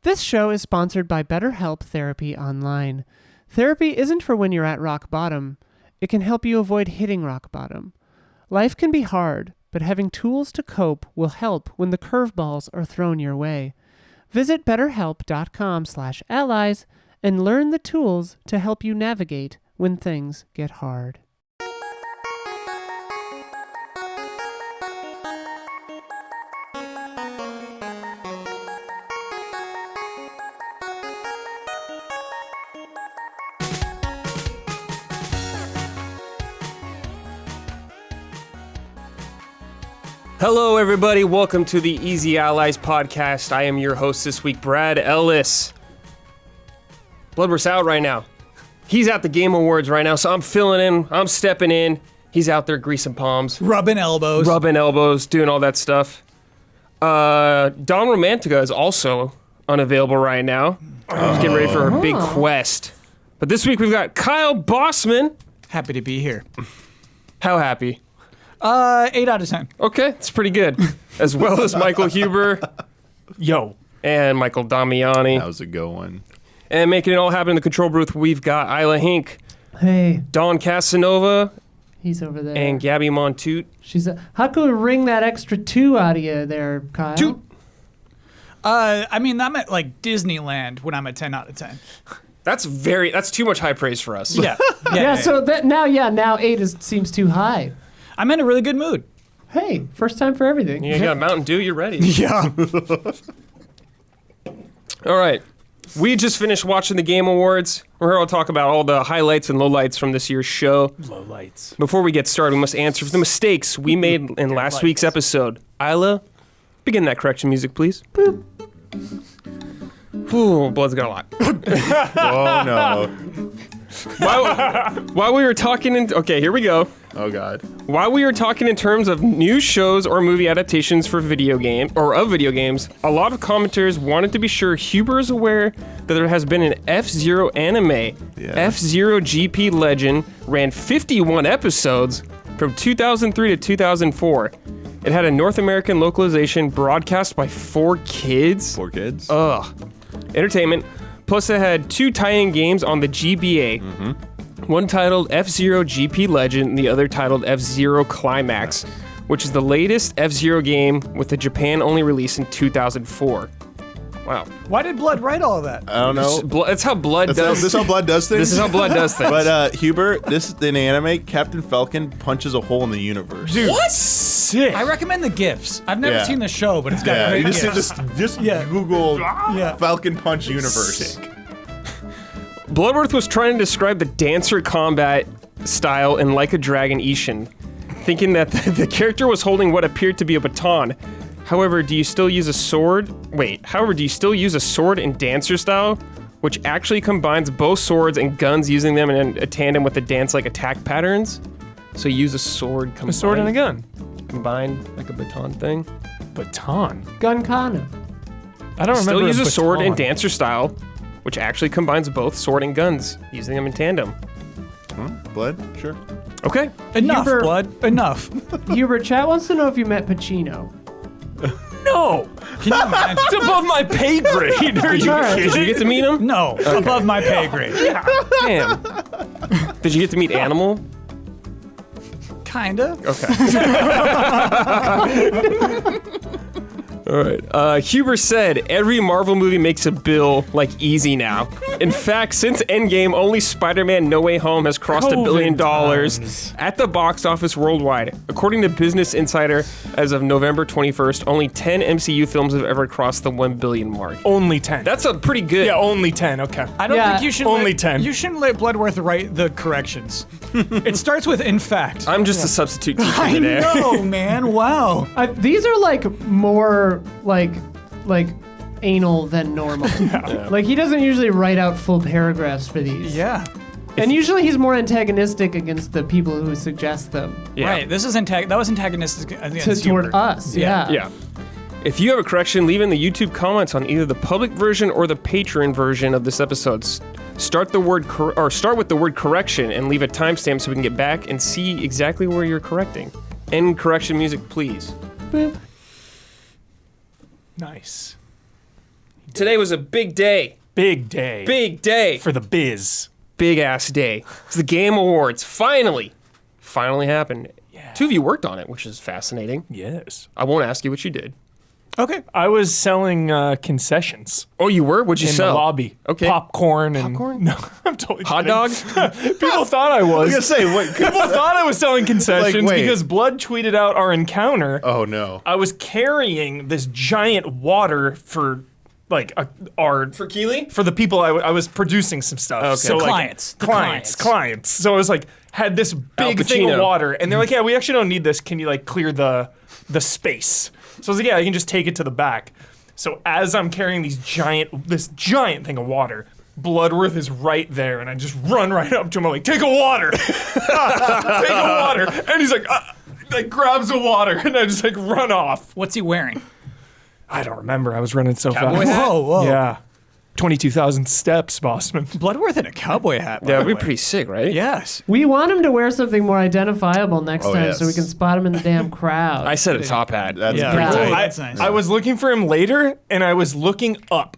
This show is sponsored by BetterHelp Therapy Online. Therapy isn't for when you're at rock bottom. It can help you avoid hitting rock bottom. Life can be hard, but having tools to cope will help when the curveballs are thrown your way. Visit betterhelp.com/allies and learn the tools to help you navigate when things get hard. Hello, everybody. Welcome to the Easy Allies podcast. I am your host this week, Brad Ellis. Bloodworth's out right now. He's at the Game Awards right now, so I'm filling in. I'm stepping in. He's out there greasing palms. Rubbing elbows, doing all that stuff. Dawn Romantica is also unavailable right now. She's getting ready for her big quest. But this week we've got Kyle Bosman. Happy to be here. How happy? 8 out of 10. Okay, it's pretty good. As well as Michael Huber. Yo. And Michael Damiani. That was a good one. And making it all happen in the control booth, we've got Isla Hink. Hey. Don Casanova. He's over there. And Gabby Montoot. How can we wring that extra 2 out of you there, Kyle? Toot. I'm at like Disneyland when I'm at 10 out of 10. That's too much high praise for us. Yeah. So that now 8 seems too high. I'm in a really good mood. Hey, first time for everything. You got a Mountain Dew, you're ready. Yeah. All right. We just finished watching the Game Awards. We're here to talk about all the highlights and lowlights from this year's show. Lowlights. Before we get started, we must answer for the mistakes we made in last week's episode. Isla, begin that correction music, please. Boop. Ooh, blood's got a lot. Oh, no. While we were talking okay, here we go. Oh, God. While we were talking in terms of new shows or movie adaptations for video games, a lot of commenters wanted to be sure Huber is aware that there has been an F-Zero anime. Yeah. F-Zero GP Legend ran 51 episodes from 2003 to 2004. It had a North American localization broadcast by 4 kids. 4 kids? Ugh. Entertainment. Plus it had 2 tie-in games on the GBA. Mm-hmm. One titled F-Zero GP Legend and the other titled F-Zero Climax, which is the latest F-Zero game with the Japan-only release in 2004. Wow. Why did Blood write all of that? I don't know. That's how Blood does. This is how Blood does things? This is how Blood does things. But Huber, in the anime, Captain Falcon punches a hole in the universe. Dude, what? Sick. I recommend the GIFs. I've never seen the show, but it's got great GIFs. Just Google Falcon Punch universe. Sick. Bloodworth was trying to describe the dancer combat style in Like a Dragon Ishin, thinking that the character was holding what appeared to be a baton. However, do you still use a sword in dancer style, which actually combines both swords and guns, using them in a tandem with the dance-like attack patterns? So you use a sword combined. A sword and a gun. Combined, like a baton thing. Baton? Gun kana. I don't remember. Still use a baton. sword in dancer style, which actually combines both sword and guns, using them in tandem. Blood? Sure. Okay. Enough, Huber- Blood. Enough. Huber, chat wants to know if you met Pacino. No! Can you imagine? It's above my pay grade. Are you Did you get to meet him? No. Above my pay grade. Damn. Did you get to meet Animal? Kinda. Okay. All right. Huber said, every Marvel movie makes a bill like easy now. In fact, since Endgame, only Spider-Man No Way Home has crossed $1 billion at the box office worldwide. According to Business Insider, as of November 21st, only 10 MCU films have ever crossed the 1 billion mark. Only 10. That's a pretty good... Yeah, only 10, okay. I don't think you should only 10. You shouldn't let Bloodworth write the corrections. It starts with in fact. I'm just a substitute teacher I today. know, man. Wow. These are like more like anal than normal. Like he doesn't usually write out full paragraphs for these. Yeah. And usually he's more antagonistic against the people who suggest them. Yeah. Right. This is that was antagonistic against Toward Huber. us. Yeah. Yeah. If you have a correction, leave it in the YouTube comments on either the public version or the Patreon version of this episode. Start with the word correction and leave a timestamp so we can get back and see exactly where you're correcting. End correction music, please. Boop. Nice. Today was a big day. Big day. Big day. For the biz. Big ass day. It's the Game Awards. Finally happened. Yeah. 2 of you worked on it, which is fascinating. Yes. I won't ask you what you did. Okay. I was selling concessions Oh, you were? What'd you in sell? the lobby. Okay. Popcorn and Popcorn? No, I'm totally Hot kidding. dogs? People thought I I was was. gonna say, wait. People thought I was selling concessions wait. because Blood tweeted out our encounter. Oh no. I was carrying this giant water for like our For Keely? for the people I was producing some stuff. Okay. So The like, clients. The clients. So I was like had this big thing of Pacino. water, and they're like, yeah, we actually don't need this. Can you like clear the space? So I was like, yeah, you can just take it to the back. So as I'm carrying this giant thing of water, Bloodworth is right there, and I just run right up to him. I'm like, take a water, take a water, and he's like grabs a water, and I just like run off. What's he wearing? I don't remember. I was running so Cowboy fast. hat? Whoa. Yeah, 22,000 steps, Bosman. Bloodworth in a cowboy hat. by Yeah, the that'd be way. pretty sick, right? Yes. We want him to wear something more identifiable next Oh, time yes. so we can spot him in the damn crowd. I said a top hat. That's Yeah. pretty Yeah. tight. That's nice. I was looking for him later, and I was looking up.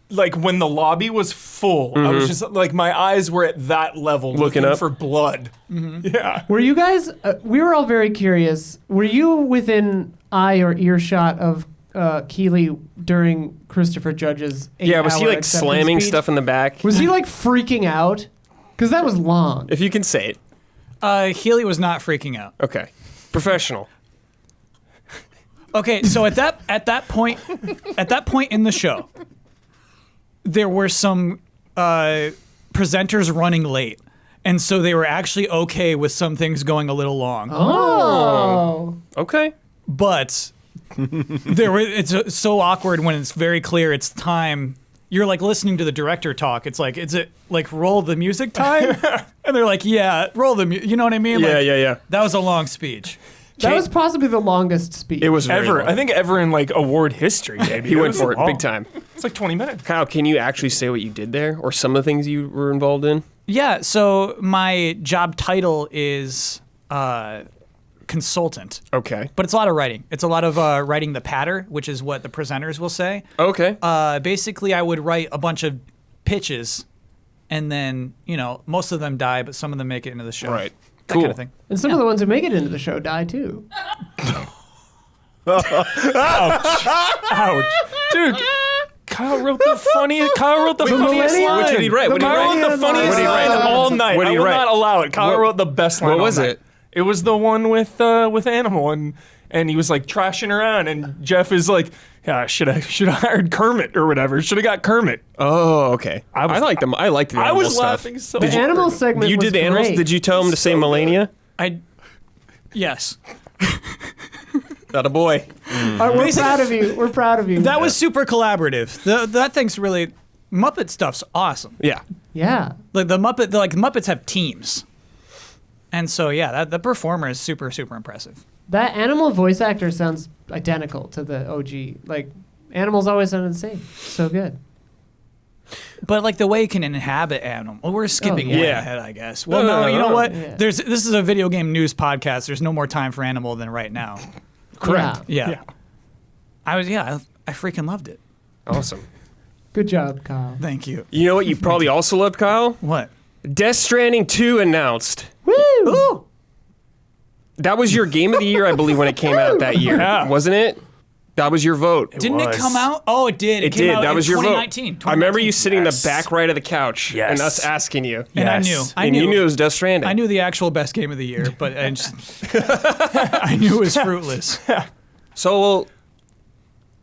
Like when the lobby was full, I was just like my eyes were at that level, Looking looking up. for blood. Yeah. Were you guys? We were all very curious. Were you within eye or earshot of Keeley during Christopher Judge's 8 Yeah, was he hour like acceptance slamming speech? stuff in the back? Was he like freaking out? Because that was long. If you can say it. Healy was not freaking out. Okay. Professional. Okay, so at that point in the show, there were some presenters running late, and so they were actually okay with some things going a little long. Oh. Okay. But it's so awkward when it's very clear it's time. You're like listening to the director talk. It's like, is it like roll the music time? And they're like, yeah, roll the music. You know what I mean? Yeah, Like, yeah. That was a long speech. That was possibly the longest speech. It was very Ever. long. I think ever in like award history, maybe. He went was for it long. big time. It's like 20 minutes. Kyle, can you actually say what you did there or some of the things you were involved in? Yeah, so my job title is consultant. Okay. But it's a lot of writing. It's a lot of writing the patter, which is what the presenters will say. Okay. Basically, I would write a bunch of pitches, and then, most of them die, but some of them make it into the show. Right. That Cool. kind of thing. and some of the ones who make it into the show die too. Ouch. Dude. Kyle wrote the funniest millennial line. What did he write? What did he Kyle write? wrote the funniest What did he line write? all night. What did he I will write? not allow it. Kyle What- wrote the best line what all was night. it? It was the one with Animal, and he was like trashing around, and Jeff is like, yeah, should have hired Kermit or whatever. Should have got Kermit. Oh, okay. I liked them. I liked the I animal was stuff. laughing so The hard. animal segment You was did the animals? great. Did you tell him to say Melania? Yes. Not a boy. We're proud of you. We're proud of you. That was super collaborative. That thing's really... Muppet stuff's awesome. Yeah. Yeah. Like Muppets have teams. And so, yeah, the performer is super, super impressive. That animal voice actor sounds identical to the OG. Like, animals always sounded the same. So good. But like the way you can inhabit animal. Well, we're skipping yeah. way Yeah. ahead, I guess. Well, No, no, you know what? Yeah. This is a video game news podcast. There's no more time for animal than right now. Correct. Yeah. Yeah. I freaking loved it. Awesome. Good job, Kyle. Thank you. You know what you probably also loved, Kyle? What? Death Stranding 2 announced. Woo! Ooh. That was your game of the year, I believe, when it came out that year. Yeah. Wasn't it? That was your vote. Didn't it was. come out? Oh, it did. It came did. out That in was your vote. 2019. I remember you sitting in Yes. the back right of the couch Yes. and us asking you. And Yes. I and knew. you knew it was Death Stranding. I knew the actual best game of the year, but I knew it was fruitless. So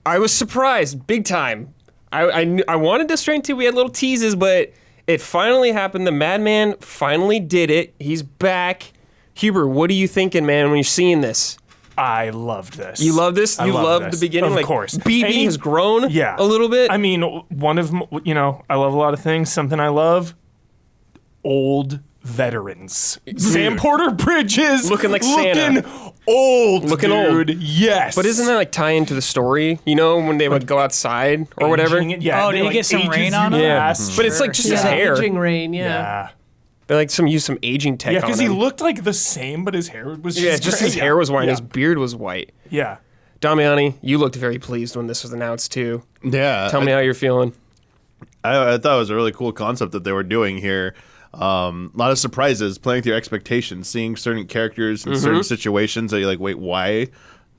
I was surprised big time. I wanted Death Stranding 2. We had little teases, but it finally happened. The Madman finally did it. He's back. Huber, what are you thinking, man, when you're seeing this? I loved this. You love this? You love loved this. the beginning? Of like, course. BB has grown Yeah. a little bit. I mean, one of, I love a lot of things. Something I love, old veterans. Sam Porter Bridges. Looking like Santa. Old, Looking dude. old. Yes. But isn't that like tie into the story? You know, when they would go outside or whatever? Aging it? Yeah. Oh, they, did he like, get some ages rain on you him? Yeah. fast. But it's like just his Yeah, hair. aging rain, yeah. Yeah. They like use some aging tech Yeah, on because he him. looked like the same, but his hair was just Yeah, just his crazy. hair was white and Yeah. his beard was white. Yeah. Damiani, you looked very pleased when this was announced too. Yeah. Tell me how you're feeling. I thought it was a really cool concept that they were doing here. A lot of surprises, playing with your expectations, seeing certain characters in certain situations that you're like, wait, why?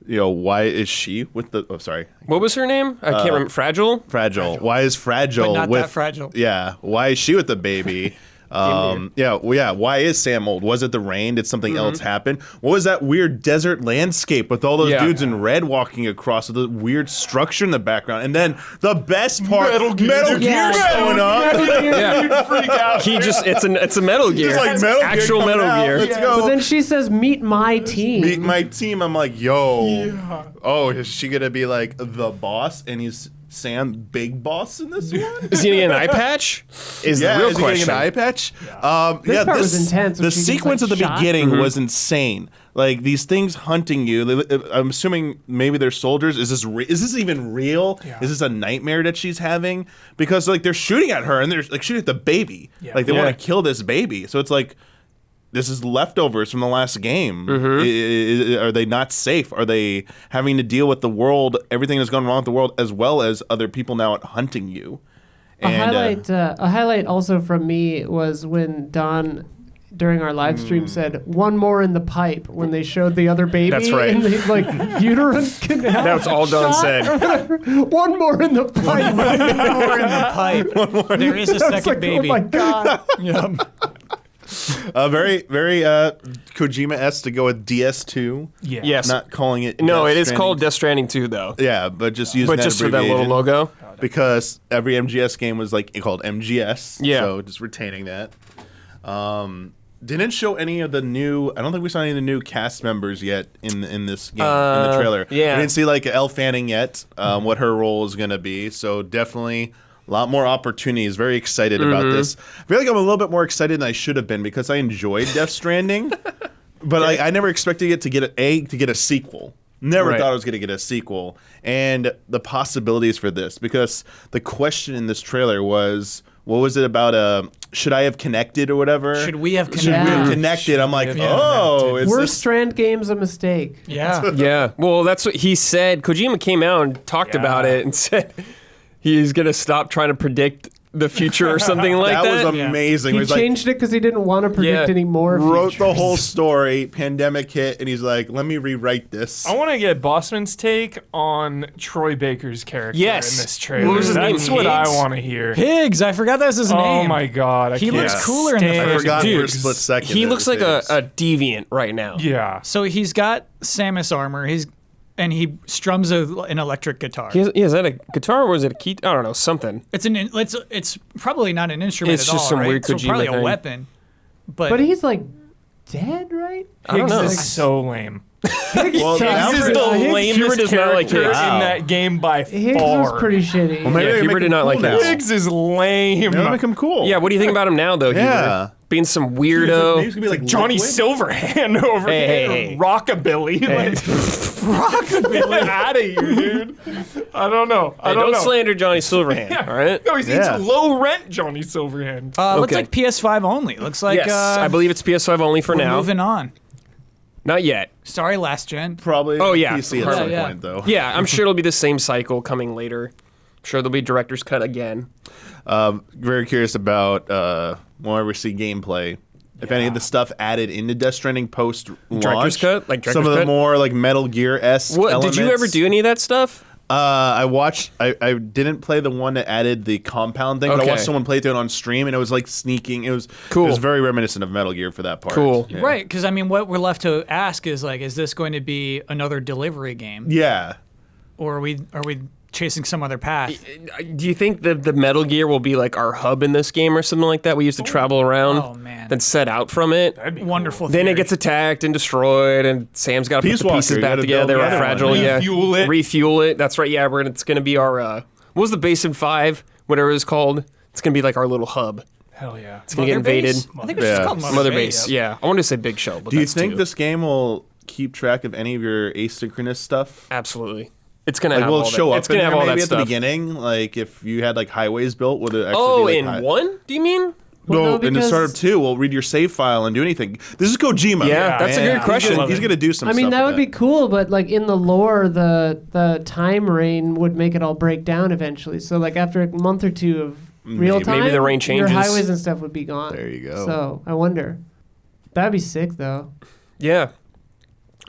Why is she with the? Oh, sorry. What was her name? I can't remember. Fragile? Fragile. Why is Fragile But not with? that fragile. Yeah. Why is she with the baby? Why is Sam old? Was it the rain? Did something else happen? What was that weird desert landscape with all those dudes in red walking across with the weird structure in the background? And then the best part, Metal Gear showing up. Yeah. Freak out. It's a Metal Gear. Just like Metal Gear Actual coming Metal out. Gear. Let's go. But then she says, "Meet my team." Meet my team. I'm like, oh, is she gonna be like the boss? And he's Sam Big Boss in this one? Is he getting an eye patch? Is the real is he question. getting an eye patch? This part was intense when The she gets, sequence like, at the shot. beginning was insane. Like these things hunting you. I'm assuming maybe they're soldiers. Is this even real? Yeah. Is this a nightmare that she's having? Because like they're shooting at her and they're like shooting at the baby. Yeah. Like they Yeah. want to kill this baby. So it's like, this is leftovers from the last game. Are they not safe? Are they having to deal with the world, everything that's gone wrong with the world, as well as other people now out hunting you? A highlight also from me was when Don, during our live stream, said, "One more in the pipe," when they showed the other baby. That's right. In the, like, uterine canal. That's all Don shot said. or whatever. One more in the pipe. More in the pipe. There is a It's second like, baby. oh my God. Yeah. Very, very Kojima-esque to go with DS2. Yeah. Yes. Not calling it. No, Death it is Stranding. called Death Stranding 2, though. Yeah, but just using But that just for that little abbreviation. logo. Because every MGS game was like called MGS. Yeah. So just retaining that. Didn't show any of the new. I don't think we saw any of the new cast members yet in this game in the trailer. yeah. We didn't see like Elle Fanning yet. What her role is going to be. So definitely a lot more opportunities. Very excited about this. I feel like I'm a little bit more excited than I should have been because I enjoyed Death Stranding, but I never expected it to get a sequel. Never Right. thought I was going to get a sequel. And the possibilities for this, because the question in this trailer was, what was it about? Should I have connected or whatever? Should we have Should we have connected? connected? I'm like, have connected? oh, is Were this? Strand games a mistake? Yeah. Yeah. Well, that's what he said. Kojima came out and talked about it and said he's going to stop trying to predict the future or something like that. That was amazing. He It was like, changed it because he didn't want to predict Yeah. any more wrote the futures. whole story, pandemic hit, and he's like, let me rewrite this. I want to get Bosman's take on Troy Baker's character Yes. in this trailer. What was his name? That's what I Higgs? want to hear. Higgs. I forgot that was his Oh name. my God. He looks can't cooler in the stand I first forgot for a Higgs. split second. He that looks it like was a deviant right now. Yeah. So he's got Samus armor. And he strums an electric guitar. Is that a guitar or is it a key? I don't know, something. It's probably not an instrument It's at all, just some right? weird So Kojima probably a thing. weapon. But he's like dead, right? I don't Higgs know. is so lame. Well, now Higgs is for- the Higgs lamest does not like character Higgs. in that game by Higgs far. was pretty shitty. Well, maybe Yeah, they Huber make did him not cool like now. Higgs. Higgs is lame. They'll make him cool. Yeah, what do you think about him now, though? Yeah. Huber? Being some Maybe weirdo. he's gonna be like Johnny Liquid. Silverhand over here. Hey. Rockabilly. Hey. Like, rockabilly out of here, dude. I don't know. I Hey, don't don't know. slander Johnny Silverhand, all right? No, he's Yeah. low rent Johnny Silverhand. Looks Okay. like PS5 only. Looks like Yes, I believe it's PS5 only for we're now. moving on. Not yet. Sorry, last gen. Probably Oh, yeah. PC at Yeah, some yeah. point, though. Yeah, I'm sure it'll be the same cycle coming later. I'm sure there'll be director's cut again. Very curious about whenever we see gameplay. If any of the stuff added into Death Stranding post launch, Director's cut? Like some director's of the cut? more like Metal Gear-esque What elements. did you ever do any of that stuff? I watched. I didn't play the one that added the compound thing, but I Okay. watched someone play through it on stream, and it was like sneaking. It was Cool. It was very reminiscent of Metal Gear for that part. Cool. Yeah. Right, because I mean, what we're left to ask is like, is this going to be another delivery game, Yeah. or are we chasing some other path? Do you think the Metal Gear will be like our hub in this game or something like that? We used to travel around, Oh, man. then set out from it. That'd be Wonderful. Then theory. it gets attacked and destroyed, and Sam's got to put Peace the Walker, pieces you back gotta build together. the Or other one. fragile, yeah. Refuel it. Refuel it. That's right. Yeah, it's going to be our. What was the base in 5? Whatever it's called. It's going to be like our little hub. Hell yeah. It's going to get invaded. I think it's Yeah. just called Mother Base. Yeah, I wanted to say Big Show, but Do you that's think two. this game will keep track of any of your asynchronous stuff? Absolutely. It's going to Like, have will all it show that. up It's going to in have there all that maybe at the stuff. beginning? Like if you had like highways built, would it actually Oh, be like in one? Do you mean? Well, no, in the because- start of 2, we'll read your save file and do anything. This is Kojima. Yeah, that's a good question. He's gonna do some. I mean, stuff that with would be cool, but like in the lore, the time rain would make it all break down eventually. So like after a month or two of real time, Maybe the rain your changes. highways and stuff would be gone. There you go. So I wonder. That'd be sick though. Yeah.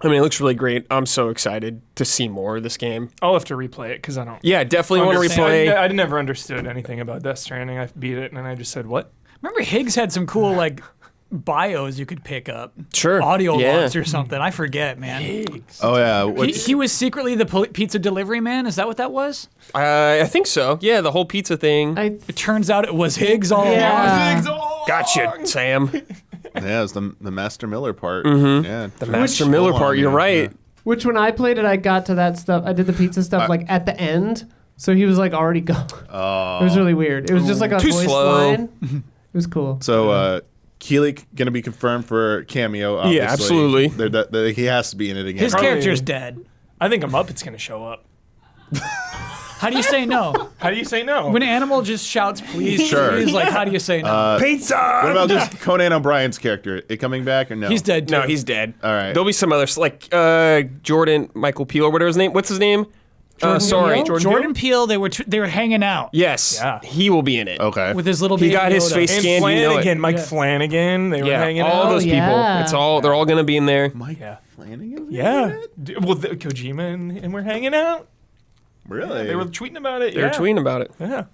I mean, it looks really great. I'm so excited to see more of this game. I'll have to replay it because I don't. Yeah, definitely want to understand. replay. I never understood anything about Death Stranding. I beat it and I just said, "What?" Remember Higgs had some cool like bios you could pick up. Sure. Audio Yeah. logs or something. I forget, man. Oh yeah. He was secretly the pizza delivery man. Is that what that was? I think so. Yeah, the whole pizza thing. It turns out it was Higgs all along. Yeah. Gotcha, Sam. Yeah, it's the Master Miller part. Mm-hmm. Yeah. The Master Miller part, you're right. Which when I played it, I got to that stuff. I did the pizza stuff like at the end, so he was like already gone. It was really weird. It was just like a Too voice slow. line. It was cool. So Keelig gonna be confirmed for cameo. Obviously. Yeah, absolutely. He has to be in it again. His Probably- character's dead. I think a Muppet's gonna show up. How do you say no? How do you say no? When an animal just shouts, please, Sure. please, like, how do you say no? Pizza. What about just Conan O'Brien's character? It coming back or no? He's dead, too. No, he's dead. All right. There'll be some others, like Jordan Michael Peele or whatever his name. What's his name? Jordan Sorry. Peele? Jordan Peele, they were hanging out Yes. Yeah. He will be in it. Okay. with his little He baby got his Yoda. face And scanned. You know Flanagan, it. Mike Yeah. Flanagan, they were Yeah, hanging all out. those people. yeah. It's all. They're all gonna be in there. Mike Yeah. Flanagan? Yeah. Well, Kojima and we're hanging out. Really? They were tweeting about it. They were tweeting about it. Yeah.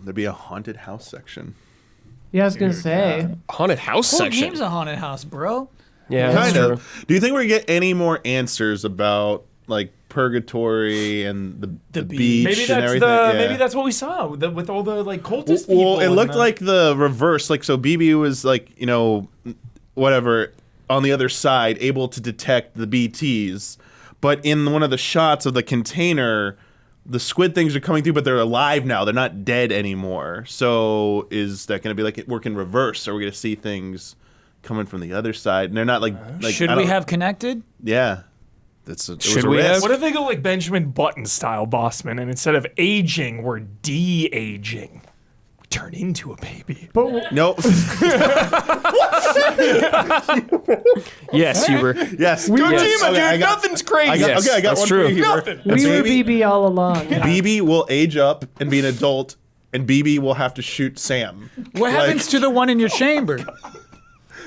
There'd be a haunted house section. Yeah, I was gonna say. Haunted house Whole section. game's a haunted house, bro. Yeah, that's Kind true. of. Do you think we're gonna get any more answers about like purgatory and the beach Maybe and that's everything? Yeah. maybe that's what we saw with all the like cultist people. Well, it and looked the- like the reverse. Like, so BB was like, whatever, on the other side, able to detect the BTs. But in one of the shots of the container, the squid things are coming through, but they're alive now. They're not dead anymore. So is that going to be like it work in reverse? Are we going to see things coming from the other side? And they're not like Should I we don't- have connected? Yeah. It was Should a we risk. have? What if they go like Benjamin Button style, Bosman, and instead of aging, we're de-aging? We turn into a baby. But No. Yes, Huber. Yes. Kojima, Yes. dude, I got- nothing's crazy. Yes, I got that's one true. for you. Nothing. A we were baby- BB all along. BB will age up and be an adult, and BB will have to shoot Sam. What happens to the one in your chamber?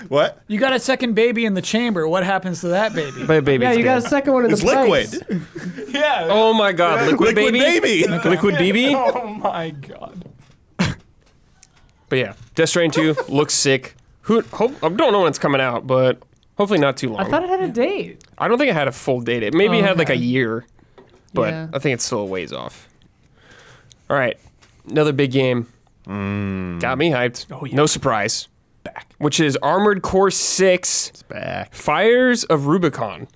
What? You got a second baby in the chamber. What happens to that baby? My baby's Yeah, you got a dead. second one in It's the pipes. liquid. Yeah. Oh my God, liquid baby. Liquid BB. Oh my god. But yeah, Death Stranding 2 looks sick. I don't know when it's coming out, but hopefully not too long. I thought it had a date. I don't think it had a full date. It maybe had like a Okay. year, but Yeah. I think it's still a ways off. All right, another big game. Got me hyped. Oh, yeah. No surprise. Back. Which is Armored Core 6 Back. Fires of Rubicon.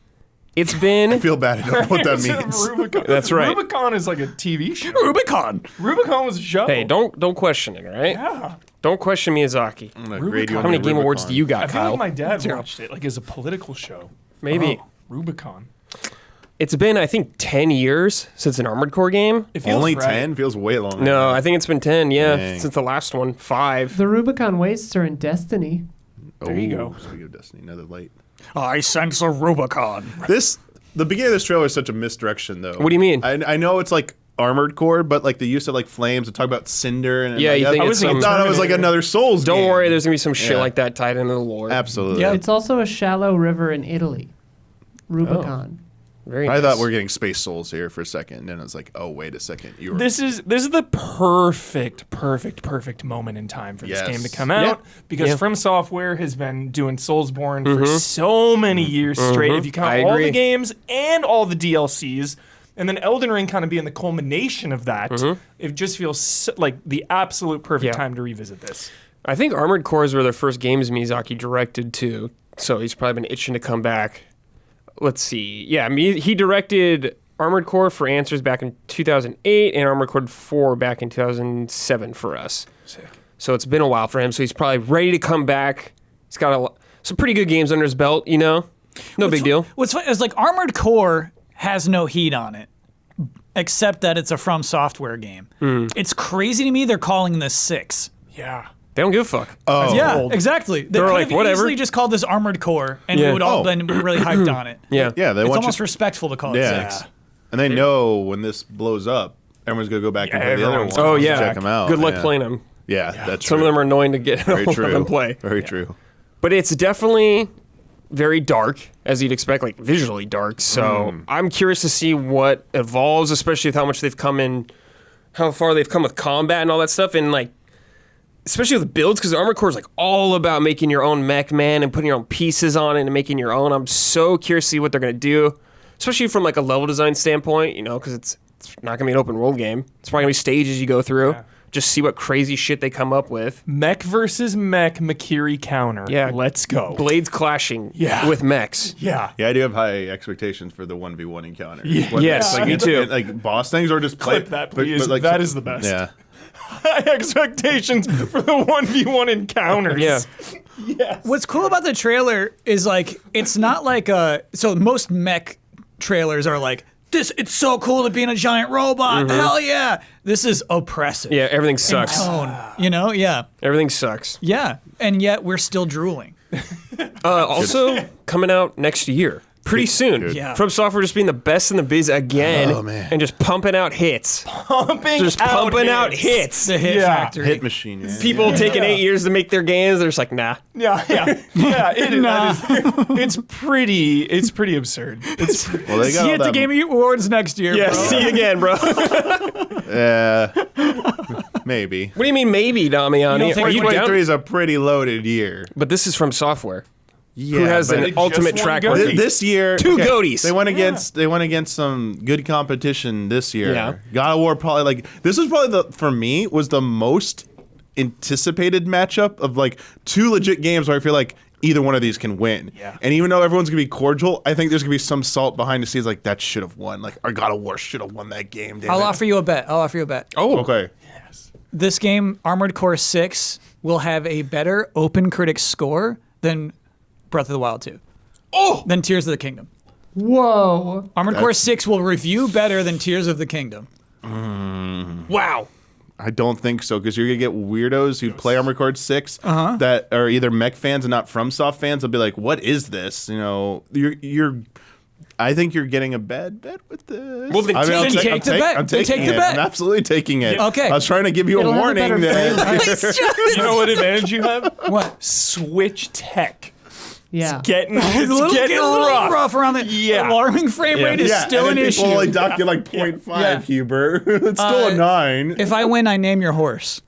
It's been... I feel bad. I don't know what that Instead of means. Rubicon. That's right. Rubicon is like a TV show. Rubicon. Rubicon was a show. Hey, don't question it, all right? Yeah. Don't question Miyazaki. I'm gonna grade you How on many your Game Awards Rubicon. do you I got, feel Kyle? like my dad Zero. watched it like as a political show. Maybe. Oh, Rubicon. It's been, I think, 10 years since an Armored Core game. It feels Only right. 10? Feels way longer. No, I think it's been 10, yeah, Dang. since the last one. 5. The Rubicon wastes are in Destiny. There you go. Speaking of Destiny, another light. I sense a Rubicon. The beginning of this trailer is such a misdirection, though. What do you mean? I know it's like Armored Core, but like the use of like flames to talk about Cinder and Yeah, like, you I think was it's some- thought it was like another Souls Don't game. worry, there's going to be some shit Yeah. like that tied into the lore. Absolutely. Yeah. It's also a shallow river in Italy. Rubicon. Very I nice. thought we were getting Space Souls here for a second, and then I was like, oh, wait a second. You were This is the perfect moment in time for this Yes. game to come out because Yeah. From Software has been doing Soulsborne for so many years straight. If you count I all agree. the games and all the DLCs, and then Elden Ring kind of being the culmination of that, it just feels like the absolute perfect Yeah. time to revisit this. I think Armored Cores were the first games Miyazaki directed too, so he's probably been itching to come back. Let's see. Yeah, he directed Armored Core for Answers back in 2008 and Armored Core 4 back in 2007 for us. Sick. So it's been a while for him, so he's probably ready to come back. He's got some pretty good games under his belt, you know? No big deal. What's funny is like Armored Core has no heat on it, except that it's a From Software game. It's crazy to me they're calling this 6. Yeah. They don't give a fuck. Oh, Yeah, old. exactly. They They're could like, have whatever. easily just called this Armored Core, and Yeah. we would all been really hyped on it. Yeah. yeah. They It's want almost you, respectful to call it yeah. 6. And they know when this blows up, everyone's gonna go back and play the other everyone's one. Oh Comes yeah. check them out. Good luck yeah. playing them. Yeah, that's Some true. of them are annoying to get very hold of true. and play. Very true. But it's definitely very dark, as you'd expect, like visually dark. So I'm curious to see what evolves, especially with how much they've come in, how far they've come with combat and all that stuff, and like, especially with builds, because Armored Core is like all about making your own mech, man, and putting your own pieces on it and making your own. I'm so curious to see what they're gonna do, especially from like a level design standpoint, you know, because it's not gonna be an open world game. It's probably gonna be stages you go through. Yeah. Just see what crazy shit they come up with. Mech versus mech Makiri counter. Yeah. Let's go. Blades clashing with mechs. Yeah. Yeah, I do have high expectations for the 1v1 encounter. Yeah. Whether Yes, it's, me too. Like boss things or just play Clip that, please. like, That is the best. Yeah. High expectations for the 1v1 encounters. Yeah. Yes. What's cool about the trailer is like it's not like so most mech trailers are like this. It's so cool to be in a giant robot. Hell yeah! This is oppressive. Yeah, everything sucks. Tone, you know? Yeah, Everything sucks. yeah, and yet we're still drooling. Also, coming out next year. Pretty soon. Good. Yeah. From Software just being the best in the biz again. Oh, man. And just pumping out hits. Pumping Just pumping out hits. The hit Yeah. factory. Hit machine. Yeah. People taking 8 years to make their games, they're just like, nah. Yeah, it is. It's pretty absurd. It's Well, they got See all you at the that- Game Awards next year, Yeah, bro. see you again, bro. Maybe. What do you mean maybe, Damiani? You don't think Are you 2023 down? is a pretty loaded year. But this is from Software. Yeah, Who has but an just ultimate won track Goaty. record. this year Two goaties. They went against some good competition this year. Yeah. God of War probably like this was probably for me was the most anticipated matchup of like two legit games where I feel like either one of these can win. Yeah. And even though everyone's gonna be cordial, I think there's gonna be some salt behind the scenes like that should have won. Like our God of War should have won that game. Damn I'll it. offer you a bet. Oh, Okay. This game, Armored Core 6, will have a better Open Critic score than Breath of the Wild 2. Oh! Than Tears of the Kingdom. Whoa. Armored Core 6 will review better than Tears of the Kingdom. Wow. I don't think so because you're gonna get weirdos who play Armored Core 6 that are either mech fans and not FromSoft fans. They'll be like, "What is this?" You know, you're. I think you're getting a bad bet with this. Well, then I mean, take- I'll then take the bet. I'm Then taking take the it. bet. I'm absolutely taking it. Okay. I was trying to give you It'll a have a warning. better that You know what advantage you have? What? Switch tech. Yeah. Getting It's getting a little rough. rough around the Yeah. alarming frame rate is yeah, still and an then issue. people like dock you like 0.5, Yeah. Huber. It's still a 9. If I win, I name your horse.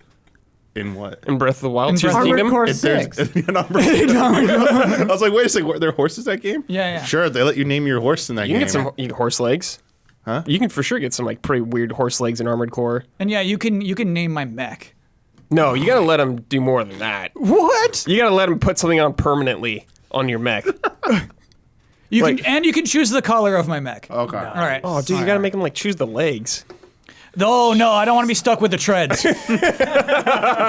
In what? In Breath of the Wild, In Tears of the Armored Kingdom? Core If there's 6. an I was like, wait a second, were there horses that game? Yeah, yeah. Sure, they let you name your horse in that You can game. get some horse legs. Huh? You can for sure get some like pretty weird horse legs in Armored Core. And yeah, you can name my mech. No, you gotta let them do more than that. What? You gotta let them put something on permanently on your mech. You Like- can and you can choose the color of my mech. Okay. All right. Oh, dude, you gotta make them like choose the legs. Oh no, I don't want to be stuck with the treads.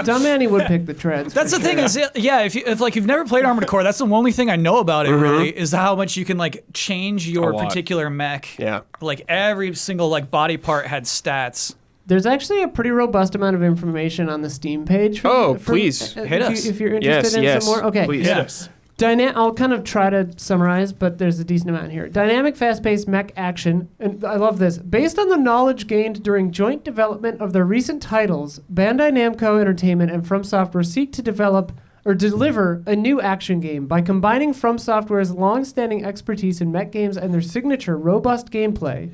Dumb Annie would pick the treads. That's the thing is, yeah, if like you've never played Armored Core, that's the only thing I know about it. Really, is how much you can like change your A lot. particular mech. Yeah. Like every single like body part had stats. There's actually a pretty robust amount of information on the Steam page. Oh, please. Hit us. If you're interested in Yes, some more. Okay. please. Yeah. Yes. I'll kind of try to summarize, but there's a decent amount here. Dynamic, fast-paced mech action, and I love this. Based on the knowledge gained during joint development of their recent titles, Bandai Namco Entertainment and From Software seek to develop or deliver a new action game by combining From Software's long-standing expertise in mech games and their signature robust gameplay.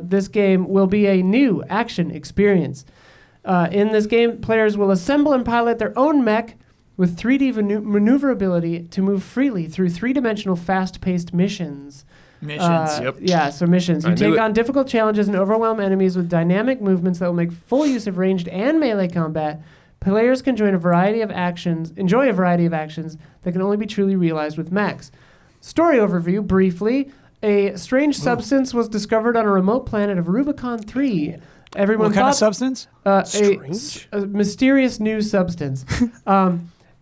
This game will be a new action experience. In this game, players will assemble and pilot their own mech with 3D maneuverability to move freely through three-dimensional fast-paced missions. Missions. Yep. Yeah, so missions. You I knew take it. on difficult challenges and overwhelm enemies with dynamic movements that will make full use of ranged and melee combat. Players can enjoy a variety of actions that can only be truly realized with mechs. Story overview, briefly. A strange substance was discovered on a remote planet of Rubicon 3. Everyone What kind of thought substance? a Strange? mysterious new substance.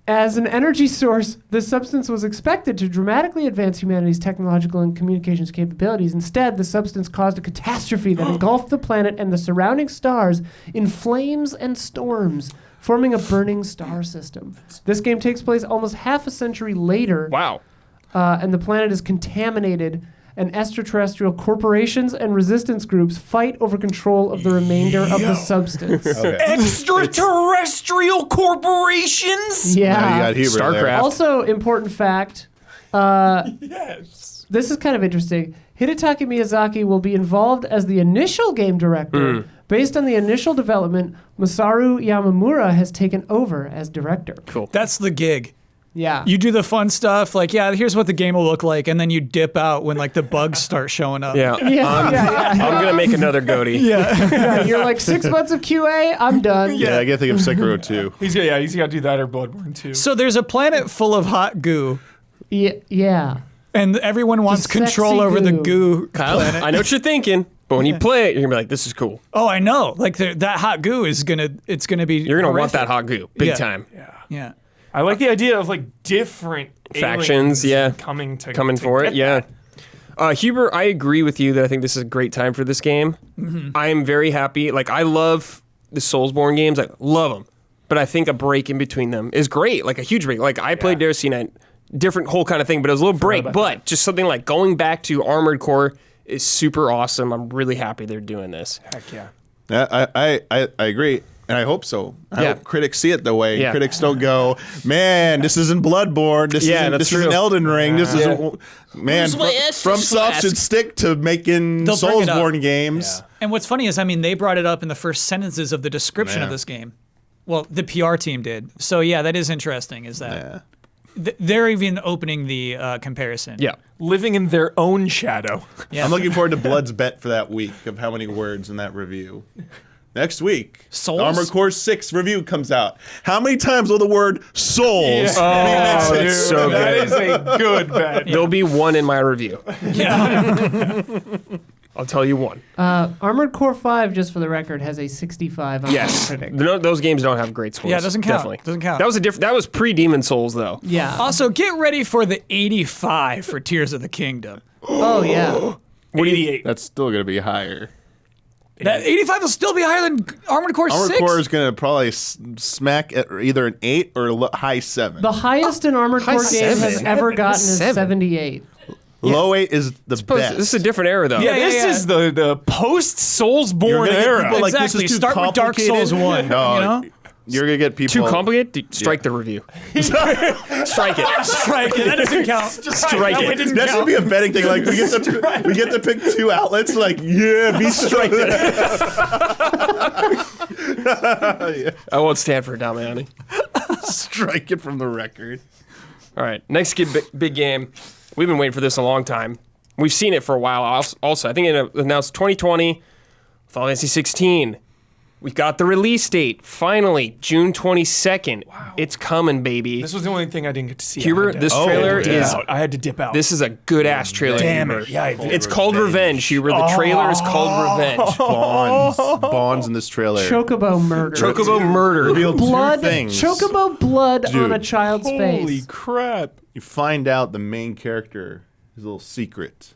As an energy source, this substance was expected to dramatically advance humanity's technological and communications capabilities. Instead, the substance caused a catastrophe that engulfed the planet and the surrounding stars in flames and storms, forming a burning star system. This game takes place almost half a century later. Wow. And the planet is contaminated, and extraterrestrial corporations and resistance groups fight over control of the remainder of the substance. Okay. Extraterrestrial corporations? Now you Yeah. got Hebrew there. StarCraft. Also, important fact, Yes. this is kind of interesting. Hidetaka Miyazaki will be involved as the initial game director. Based on the initial development, Masaru Yamamura has taken over as director. Cool. That's the gig. Yeah. You do the fun stuff, like, yeah, here's what the game will look like, and then you dip out when like the bugs start showing up. Yeah. yeah. I'm gonna make another goatee. Yeah, you're like 6 months of QA, I'm done. Yeah, I gotta think of Sekiro too. He's got to do that or Bloodborne too. So there's a planet full of hot goo, Yeah. and everyone wants sexy control over the goo Kyle, planet. I know what you're thinking, but when you play it, you're gonna be like, "This is cool." Oh, I know. Like that hot goo is gonna be. You're gonna want horrific. that hot goo, big Yeah. time. Yeah. I like the idea of like different Factions, aliens yeah. coming to For get it, yeah. Huber, I agree with you that I think this is a great time for this game. I am very happy. Like, I love the Soulsborne games. I love them. But I think a break in between them is great. Like, a huge break. Like, I played Deracina, different whole kind of thing, but it was a little break. But just something like going back to Armored Core is super awesome. I'm really happy they're doing this. Heck yeah. I agree. And I hope so. I Yeah. hope critics see it the way. Yeah. Critics don't go, man, this isn't Bloodborne. This Yeah, isn't that's this isn't true. Elden Ring. This isn't man. Where's my Estus FromSoft flask? should stick to making They'll bring it up. Soulsborne games. And what's funny is, I mean, they brought it up in the first sentences of the description of Yeah. this game. Well, the PR team did. So yeah, that is interesting. Is that Yeah. they're even opening the comparison. Yeah. Living in their own shadow. Yeah. I'm looking forward to Blood's bet for that week of how many words in that review. Next week, Souls? Armored Core 6 review comes out. How many times will the word souls be mentioned? it's so That good. is a good bet. There'll be one in my review. Yeah. I'll tell you one. Armored Core 5, just for the record, has a 65 on Yes. Metacritic. Those games don't have great scores. Yeah, it doesn't count. Definitely. Doesn't count. That was pre-Demon Souls, though. Yeah. Also, get ready for the 85 for Tears of the Kingdom. Oh, yeah. 88. That's still going to be higher. That 85 will still be higher than Armored Core 6. Armored Core is going to probably smack at either an 8 or a high 7. The highest an Armored Core game has 7. ever gotten is 7. 78. Low 8 is the best. This is a different era, though. Yeah, This is the post You're Soulsborne gonna get era. people like, this Exactly. is too Start with Dark complicated. Souls 1. No, You know? You're going to get people. Too complicated? Strike the review. Strike it. Strike it. That doesn't count. Strike it. That should be a betting thing. Like we get to pick two outlets. Like be strike I won't stand for Damiani. strike it from the record. All right, next big game. We've been waiting for this a long time. We've seen it for a while. Also, I think it announced 2020, Final Fantasy 16. We got the release date, finally, June 22nd. Wow. It's coming, baby. This was the only thing I didn't get to see. Huber, this trailer is... I had to dip out. This is a good-ass trailer. Damn Huber. it. Yeah, I did. It's called Revenge, Huber. The trailer is called Revenge. Bonds in this trailer. Chocobo murder. Chocobo murder. Revealed blood. two things. Chocobo blood Dude. on a child's Holy face. crap. You find out the main character, his little secret.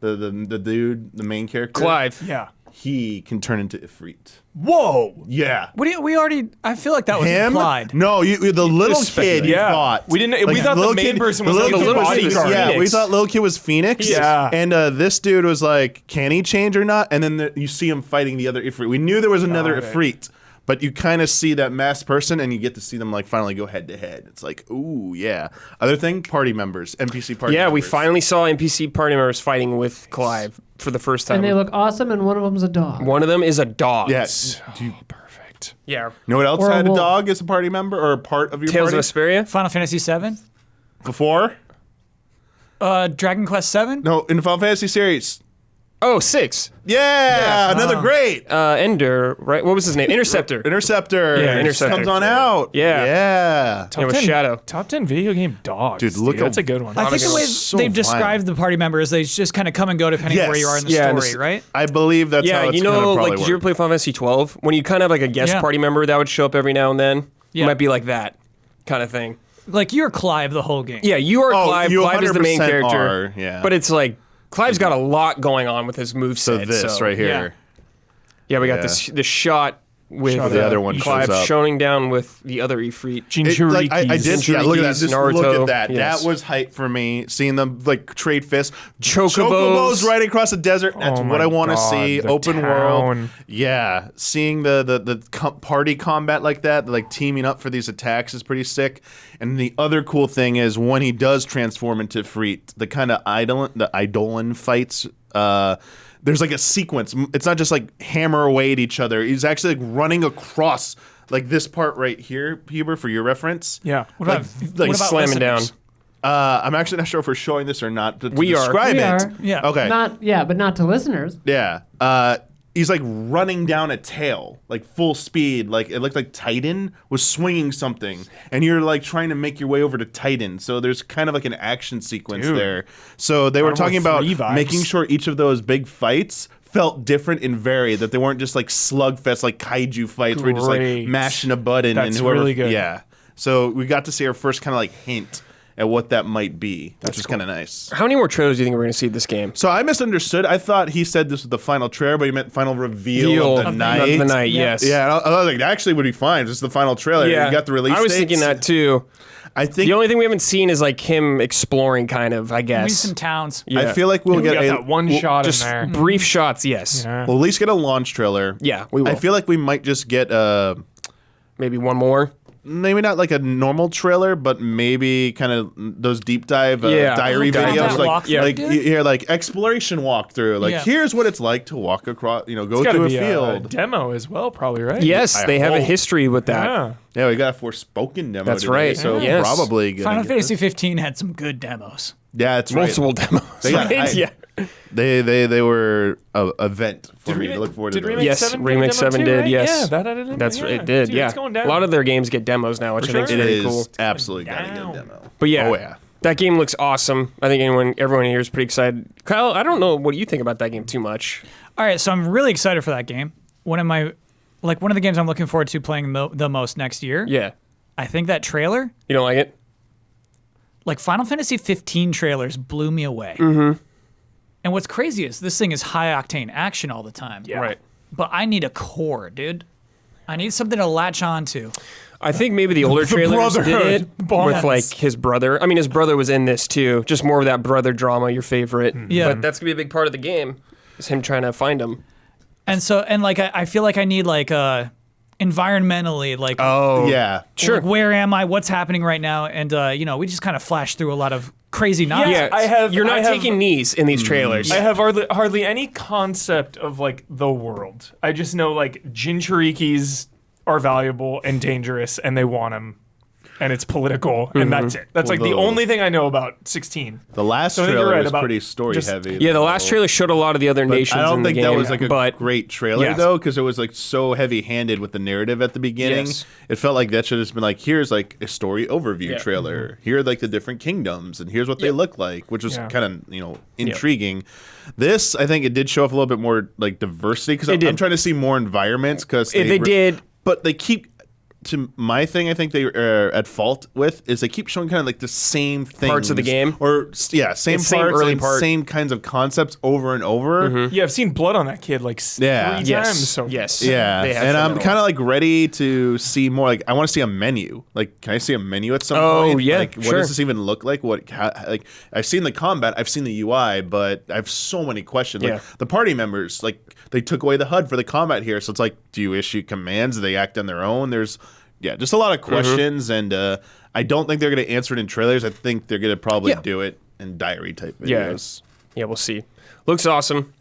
The dude, the main character. Clive. Yeah. He can turn into Ifrit. Whoa. Yeah. What do you, we already. I feel like that was Him? implied. No, the little speculative. kid. You Yeah. thought We didn't- we thought the little main person was the like little the kid was bodyguard. Yeah, we Phoenix. thought little kid was Phoenix. Yeah. And this dude was like, can he change or not? And then you see him fighting the other Ifrit. We knew there was another right. Ifrit, but you kind of see that masked person, and you get to see them like finally go head to head. It's like, ooh, yeah. Other thing, party members, NPC party. Yeah, members. we finally saw NPC party members fighting with Clive for the first time. And they look awesome, and one of them's a dog. One of them is a dog. Yes. Do you Perfect. Yeah. know what else Or a had a wolf. dog as a party member or a part of your Tales party of Vesperia? Final Fantasy 7, before? Dragon Quest 7. No, in the Final Fantasy series. Oh, 6. Yeah, another great. Ender, right? What was his name? Interceptor. Interceptor. Yeah, It Interceptor. comes on out. Yeah. Yeah. It was Shadow. Top 10 video game dogs. Dude, look That's at- a good one. I think the way so they've violent. described the party members, they just kind of come and go depending on where you are in the Yeah, story, right? I believe that's how Yeah, it's you gonna know, probably like, did you ever work. play Final Fantasy 12? When you kind of have like a guest Yeah. party member that would show up every now and then? Yeah. It might be like that kind of thing. like you're Clive the whole game. Yeah, you are Clive. you Clive is the main 100% character. are, yeah. But it's like Clive's got a lot going on with his So moveset. this right here. Yeah, we got Yeah. this shot with The other one Clive shows up. showing down with the other Ifrit. Like, I did. Yeah, look at that. Jinchurikis, Just Naruto. look at that. Yes. That was hype for me. Seeing them like trade fists, Chocobos. right across the desert. That's Oh what my I want to God, see. the Open town. world. Yeah, seeing the party combat like that, like teaming up for these attacks is pretty sick. And the other cool thing is when he does transform into Ifrit, the kind of Eidolon fights. There's like a sequence. It's not just like hammer away at each other. He's actually like running across like this part right here, Huber, for your reference. Yeah. What about, like what about slamming down. listeners? I'm actually not sure if we're showing this or not to We are. describe We it. are. Yeah. Okay. But not to listeners. Yeah. He's like running down a tail, like full speed. Like it looked like Titan was swinging something, and you're like trying to make your way over to Titan. So there's kind of like an action sequence Dude. there. So they were Kinda talking more about Free vibes. making sure each of those big fights felt different and varied. That they weren't just like slugfest, like kaiju fights where you're just like Great. mashing a button That's and whoever. really good. Yeah. So we got to see our first kind of like hint at what that might be, which is kind of nice. How many more trailers do you think we're going to see this game? So I misunderstood. I thought he said this was the final trailer, but he meant final reveal of the night. Of the night, yes. Yeah, and I was like, that actually would be fine. This is the final trailer. Yeah. You got the release I was dates. thinking that too. I think The only thing we haven't seen is like him exploring, kind of, I Maybe guess. some towns. Yeah. I feel like we'll We get got a, that one we'll, shot Just in there. brief shots, yes. Yeah. We'll at least get a launch trailer. Yeah, we will. I feel like we might just get Maybe one more. maybe not like a normal trailer, but maybe kind of those deep dive Yeah. diary Diary videos, walkthrough, like yeah. like dude. you hear like exploration walkthrough. Like Yeah. here's what it's like to walk across, go It's gotta to a be field. demo as well, probably, right? Yes, I they have a hope. history with that. Yeah. Yeah, we got a Forspoken demo. That's today, right. So Yes. probably gonna Final get Fantasy this. 15 had some good demos. Yeah, it's right. Multiple demos. They got right? hype. Yeah. They were a event for me to look forward to. Did those. Remake Yes, 7 Remake get a demo 7 too, did, right? yes. Yeah, that had it. That's yeah. it did, Dude, yeah. It's going down. A lot of their games get demos now, which I think is sure. It really is cool. absolutely got a Down. good demo. But yeah, Oh yeah. that game looks awesome. I think everyone here is pretty excited. Kyle, I don't know what you think about that game too much. All right, so I'm really excited for that game. One of the games I'm looking forward to playing the most next year. Yeah. I think that trailer, You don't like it? like Final Fantasy 15 trailers, blew me away. Mm-hmm. And what's crazy is this thing is high octane action all the time. Yeah. Right. But I need a core, dude. I need something to latch onto. I think maybe the older trailers did Brotherhood. it Bonds. with like his brother. I mean, his brother was in this too. Just more of that brother drama, your favorite. Yeah. But that's gonna be a big part of the game. Is him trying to find him. And like I feel like I need like environmentally like Oh. Yeah. Sure. like, where am I? What's happening right now? And we just kind of flashed through a lot of crazy nonsense. Yeah. You're not taking knees in these trailers. I have hardly any concept of like the world. I just know like Jinchurikis are valuable and dangerous, and they want them, and it's political, and that's it. That's Well, like the the- only thing I know about 16. The last So I think you're trailer right was about pretty story just- heavy. Yeah, the last trailer showed a lot of the other But nations I don't in the think game. that was like a but great trailer yes. though, because it was like so heavy-handed with the narrative at the beginning. Yes. It felt like that should have just been like, here's like a story overview Yeah. trailer. Here are like the different kingdoms, and here's what they look like, which was Yeah. kind of intriguing. This, I think, it did show off a little bit more like diversity because I'm did. trying to see more environments because They did. but they keep. To my thing, I think they are at fault with is they keep showing kind of like the same things Parts of the game? or same It's same parts early and part. same kinds of concepts over and over. Yeah, I've seen blood on that kid like Yeah. 3 Yes. times. So Yes. Yeah, They have and shown I'm that a kind of lot. like ready to see more. Like, I want to see a menu. Like, can I see a menu at some Oh, point? yeah, Like, what sure. does this even look like? Like, I've seen the combat, I've seen the UI, but I have so many questions. Like, Yeah. the party members, like, they took away the HUD for the combat here, so it's like, do you issue commands? Do they act on their own? There's, just a lot of questions, and I don't think they're going to answer it in trailers. I think they're going to probably Yeah. do it in diary type Yeah. videos. Yeah, we'll see. Looks awesome.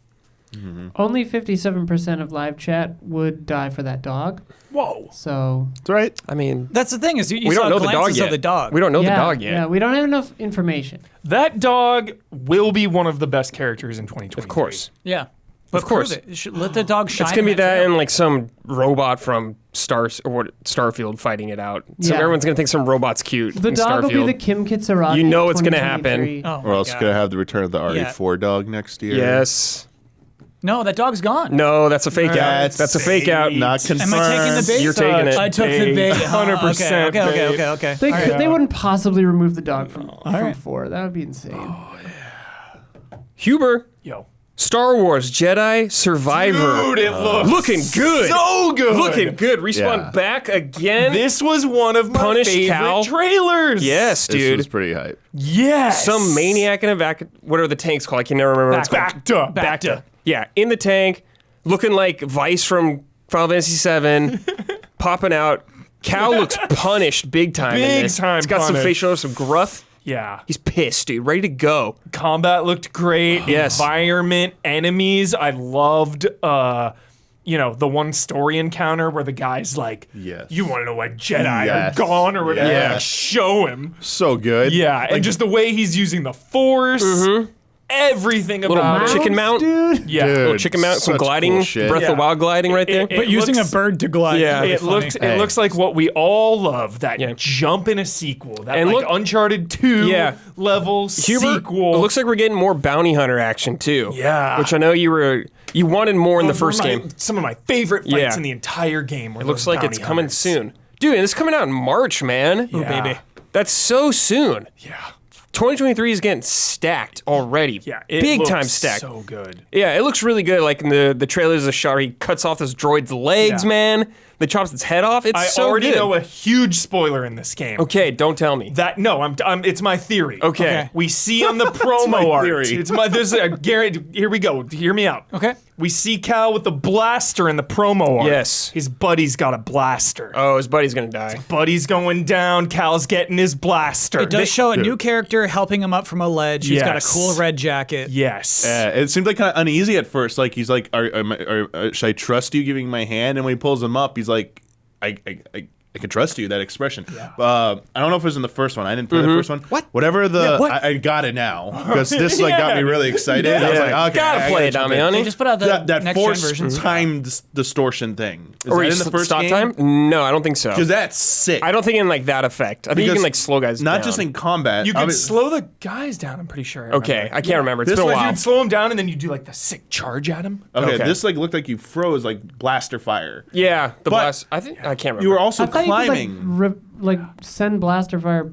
Only 57% of live chat would die for that dog. Whoa. So That's right. I mean, That's the thing is you we saw don't know the dog glances yet. of the dog. We don't know yeah, the dog yet. Yeah, we don't have enough information. That dog will be one of the best characters in 2023. Of course. Yeah. But Of course. prove it. You should let the dog shine. It's gonna be in that trailer. and like some robot from Starfield fighting it out. So Yeah. everyone's gonna think some robot's cute. The in dog will be Starfield. the Kim Kitsuragi. You know of it's gonna happen. 2023. Oh We're my also God. going to have the return of the RE4 dog next year. Yes. No, that dog's gone. No, that's a fake out. That's a fake out. Not confirmed. Am I taking the bait? You're taking it. I took the bait. 100% Okay. They wouldn't possibly remove the dog from right. 4. That would be insane. Huber, Yo. Star Wars Jedi Survivor. Dude, it looks looking good. so good. Looking good. Respawn Yeah. back again. This was one of my Punish favorite Cal. trailers. Yes, This dude. was pretty hype. Yes. Some maniac in a vac. What are the tanks called? I can never remember what it's called. Bacta. Yeah, in the tank, looking like Vice from Final Fantasy VII, popping out. Cal looks punished big time. in Big this. time He's got some punished. facial, some gruff. Yeah. He's pissed, dude. Ready to go. Combat looked great. Yes. Environment, enemies. I loved the one story encounter where the guy's like, Yes. you want to know why Jedi Yes. are gone or whatever. Yeah. Like, show him. So good. Yeah. And just the way he's using the Force. Everything Little about it. chicken mount. dude. Yeah. Dude, Little chicken mount, some such gliding, cool shit. Breath Yeah. of Wild gliding right there. It But using a looks- bird to glide. Yeah. would be It funny. it looks like what we all love, that Yeah. jump in a sequel, that And like look- Uncharted 2 Yeah. level Huber, sequel. it looks like we're getting more bounty hunter action too. Yeah. Which I know you wanted more in the first game. Some of my favorite fights Yeah. in the entire game. It looks like it's coming soon. Dude, and it's coming out in March, man. Yeah. baby. That's so soon. Yeah. 2023 is getting stacked already. Yeah. It Big looks time stacked. so good. Yeah, it looks really good. Like in the trailers, a shot where he cuts off this droid's legs, Yeah. man. Then chops its head off. It's I so already good. know a huge spoiler in this game. Okay, don't tell me. It's my theory. Okay. We see on the promo art. theory. There's a guarantee. Here we go. Hear me out. Okay. We see Cal with the blaster in the promo art. Yes. His buddy's got a blaster. Oh, his buddy's gonna die. Buddy's going down. Cal's getting his blaster. It does show a new character helping him up from a ledge. He's got a Yes. cool red jacket. Yes. It seemed like kind of uneasy at first. Like he's like, should I trust you giving my hand? And when he pulls him up, he's like, I can trust you. That expression. Yeah. I don't know if it was in the first one. I didn't play the first one. What? Whatever the. what? I got it now because this got me really excited. I was like, okay, Gotta I play it, jump in. Damiani. They just put out the That next gen force versions. time distortion thing. Is Or that you in the first stop game? time? No, I don't think so. Because that's sick. I don't think in like that effect. I think you Because can like slow guys not down. just in combat. You can I mean, slow the guys down, I'm pretty sure. Okay, I can't remember. It's This been a was- while. You'd slow them down and then you do like the sick charge at him. Okay, Okay. this like looked like you froze like blaster fire. Yeah, the But- blast. I think I can't remember. You were also I thought climbing. you could send blaster fire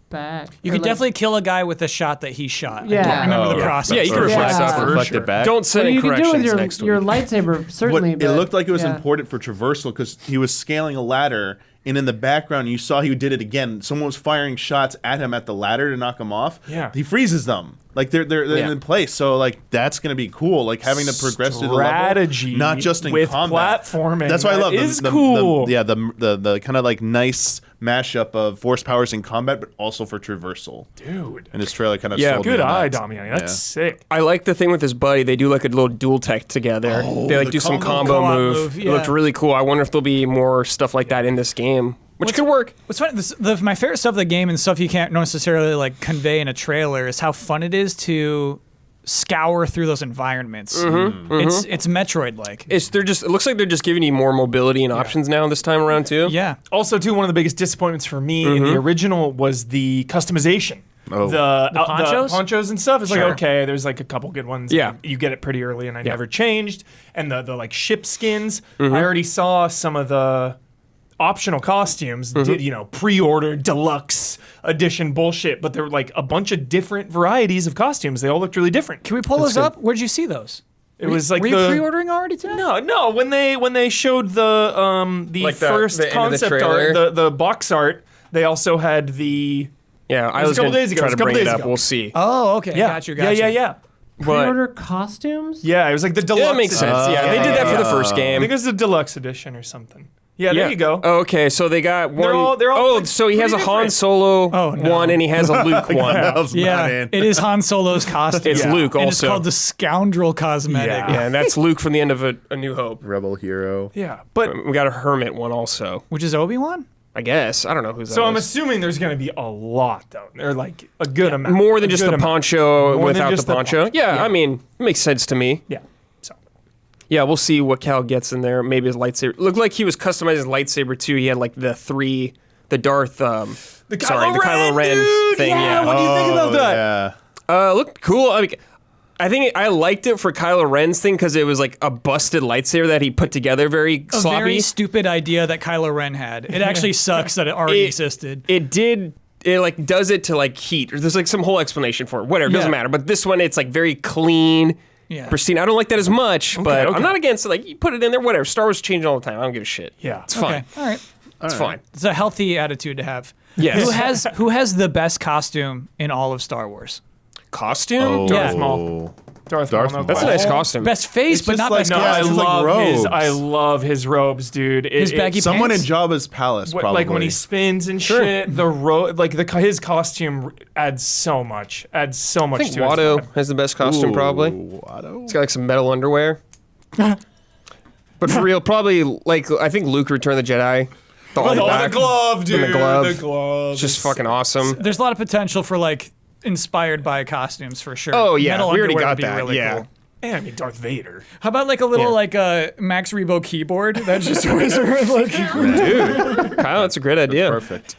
back. You Or, could like- definitely kill a guy with a shot that he shot. Yeah. I don't remember the yeah. process. Yeah, you can Or reflect Yeah. stuff. for reflect sure. it back. Don't send Well, in you could do it corrections with next your week. lightsaber, certainly. It but, looked like it was yeah. important for traversal because he was scaling a ladder, and in the background you saw he did it again. Someone was firing shots at him at the ladder to knock him off. Yeah. he freezes them like they're Yeah. in place. So like that's gonna be cool. Like having to progress through the Strategy level, not just in with combat. platforming. That's why I That love is the, cool. the kind of like nice mashup of force powers in combat, but also for traversal. Dude. And this trailer kind of Yeah, sold me Good on eye, that. Damiani. That's Yeah. sick. I like the thing with his buddy. They do like a little dual tech together. They like the do some combo combo co-op move. move, It looked yeah. really cool. I wonder if there'll be more stuff like that in this game, which could work. What's funny, my favorite stuff of the game and stuff you can't necessarily like convey in a trailer is how fun it is to scour through those environments. It's Metroid like. It looks like they're just giving you more mobility and options now this time around too. Yeah. Also, too, one of the biggest disappointments for me in the original was the customization. Oh. The ponchos? ponchos and stuff. It's Sure. like, okay, there's like a couple good ones. Yeah. You get it pretty early, and I never changed. And the like ship skins, I already saw some of the optional costumes, did pre-order deluxe edition bullshit, but there were like a bunch of different varieties of costumes. They all looked really different. Can we pull those up? Where'd you see those? It was like Were you pre-ordering already today? No. When they showed the Like the first end of the concept trailer? art, the box art, they also had the. Yeah, I was a was couple gonna days ago. try It was to a couple bring it days up. ago. We'll see. Oh, okay. Yeah, Got you. yeah. But Pre-order costumes? Yeah, it was like the deluxe. yeah, it makes edition. sense. Yeah, they did that for the first I game. think it was the deluxe edition or something. Yeah, there you go. Oh, okay, so they got one. they're all, oh, like, so he has a pretty Han different. Solo Oh, no. one and he has a Luke one. Hell's not Yeah, in. it is Han Solo's costume. It's Luke And it's also. called the Scoundrel Cosmetic. Yeah. Yeah, and that's Luke from the end of A New Hope. Rebel hero. Yeah, but We got a Hermit one also. Which is Obi-Wan? I guess. I don't know who's so that I'm is. assuming there's going to be a lot though. They're like a good amount. More than A just good the amount. poncho More than without the just the poncho. poncho. Yeah, Yeah. I mean, it makes sense to me. Yeah. So Yeah, we'll see what Cal gets in there. Maybe his lightsaber. Looked like he was customizing his lightsaber too. He had like the Darth. the Kylo Ren dude, thing. Yeah. Yeah. What do you think about that? Yeah. Looked cool. I mean, I think I liked it for Kylo Ren's thing because it was like a busted lightsaber that he put together very A sloppy. very stupid idea that Kylo Ren had. It actually sucks that it already existed. It did. It like does it to like heat. Or there's like some whole explanation for it. Whatever, it doesn't matter. But this one, it's like very clean, pristine. I don't like that as much, but I'm not against it. Like you put it in there, whatever. Star Wars is changing all the time. I don't give a shit. Yeah. It's fine. Okay, all right. It's fine. It's a healthy attitude to have. Yes. Who has the best costume in all of Star Wars? Costume? Yeah. Maul. Darth Darth Maul. Maul. That's a nice costume. Best face, but just not like- best No, Yeah, I it's costume. just like robes. I love his robes, dude. His baggy Someone in pants? Jabba's palace, probably. Like when he spins and shit, his costume adds so much. Adds so much I think to his Watto vibe. has the best costume, probably. Watto? He's got like some metal underwear. But for real, probably like I think Luke Returned the Jedi. The glove, dude. the glove. The glove. It's just fucking awesome. There's a lot of potential for like inspired by costumes for sure. Oh, yeah, Metal we already underwear got would be that, Really yeah. cool. And I mean, Darth Vader. How about like a little like Max Rebo keyboard that's just always like Dude, Kyle, that's a great idea. Perfect.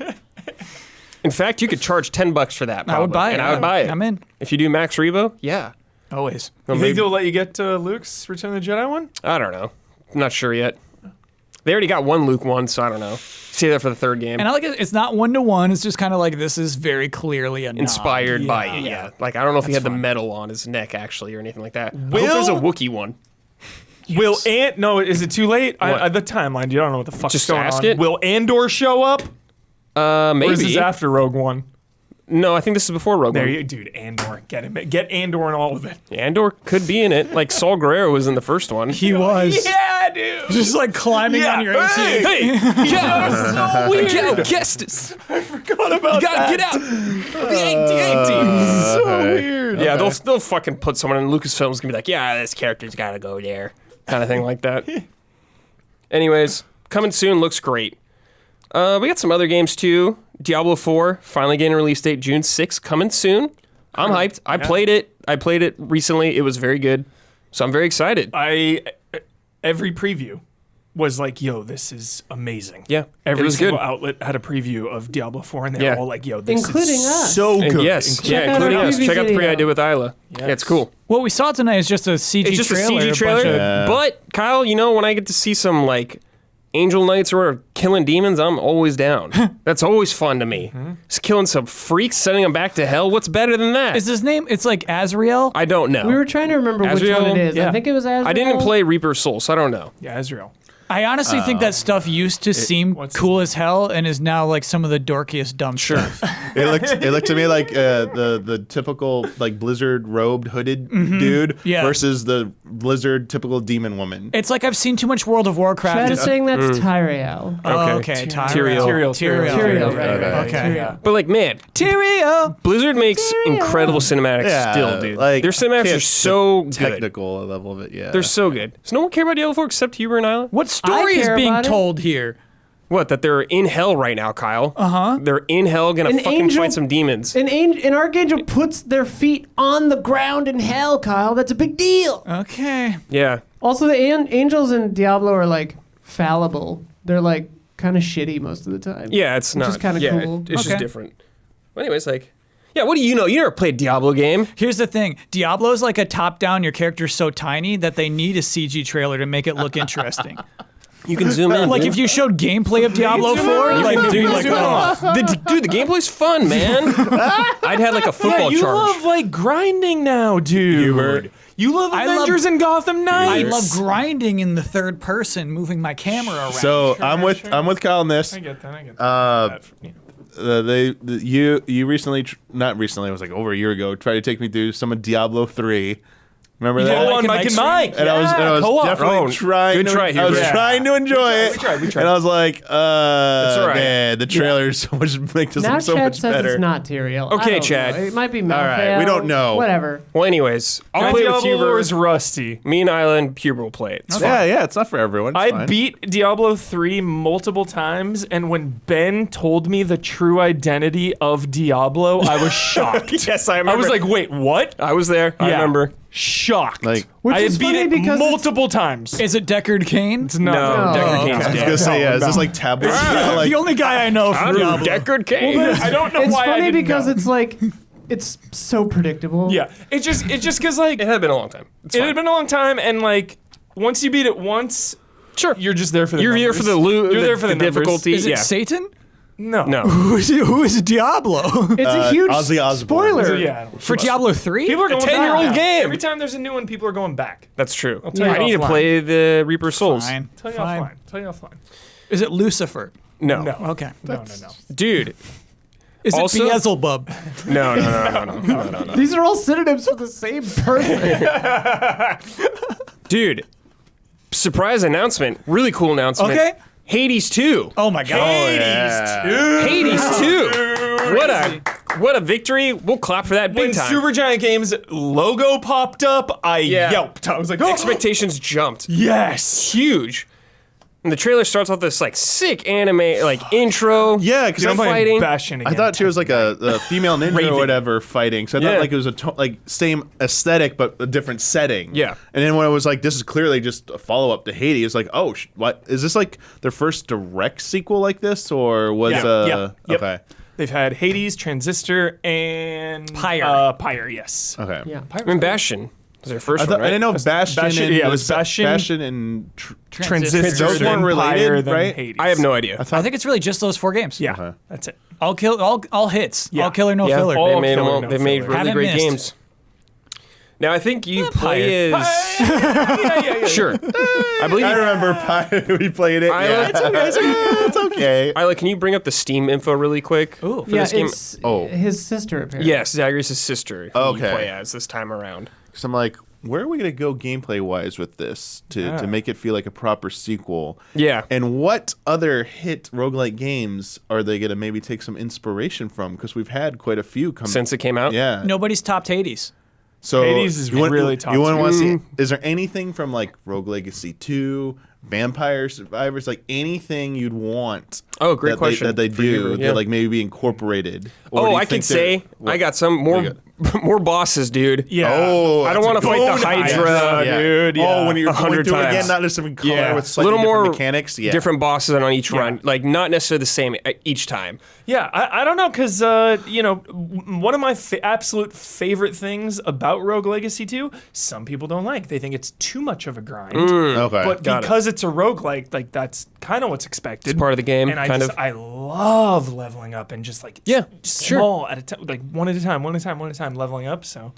In fact, you could charge $10 for that. Probably, I would buy it. and I would buy it. I'm in. If you do Max Rebo, yeah. Always. Well, You think maybe- they'll let you get Luke's Return of the Jedi one? I don't know. I'm not sure yet. They already got one Luke one, so I don't know. See that for the third game. And I like it. It's not 1-to-1. It's just kind of like this is very clearly a nod. Inspired by it, yeah. Like, I don't know if he had the metal on his neck, actually, or anything like that. I hope there's a Wookiee one. No, is it too late? The timeline, dude, I don't know what the fuck's Just going ask on. it. Will Andor show up? Maybe. Or is this after Rogue One? No, I think this is before Rogue There One. you, dude, Andor. Get him. Get Andor in all of it. Andor could be in it. Like, Saul Guerrero was in the first one. He was. Yeah, dude. Just like climbing on your AT. Hey, yeah, so weird. Kestis. Forgot about You gotta get out. The So weird. Yeah, they'll fucking put someone in Lucasfilm's gonna be like, yeah, this character's gotta go there, kind of thing like that. Anyways, coming soon, looks great. We got some other games too. Diablo 4 finally getting a release date June 6th, coming soon. I'm hyped. I played it recently. It was very good, so I'm very excited. Every preview was like, yo, this is amazing. Yeah, Every it was single good. outlet had a preview of Diablo 4, and they were Yeah. all like, yo, this Including is us. so And good. yes, Check out including our us. preview Check out the video. pre I did with Isla. Yeah, it's cool. What we saw tonight is just a CG It's just trailer. a CG trailer. bunch of- But Kyle, you know, when I get to see some like Angel Knights or killing demons, I'm always down. That's always fun to me. Just killing some freaks, sending them back to hell. What's better than that? Is his name? It's like Azrael. I don't know. We were trying to remember which Azrael? one it is. Yeah. I think it was Azrael. I didn't play Reaper's Soul, so I don't know. Yeah, Ezreal. I honestly think that stuff used to seem what's cool as hell and is now like some of the dorkiest dumb stuff. It looked to me like the typical like Blizzard robed hooded dude Yeah. versus the Blizzard typical demon woman. It's like I've seen too much World of Warcraft. Chad is It's- saying that's Tyrael. Oh, okay. Tyrael. Tyrael, right. Okay. Yeah. But like, man, Tyrael. Blizzard makes incredible cinematics still, dude. Like Their cinematics can't are so good. technical level of it. Yeah, They're so good. Does no one care about Diablo 4 except Huber and Isla? What story is care being about it. told here? What, that they're in hell right now, Kyle? Uh-huh. They're in hell gonna An fucking angel- fight some demons. An archangel puts their feet on the ground in hell, Kyle. That's a big deal. Okay. Yeah. Also, the angels in Diablo are like fallible. They're like kind of shitty most of the time. Yeah, it's Which not. is kinda yeah, cool. it's just Okay. different. But anyways, like, yeah, what do you know? You never played a Diablo game. Here's the thing. Diablo is like a top-down. Your character's so tiny that they need a CG trailer to make it look interesting. You can zoom in. Like if you showed gameplay of Diablo 4, like dude, like Dude, the gameplay's fun, man. I'd had like a football you charge. love like grinding now, dude. Hubert. You love I love- Avengers and Gotham I Knights. love grinding in the third person, moving my camera around. So I'm with Kyle on this. I get that. I get that. You recently, not recently, it was like over a year ago, tried to take me through some of Diablo 3. Remember that? Like on in Mike and Mike's Mike. And I was co-op. definitely trying. Good try, I was Hubert. trying to enjoy it. We tried. And I was like, all right. man, the trailer is so much make this Now look so Chad much says better. it's not Tyrael. Okay, I don't Chad. know. It might be Malfail. right, we don't know. Whatever. Well, anyways, I'll My play with Diablo Huber. is rusty. Me and Isla and Huber will play it. It's fine. Yeah, it's not for everyone. It's I fine. beat Diablo 3 multiple times, and when Ben told me the true identity of Diablo, I was shocked. Yes, I remember. I was like, wait, what? I was there. I Yeah. remember. Shocked. Like- Which I is had beat funny it because it's- multiple times. is it Deckard Cain? No, No. Deckard Cain's Okay. I was dead. gonna say, yeah, is this like tablets? Yeah, like, the only guy I know from I'm Diablo. Deckard Cain. I don't know It's why I funny didn't because know. it's like it's so predictable. Yeah, it just because like It had been a long time. It's it fine. had been a long time, and like once you beat it once, Sure. you're just there for the You're here numbers. for the loot. You're there for the numbers. difficulty. Is it yeah. Satan? No, No. Who is Diablo? It's a huge Ozzy Osbourne. spoiler. Yeah, For Diablo 3? people are going 10-year-old back. game. Every time there's a new one, people are going back. That's true. tell you I need to offline. play the Reaper Souls. Fine. Tell you Fine. offline. Tell you offline. Is it Lucifer? No. No. Okay. No. Dude. Is Also- it Beelzebub? No. These are all synonyms for the same person. Dude. Surprise announcement. Really cool announcement. Okay. Hades 2. Oh my god. Hades 2. What a victory. We'll clap for that When big time. Supergiant Games logo popped up, I Yeah. yelped. I was like, oh, Expectations jumped. yes. Huge. And the trailer starts off this like sick anime like intro. Yeah, because They're I'm fighting. Bastion again. I thought she was like a female ninja Raven. or whatever fighting. So I Yeah. thought like it was like same aesthetic but a different setting. Yeah. And then when it was like this is clearly just a follow up to Hades, it's like oh what is this like their first direct sequel like this or was Yeah. Yep. okay They've had Hades, Transistor, and Pyre. Pyre, yes. okay. Yeah. I mean Bastion was their first I, one, right? I didn't know Bastion. Bastion- and, yeah, it was Bastion- and Transistor, Those then weren't related, Pyre, then right? Hades. I have no idea. I think it's really just those 4 games. Yeah, Okay. that's it. All hits. Yeah. All killer, no Yeah, filler. all- they made them killer, all, no they made filler. really Haven't great missed. games. Now I think you play Pyre. as sure. I believe I remember Pyre. We played it. I- Yeah. It's okay. Isla, can you bring up the Steam info really quick? Ooh. For Yeah, this game? it's Oh. his sister apparently. Yes, Zagreus' sister. Who Okay. You play as this time around. So I'm like, where are we gonna go gameplay wise with this to make it feel like a proper sequel? Yeah. And what other hit roguelike games are they gonna maybe take some inspiration from? Because we've had quite a few come Since it came out. Yeah. Nobody's topped Hades. So Hades is you want, really top You want to tier. see? Is there anything from like Rogue Legacy 2, Vampire Survivors, like anything you'd want? Oh, great that question that they for you, do yeah. that like maybe be incorporated. Or do Oh, you I can think they're- say I got some more you more bosses, dude. Yeah. Oh, I don't that's want a to fight the good one. Hydra, Yeah. dude, yeah. Oh, when you're going 100 through it times. again, not just different color Yeah. with slightly Little different more mechanics. Yeah. Different bosses on each Yeah. run, like not necessarily the same each time. Yeah, I don't know, because, one of my absolute favorite things about Rogue Legacy 2, some people don't like. They think it's too much of a grind. Okay. But Got it. because it's a roguelike, like, that's kind of what's expected. It's part of the game, And kind of. I love leveling up and just, like, Yeah, just sure. small at a time, like, one at a time, leveling up, so.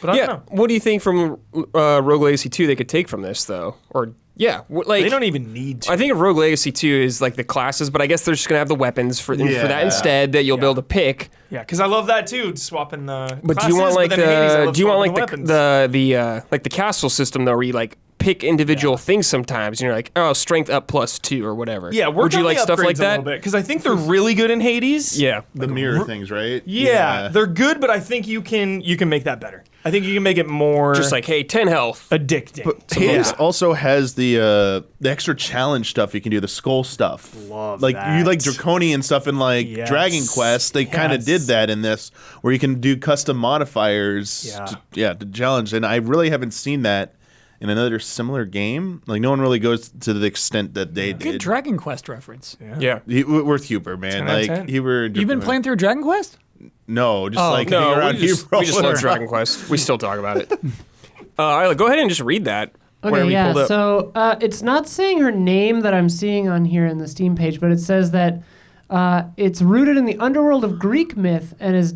But I Yeah. don't know. What do you think from Rogue Legacy 2 they could take from this though? Or like They don't even need to. I think of Rogue Legacy 2 is like the classes, but I guess they're just gonna have the weapons for that Yeah. instead that you'll be able to pick. Yeah, because I love that, too, swapping the But classes, do you want like then in Hades, I love do you want swapping like weapons. the castle system though, where you like pick individual things sometimes, and you're like, oh, strength up +2 or whatever. Yeah, would work you on like the stuff like upgrades a little that? bit, because I think they're really good in Hades. Yeah. the mirror things, right? Yeah, they're good, but I think you can make that better. I think you can make it more Just like, hey, 10 health. addicting. Hades also has the extra challenge stuff you can do, the skull stuff. Love like that. you like draconian stuff in like Yes. Dragon Quest. They kind of Yes. did that in this, where you can do custom modifiers. Yeah. To challenge, and I really haven't seen that in another similar game. Like no one really goes to the extent that they Good did. Dragon Quest reference. Yeah. Worth Huber, man. 10 out of Like 10. Huber. You've been playing through Dragon Quest? No, just like No, hanging around we just Huber. love Dragon Quest. We still talk about it. Isla, go ahead and just read that. whenever Okay, you yeah. pulled up. So it's not saying her name that I'm seeing on here in the Steam page, but it says that it's rooted in the underworld of Greek myth and its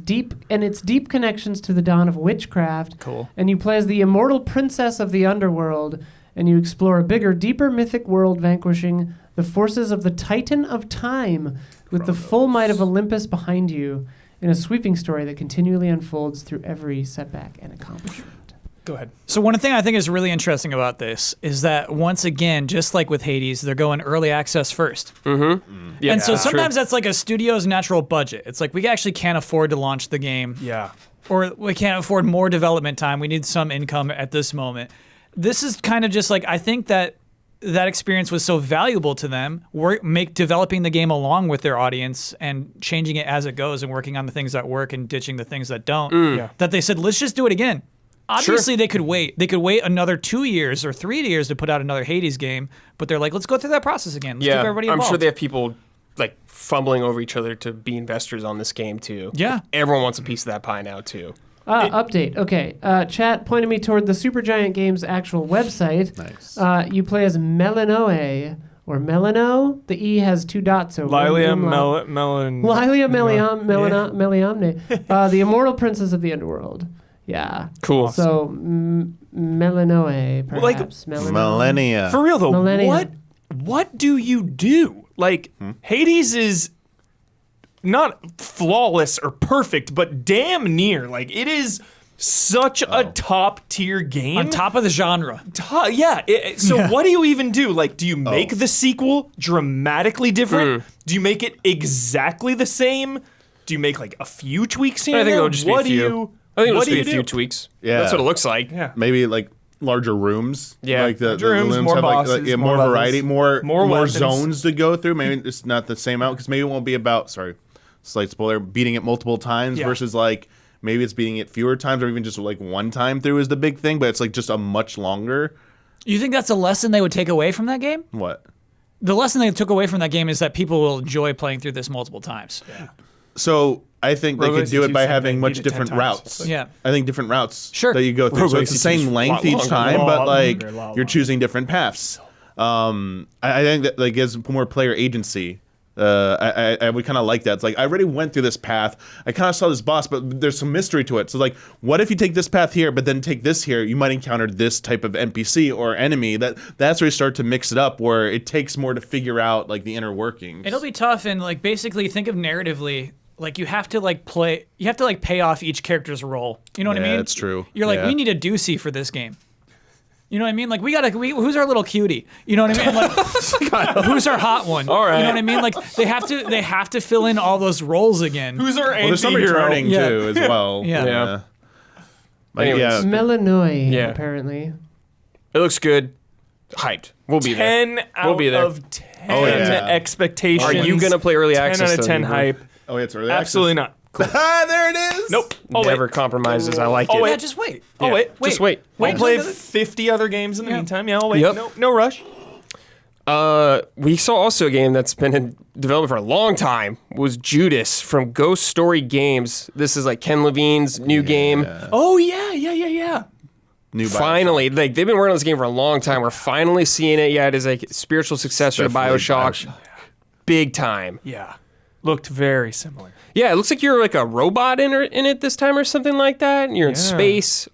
deep connections to the dawn of witchcraft. Cool. And you play as the immortal princess of the underworld, and you explore a bigger, deeper mythic world, vanquishing the forces of the Titan of Time with the full might of Olympus behind you, in a sweeping story that continually unfolds through every setback and accomplishment. Go ahead. So one thing I think is really interesting about this is that once again, just like with Hades, they're going early access first. Yeah, And so that's true. sometimes that's like a studio's natural budget. It's like we actually can't afford to launch the game, Yeah. or we can't afford more development time. We need some income at this moment. This is kind of just like, I think that experience was so valuable to them, developing the game along with their audience and changing it as it goes and working on the things that work and ditching the things that don't, Yeah. that they said, let's just do it again. Obviously, they could wait. They could wait another 2 years or 3 years to put out another Hades game, but they're like, let's go through that process again. Let's keep Yeah, everybody I'm involved. sure they have people like fumbling over each other to be investors on this game too. Yeah. Everyone wants a piece of that pie now too. Update. Okay. Chat pointed me toward the Supergiant Games actual website. Nice. You play as Melanoe or Melano. The E has 2 dots over Lilia it. Lilia Meliamne. The immortal princess of the underworld. Yeah. Cool. So Melanoe, perhaps. Millennia. For real though, Millennia. what do you do? Like Hades is not flawless or perfect, but damn near. Like it is such a top tier game. On top of the genre. Yeah. What do you even do? Like, do you make the sequel dramatically different? Do you make it exactly the same? Do you make like a few tweaks here? I think and there? it'll just be a few. I think it'll just be a few tweaks. Yeah. That's what it looks like. Yeah. Maybe like larger rooms. Yeah. Like the Rooms, rooms more have bosses, like more more levels, variety, more weapons. zones to go through. Maybe it's not the same out because maybe it won't be about slight spoiler, beating it multiple times versus like maybe it's beating it fewer times or even just like one time through is the big thing, but it's like just a much longer. You think that's a lesson they would take away from that game? What? The lesson they took away from that game is that people will enjoy playing through this multiple times. Yeah. So I think they could Roguelikes do it do by same having thing, much beat it 10 different times. routes. Yeah. I think different routes Sure. that you go through. So it's the Roguelikes same is length a each lot time, longer. but like A lot you're longer. choosing different paths. I think that like gives more player agency. I would kind of like that. It's like I already went through this path. I kind of saw this boss, but there's some mystery to it. So like, what if you take this path here, but then take this here? You might encounter this type of NPC or enemy. That's where you start to mix it up, where it takes more to figure out like the inner workings. It'll be tough, and like basically think of narratively, like you have to like pay off each character's role. You know what I Yeah, mean? that's true. You're like, Yeah. we need a doozy for this game. You know what I mean? Like who's our little cutie? You know what I mean? Like, who's our hot one? All right. You know what I mean? Like they have to fill in all those roles again. Who's our Well, there's some anti-hero? returning Yeah. too as well. Yeah. Like, Anyways. yeah. Melanoe, Yeah. apparently. It looks good. Hyped. We'll be there. 10 We'll out be there. of 10 Oh, yeah. expectations. Are you gonna play early 10 access? out of though, 10 Huber? hype. Oh, it's early Absolutely access. not. Ah, there it is. Nope. Oh, Never wait. compromises. I like Oh, it. wait. Yeah, just wait. Oh, wait. Just wait. We'll Wait play until the- 50 other games in the Yeah. meantime. Yeah, I'll wait. Yep. No rush. We saw also a game that's been in development for a long time. Was Judas from Ghost Story Games. This is like Ken Levine's new game. Oh, yeah. New Bioshock. Finally, like they've been working on this game for a long time. We're finally seeing it. Yeah, it is like spiritual successor to Definitely Bioshock. Big time. Yeah. Looked very similar. Yeah, it looks like you're like a robot in it this time or something like that. And you're in Yeah. space,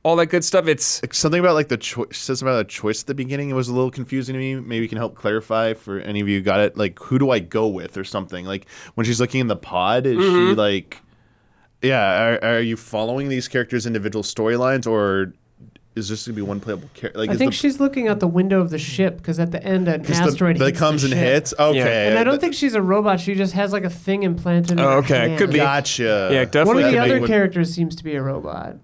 all that good stuff. It's Something about like the says about a choice at the beginning. It was a little confusing to me. Maybe you can help clarify for any of you who got it. Like, who do I go with or something? Like when she's looking in the pod, is she like, yeah? Are you following these characters' individual storylines, or is this gonna be one playable character? Like, I think she's looking out the window of the ship because at the end an asteroid that hits comes the and ship. hits. Okay, And I don't think she's a robot. She just has like a thing implanted in her okay, hand. could be. Gotcha. Yeah, One definitely. of the That could other be- characters seems to be a robot.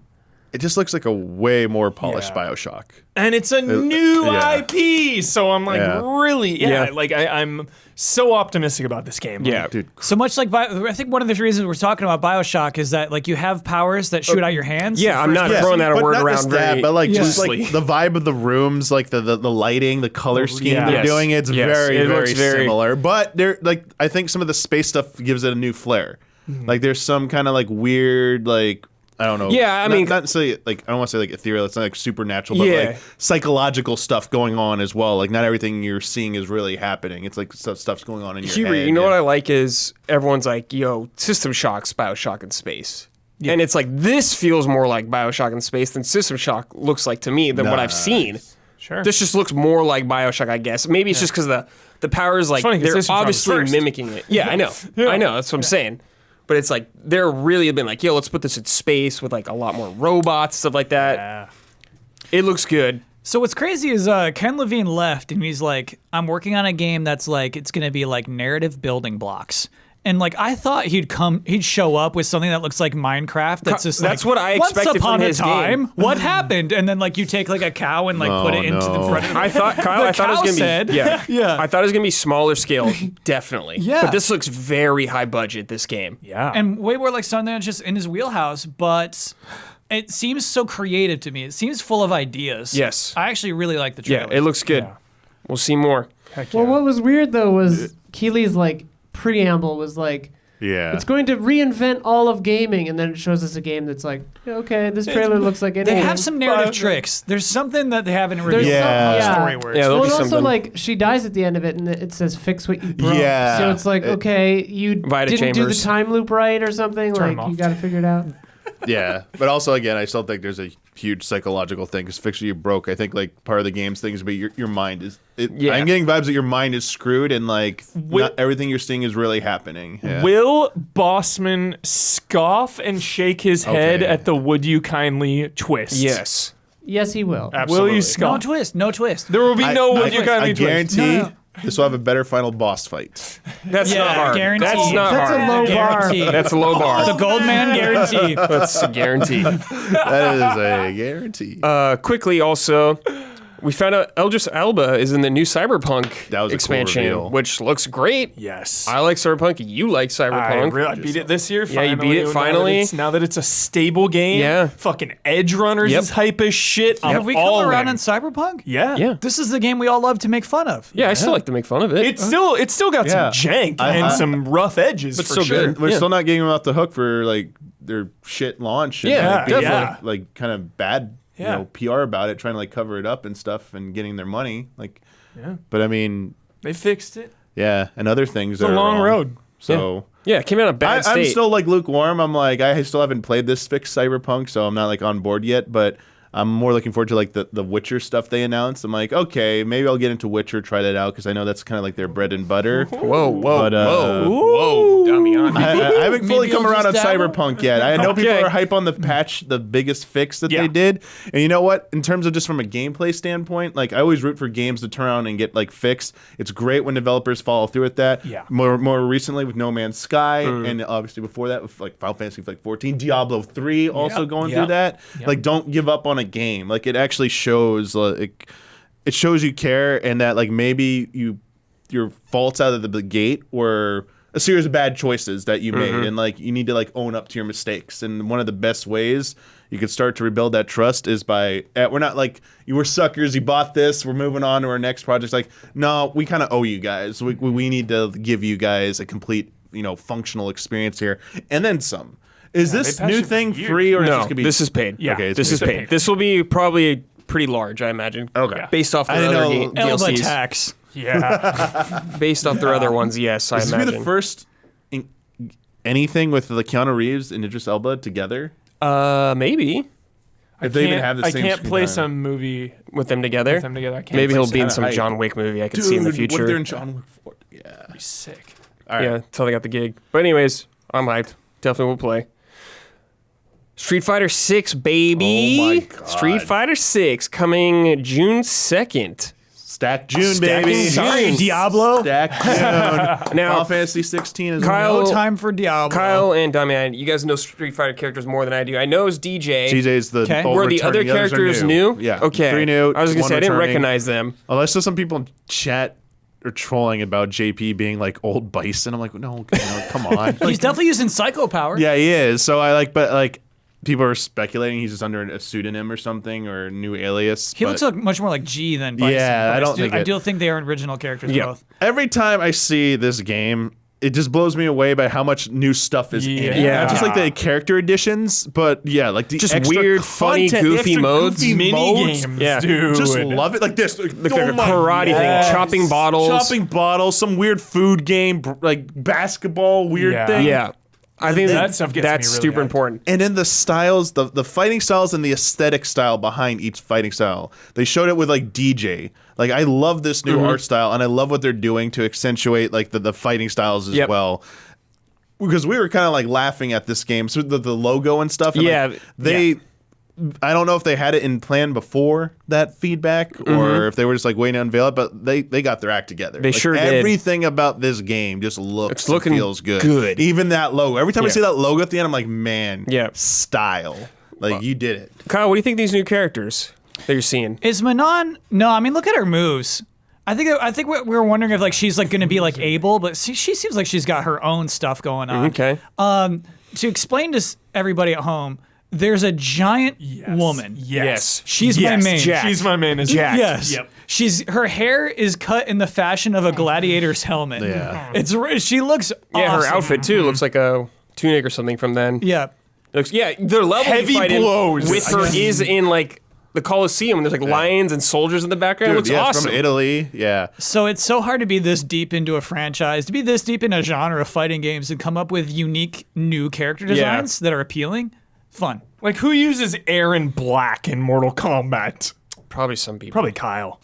It just looks like a way more polished Yeah. Bioshock. And it's a new yeah. IP, so I'm like Yeah. really, Yeah. like I'm so optimistic about this game. Yeah. Dude, So much like I think one of the reasons we're talking about Bioshock is that like you have powers that shoot out your hands. Yeah, I'm not Yeah, throwing that but word not around just that, very but like just loosely. like the vibe of the rooms, like the lighting, the color scheme yeah. they're Yes. doing. It's Yes. very It very looks very- similar, but they're like I think some of the space stuff gives it a new flair. Like there's some kind of like weird like. I don't know. Yeah, I mean- not necessarily like I don't want to say like ethereal. It's not like supernatural, but Yeah. like psychological stuff going on as well. Like not everything you're seeing is really happening. It's like stuff's going on in your Huber, head. you know what I like is everyone's like, yo, System Shock's Bioshock in space. And it's like, this feels more like Bioshock in space than System Shock looks like to me than what I've seen. Sure. This just looks more like Bioshock, I guess. Maybe it's just because the powers, like, funny 'cause they're System Shock was obviously first. mimicking it. Yeah, I know. I know. That's what I'm saying. But it's like, they're really been like, yo, let's put this in space with like a lot more robots, stuff like that. Yeah. It looks good. So what's crazy is Ken Levine left and he's like, I'm working on a game that's like it's gonna be like narrative building blocks. And like I thought he'd show up with something that looks like Minecraft. That's just That's like, what I expected Once upon from a his time, game. what happened? And then like you take like a cow and like put it into the no. front. Of I thought, Kyle, I thought it was cow going to said- be, yeah. Yeah. I thought it was going to be smaller scale, definitely. Yeah. But this looks very high budget, this game. Yeah. and way more like something that's just in his wheelhouse, but it seems so creative to me. It seems full of ideas. Yes. I actually really like the Yeah, trailer. it looks good. Yeah. We'll see more. Heck Well, yeah. what was weird though was Keeley's like preamble was like, Yeah. it's going to reinvent all of gaming, and then it shows us a game that's like, okay, this trailer looks like anything. They have some narrative tricks. There's something that they haven't revealed Yeah. how some- the story works. Yeah, there'll Well, be and also, something. like, she dies at the end of it, and it says, fix what you broke. Yeah. So it's like, okay, you Vita didn't do the chambers. time loop right or something. Turn 'em Like, off. you got to figure it out. Yeah, but also again, I still think there's a huge psychological thing because fix what you broke. I think like part of the game's thing is, but your mind is. Yeah. I'm getting vibes that your mind is screwed and like Wi- not everything you're seeing is really happening. Yeah. Will Bosman scoff and shake his head Okay. at the "Would you kindly" twist? Yes. Yes, he will. Will you No scoff? twist. No twist. There will be no "Would you I kindly" twist. guarantee No. this will have a better final boss fight. That's Yeah, not hard. guaranteed. That's not That's hard. a low bar. Guaranteed. That's a low bar. The gold man guarantee. That's a guarantee. That is a guarantee. Quickly, also, we found out Idris Elba is in the new Cyberpunk That was a cool expansion, reveal. which looks great. Yes. I like Cyberpunk. You like Cyberpunk. I beat it this year. Yeah, you Finally. beat it Now that finally. Now that it's a stable game. Yeah. Fucking Edge Runners Yep. is hype as shit. I'm Have we all come around in. on Cyberpunk? Yeah. Yeah. This is the game we all love to make fun of. Yeah, I still like to make fun of it. It's still got Yeah. some jank I- and some rough edges, But for still sure. good. We're Yeah. still not getting them off the hook for like their shit launch. And, Yeah, like, being, definitely. like kind of bad, Yeah. PR about it, trying to like cover it up and stuff, and getting their money. Like, Yeah. but I mean, They fixed it. yeah, and other things. It's a long road. So. Yeah, it came out of bad I'm state. still like lukewarm. I'm like I still haven't played this fixed Cyberpunk, so I'm not like on board yet. But I'm more looking forward to like the Witcher stuff they announced. I'm like, okay, maybe I'll get into Witcher, try that out because I know that's kind of like their bread and butter. Whoa, whoa, But, whoa, Damian. I haven't fully Maybe come you'll around on just dabble? Cyberpunk yet. I know people Okay. are hype on the patch, the biggest fix that Yeah. they did. And you know what? In terms of just from a gameplay standpoint, like I always root for games to turn around and get like fixed. It's great when developers follow through with that. Yeah. More recently with No Man's Sky, and obviously before that with like Final Fantasy like 14, Diablo 3 also going through that. Like don't give up on a game. Like it actually shows like it shows you care and that like maybe your faults out of the gate were a series of bad choices that you made and like you need to like own up to your mistakes. And one of the best ways you could start to rebuild that trust is by we're not like you were suckers, you bought this, we're moving on to our next project. Like no, we kind of owe you guys. We need to give you guys a complete functional experience here and then some. Is this they patched new it for thing years. free or is No, this gonna be this is paid. Yeah. Okay, it's This is paid. paid. This will be probably pretty large, I imagine. Okay. Based off I their didn't other know- Elba DLCs. tax. Yeah. Based off their other ones, yes, I Is this gonna be imagine. the first anything with the Keanu Reeves and Idris Elba together? Maybe If they even have the I same can't screen play time. some movie with them together. with them together. I can't. Maybe play he'll be in kinda some hype. John Wick movie I could see in the What if future. they're in John Wick 4? Yeah. sick. All right. Yeah, until they got the gig. But anyways, I'm hyped. Definitely will play. Street Fighter 6, baby. Oh my God. Street Fighter 6 coming June 2nd. Stack June, Stacking baby. June. Sorry, Diablo. Stack June. Now, Final Fantasy 16 is Kyle- No time for Diablo. Kyle and Damian, you guys know Street Fighter characters more than I do. I know it's DJ. TJ's the Okay. old Were the other returning, others are characters new? Yeah. Okay. 3 new. I was going to one say, I didn't returning. recognize them. Unless there's some people in chat are trolling about JP being like old Bison. I'm like, no, come on. He's definitely using psycho power. Yeah, he is. So but people are speculating he's just under a pseudonym or something or a new alias. He but looks much more like G than Bison. Yeah, but I don't think I it- do think they are original characters Yeah. both. every time I see this game, it just blows me away by how much new stuff is in it. Yeah. Not just like the character additions, but like the Just extra weird, funny, content, the goofy extra modes. goofy Mini modes. games, Yeah. dude. Just love it like this. Like a karate yes. thing, chopping bottles. Chopping bottles, some weird food game, like basketball, weird Yeah. thing. Yeah. I think That stuff gets me that's really super hyped. important. And then the styles, the fighting styles and the aesthetic style behind each fighting style. They showed it with like DJ. Like I love this new art style and I love what they're doing to accentuate like the fighting styles as Yep. well. Because we were kind of like laughing at this game, so the logo and stuff. And Yeah, like, I don't know if they had it in plan before that feedback or if they were just like waiting to unveil it, but they got their act together. They Like, sure did. Everything about this game just looks It's looking and feels good. good. Even that logo. Every time I Yeah. see that logo at the end, I'm like, man, Yeah. style. Like you did it. Kyle, what do you think of these new characters that you're seeing? Is Manon? No, I mean look at her moves. I think we were wondering if like she's like going to be like able, but she seems like she's got her own stuff going on. Okay. To explain to everybody at home, There's a giant woman. Yes. She's my main. Jack. She's my main as Jack. Yes. Yep. Her hair is cut in the fashion of a gladiator's helmet. Yeah. She looks Yeah, her awesome. outfit too looks like a tunic or something from then. Yeah. Looks, yeah, their level Heavy you fight in blows. with her is in like the Colosseum, and there's like lions and soldiers in the background. It looks yeah, awesome. from Italy. Yeah. So it's so hard to be this deep into a franchise, to be this deep in a genre of fighting games and come up with unique new character designs that are appealing. Fun. Like, who uses Aaron Black in Mortal Kombat? Probably some people. Probably Kyle.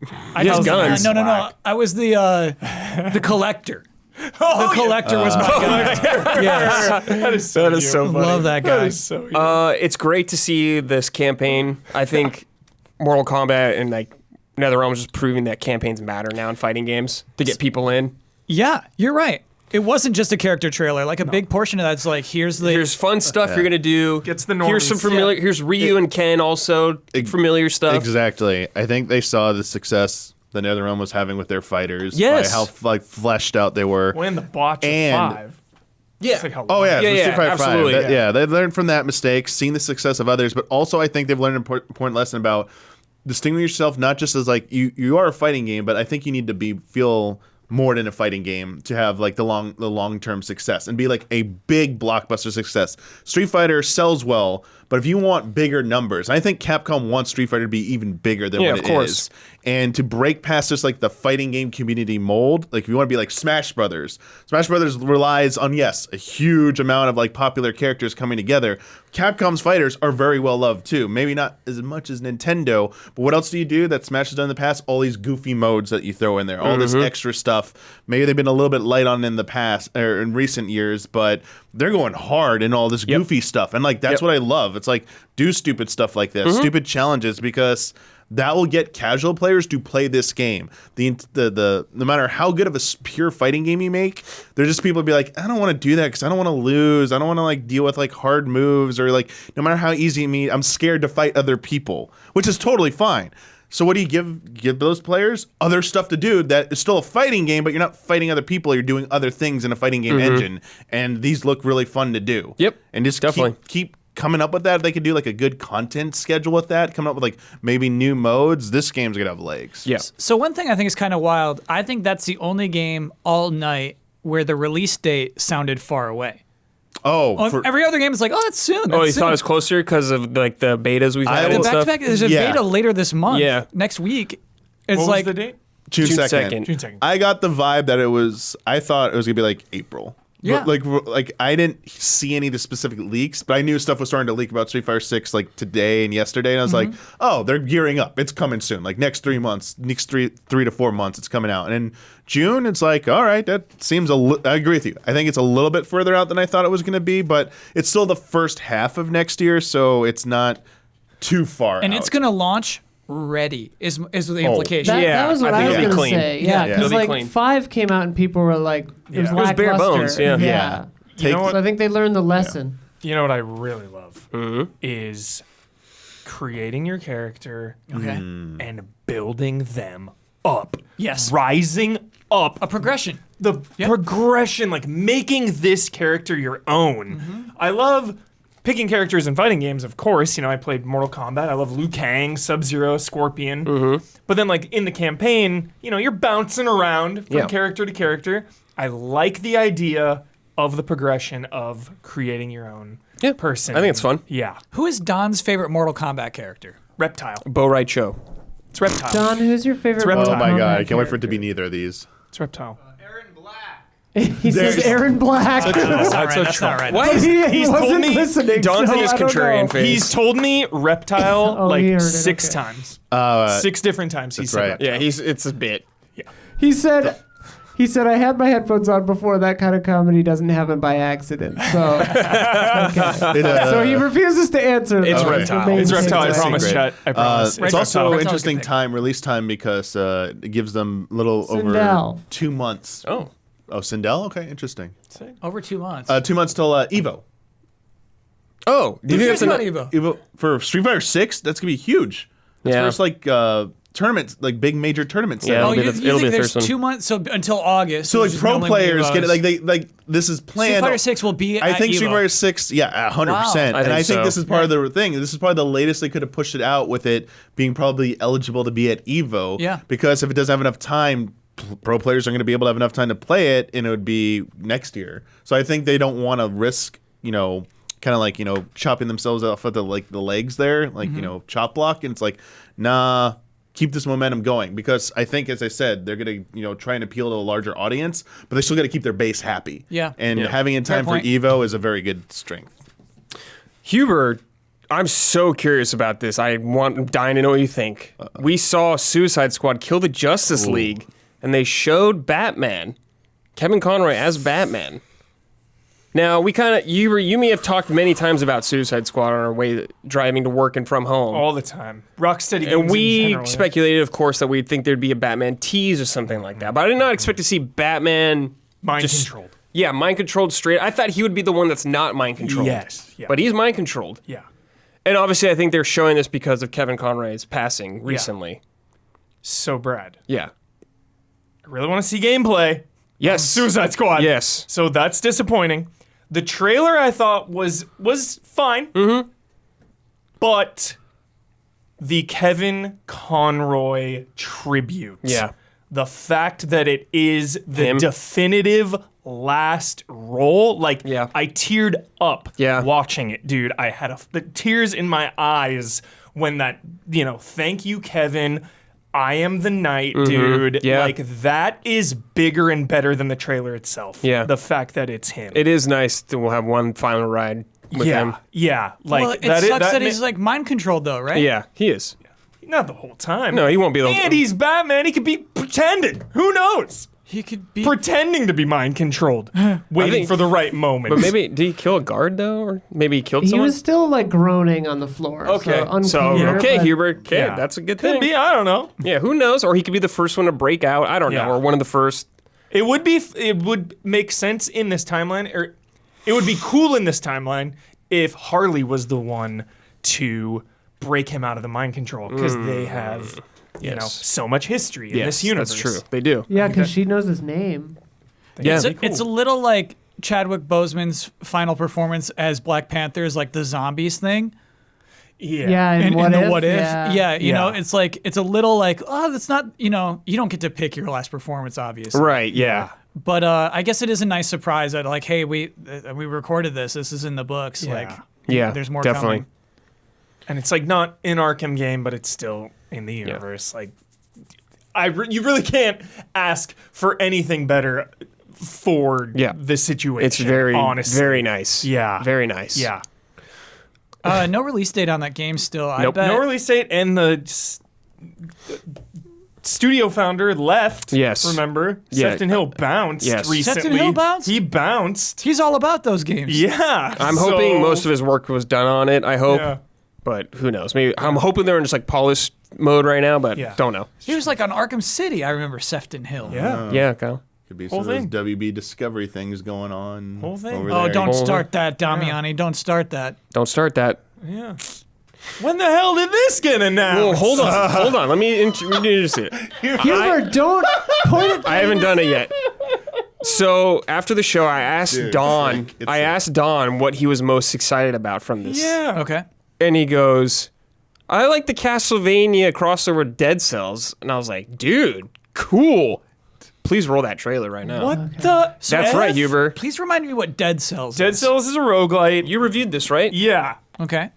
He has guns. No. I was the collector. The collector was my guy. Yes. That is so funny. Love that guy. That is so you. It's great to see this campaign. I think Mortal Kombat and like NetherRealm is just proving that campaigns matter now in fighting games to get people in. Yeah, you're right. It wasn't just a character trailer. Like a big portion of that's like, here's fun stuff you're gonna do. Gets the Here's some normies. familiar. Here's Ryu and Ken also familiar stuff. Exactly. I think they saw the success the NetherRealm was having with their fighters. Yes. By how like fleshed out they were. When the botch of And- 5. Yeah. It's like how Oh yeah, Yeah, from yeah, Street Fighter V. absolutely, Yeah, they've learned from that mistake, seen the success of others, but also I think they've learned an important lesson about distinguishing yourself not just as like you are a fighting game, but I think you need to feel more than a fighting game to have like the long-term success and be like a big blockbuster success. Street Fighter sells well, but if you want bigger numbers, I think Capcom wants Street Fighter to be even bigger than what of it course. is. And to break past just like the fighting game community mold, like if you want to be like Smash Brothers relies on, yes, a huge amount of like popular characters coming together. Capcom's fighters are very well loved too. Maybe not as much as Nintendo, but what else do you do that Smash has done in the past? All these goofy modes that you throw in there, all this extra stuff. Maybe they've been a little bit light on in the past or in recent years, but they're going hard in all this goofy stuff. And like that's what I love. It's like do stupid stuff like this, stupid challenges, because that will get casual players to play this game. The no matter how good of a pure fighting game you make, there's just people who be like, I don't want to do that because I don't want to lose. I don't want to like deal with like hard moves or like no matter how easy it me, I'm scared to fight other people, which is totally fine. So what do you give those players? Other stuff to do that is still a fighting game, but you're not fighting other people. You're doing other things in a fighting game engine, and these look really fun to do. Yep, and just definitely keep coming up with that. If they could do like a good content schedule with that, coming up with like maybe new modes, this game's gonna have legs. Yeah. So one thing I think is kind of wild, I think that's the only game all night where the release date sounded far away. Every other game is like, oh, that's soon. Oh, that's you soon. thought it was closer because of like the betas we've had I and will- stuff. Back-to-back, there's a Yeah. beta later this month. Yeah. Next week. It's What like was the date? June June 2nd. 2nd. June 2nd. I got the vibe that I thought it was gonna be like April. Yeah. But like I didn't see any of the specific leaks, but I knew stuff was starting to leak about Street Fighter 6 like today and yesterday, and I was like, oh, they're gearing up. It's coming soon. Like next 3 months, next three to 4 months, it's coming out. And in June, it's like, all right, that seems I agree with you. I think it's a little bit further out than I thought it was gonna be, but it's still the first half of next year, so it's not too far and out. it's gonna launch ready is the implication. That was what I I think was it'll be gonna clean. say. Yeah, Yeah. because It'll be like clean. 5 came out and people were like, it was It was bare lackluster. bones, yeah. yeah. You know what? So I think they learned the lesson. You know what I really love is creating your character Okay. and building them up. Yes. Rising up. A progression. The progression, like making this character your own. I love picking characters in fighting games, of course. You know, I played Mortal Kombat. I love Liu Kang, Sub-Zero, Scorpion. But then, like, in the campaign, you know, you're bouncing around from character to character. I like the idea of the progression of creating your own person. I think it's fun. Yeah. Who is Don's favorite Mortal Kombat character? Reptile. Bo Right Cho. It's Reptile. Don, who's your favorite? Reptile. Oh my Mortal god, I Kombat can't wait for it to be character? neither of these. It's Reptile. He says Aaron Black. That's not right. What? He told wasn't me listening. Daunting so is I don't contrarian know. face. He's told me Reptile Oh, he heard it, 6 okay. times. 6 different times he that's said right. Reptile. Yeah, it's a bit. He said, I had my headphones on before. That kind of comedy doesn't happen by accident. So, so he refuses to answer. It's though. Reptile. Remains It's Reptile, I secret. promise, Great. Chet. I promise. It's also Reptile's interesting a good pick. time release time because it gives them a little Sindel. over 2 months. Oh. Oh, Sindel? Okay, interesting. Over 2 months. 2 months till Evo. Oh, do you think that's about enough? Evo? Evo for Street Fighter 6, that's gonna be huge. It's Yeah. first like tournaments, like big major tournaments. Yeah. there. Oh, It'll you be the think there's first one. 2 months? So until August. So like there's pro no players get Evos. it, like this is planned. Street Fighter 6 will be I at think Evo. Street Fighter 6, yeah, 100%. Wow. And I think so. this is part of the thing. This is probably the latest they could have pushed it out with it being probably eligible to be at Evo. Yeah. Because if it doesn't have enough time, pro players aren't going to be able to have enough time to play it, and it would be next year. So I think they don't want to risk, kind of like, chopping themselves off at the legs there, like, chop block. And it's like, nah, keep this momentum going. Because I think, as I said, they're going to, try and appeal to a larger audience, but they still got to keep their base happy. Yeah. And having in Fair time for point. Evo is a very good strength. Huber, I'm so curious about this. I'm dying to know what you think. We saw Suicide Squad kill the Justice League, and they showed Batman, Kevin Conroy as Batman. Now, you may have talked many times about Suicide Squad on our way driving to work and from home. All the time. Rocksteady games And in we general, yeah. speculated, of course, that we'd think there'd be a Batman tease or something like that. But I did not expect to see Batman Mind-controlled. Yeah, mind-controlled straight. I thought he would be the one that's not mind-controlled. Yes. Yeah. But he's mind-controlled. Yeah. And obviously, I think they're showing this because of Kevin Conroy's passing recently. So, Brad, Yeah. I really want to see gameplay. Yes. Suicide Squad. Yes. So that's disappointing. The trailer I thought was fine. Mm-hmm. But the Kevin Conroy tribute. Yeah. The fact that it is the Him. definitive last role, like Yeah. I teared up Yeah. watching it, dude. I had the tears in my eyes when that, thank you, Kevin. I am the knight, dude. Yeah. Like that is bigger and better than the trailer itself. Yeah. The fact that it's him. It is nice to have one final ride with him. Yeah. Like Well, it that sucks that he's like mind controlled though, right? Yeah, he is. not the whole time. No, he won't be able to. And he's Batman. He could be pretending. Who knows? He could be. Pretending to be mind controlled, waiting think- for the right moment. But maybe, did he kill a guard though? Or maybe he killed He someone? was still like groaning on the floor. Okay, So, unclear, okay, but- Hubert. Okay, Yeah. that's a good could thing. be. I don't know. Yeah, who knows? Or he could be the first one to break out. I don't Yeah. know. Or one of the first. It would be. It would make sense in this timeline, or it would be cool in this timeline if Harley was the one to break him out of the mind control because they have, so much history in this universe. That's true. They do. Yeah, because she knows his name. Yeah. It's a little like Chadwick Boseman's final performance as Black Panther's like the zombies thing. Yeah, and In the what if? Yeah. You know, it's like it's a little like, oh, that's not, you don't get to pick your last performance, obviously. Right. Yeah. But I guess it is a nice surprise that like, hey, we recorded this. This is in the books. Yeah. Like, Yeah. there's more definitely. coming. And it's like not an Arkham game, but it's still in the universe. Like, you really can't ask for anything better for this situation. It's very, honestly. very nice. Yeah. Very nice. Yeah. No release date on that game still. Nope. I bet. No release date, and the studio founder left. Yes. Remember? Yeah. Sefton Hill bounced Yes. recently. Sefton Hill bounced? He bounced. He's all about those games. Yeah. I'm hoping most of his work was done on it. I hope. Yeah. But who knows? Maybe I'm hoping they're in just like polished mode right now, but Yeah. don't know. He was like on Arkham City. I remember Sefton Hill. Yeah. Yeah, Kyle. Could be Whole some of thing. those WB Discovery things going on. Whole thing. Over Oh, there. don't Hold start that, Damiani. Don't start that. Don't start that. Yeah. When the hell did this get announced? Well, hold on. Hold on. Let me introduce it. Hubert, don't point it. I haven't done it yet. So after the show, I asked Dude, Don. it's I like- asked Don what he was most excited about from this. Yeah. Okay. And he goes, "I like the Castlevania crossover with Dead Cells." And I was like, "Dude, cool. Please roll that trailer right now." What the? That's right, Huber. Please remind me what Dead Cells Dead is. Cells is a roguelite. You reviewed this, right? Yeah. Okay.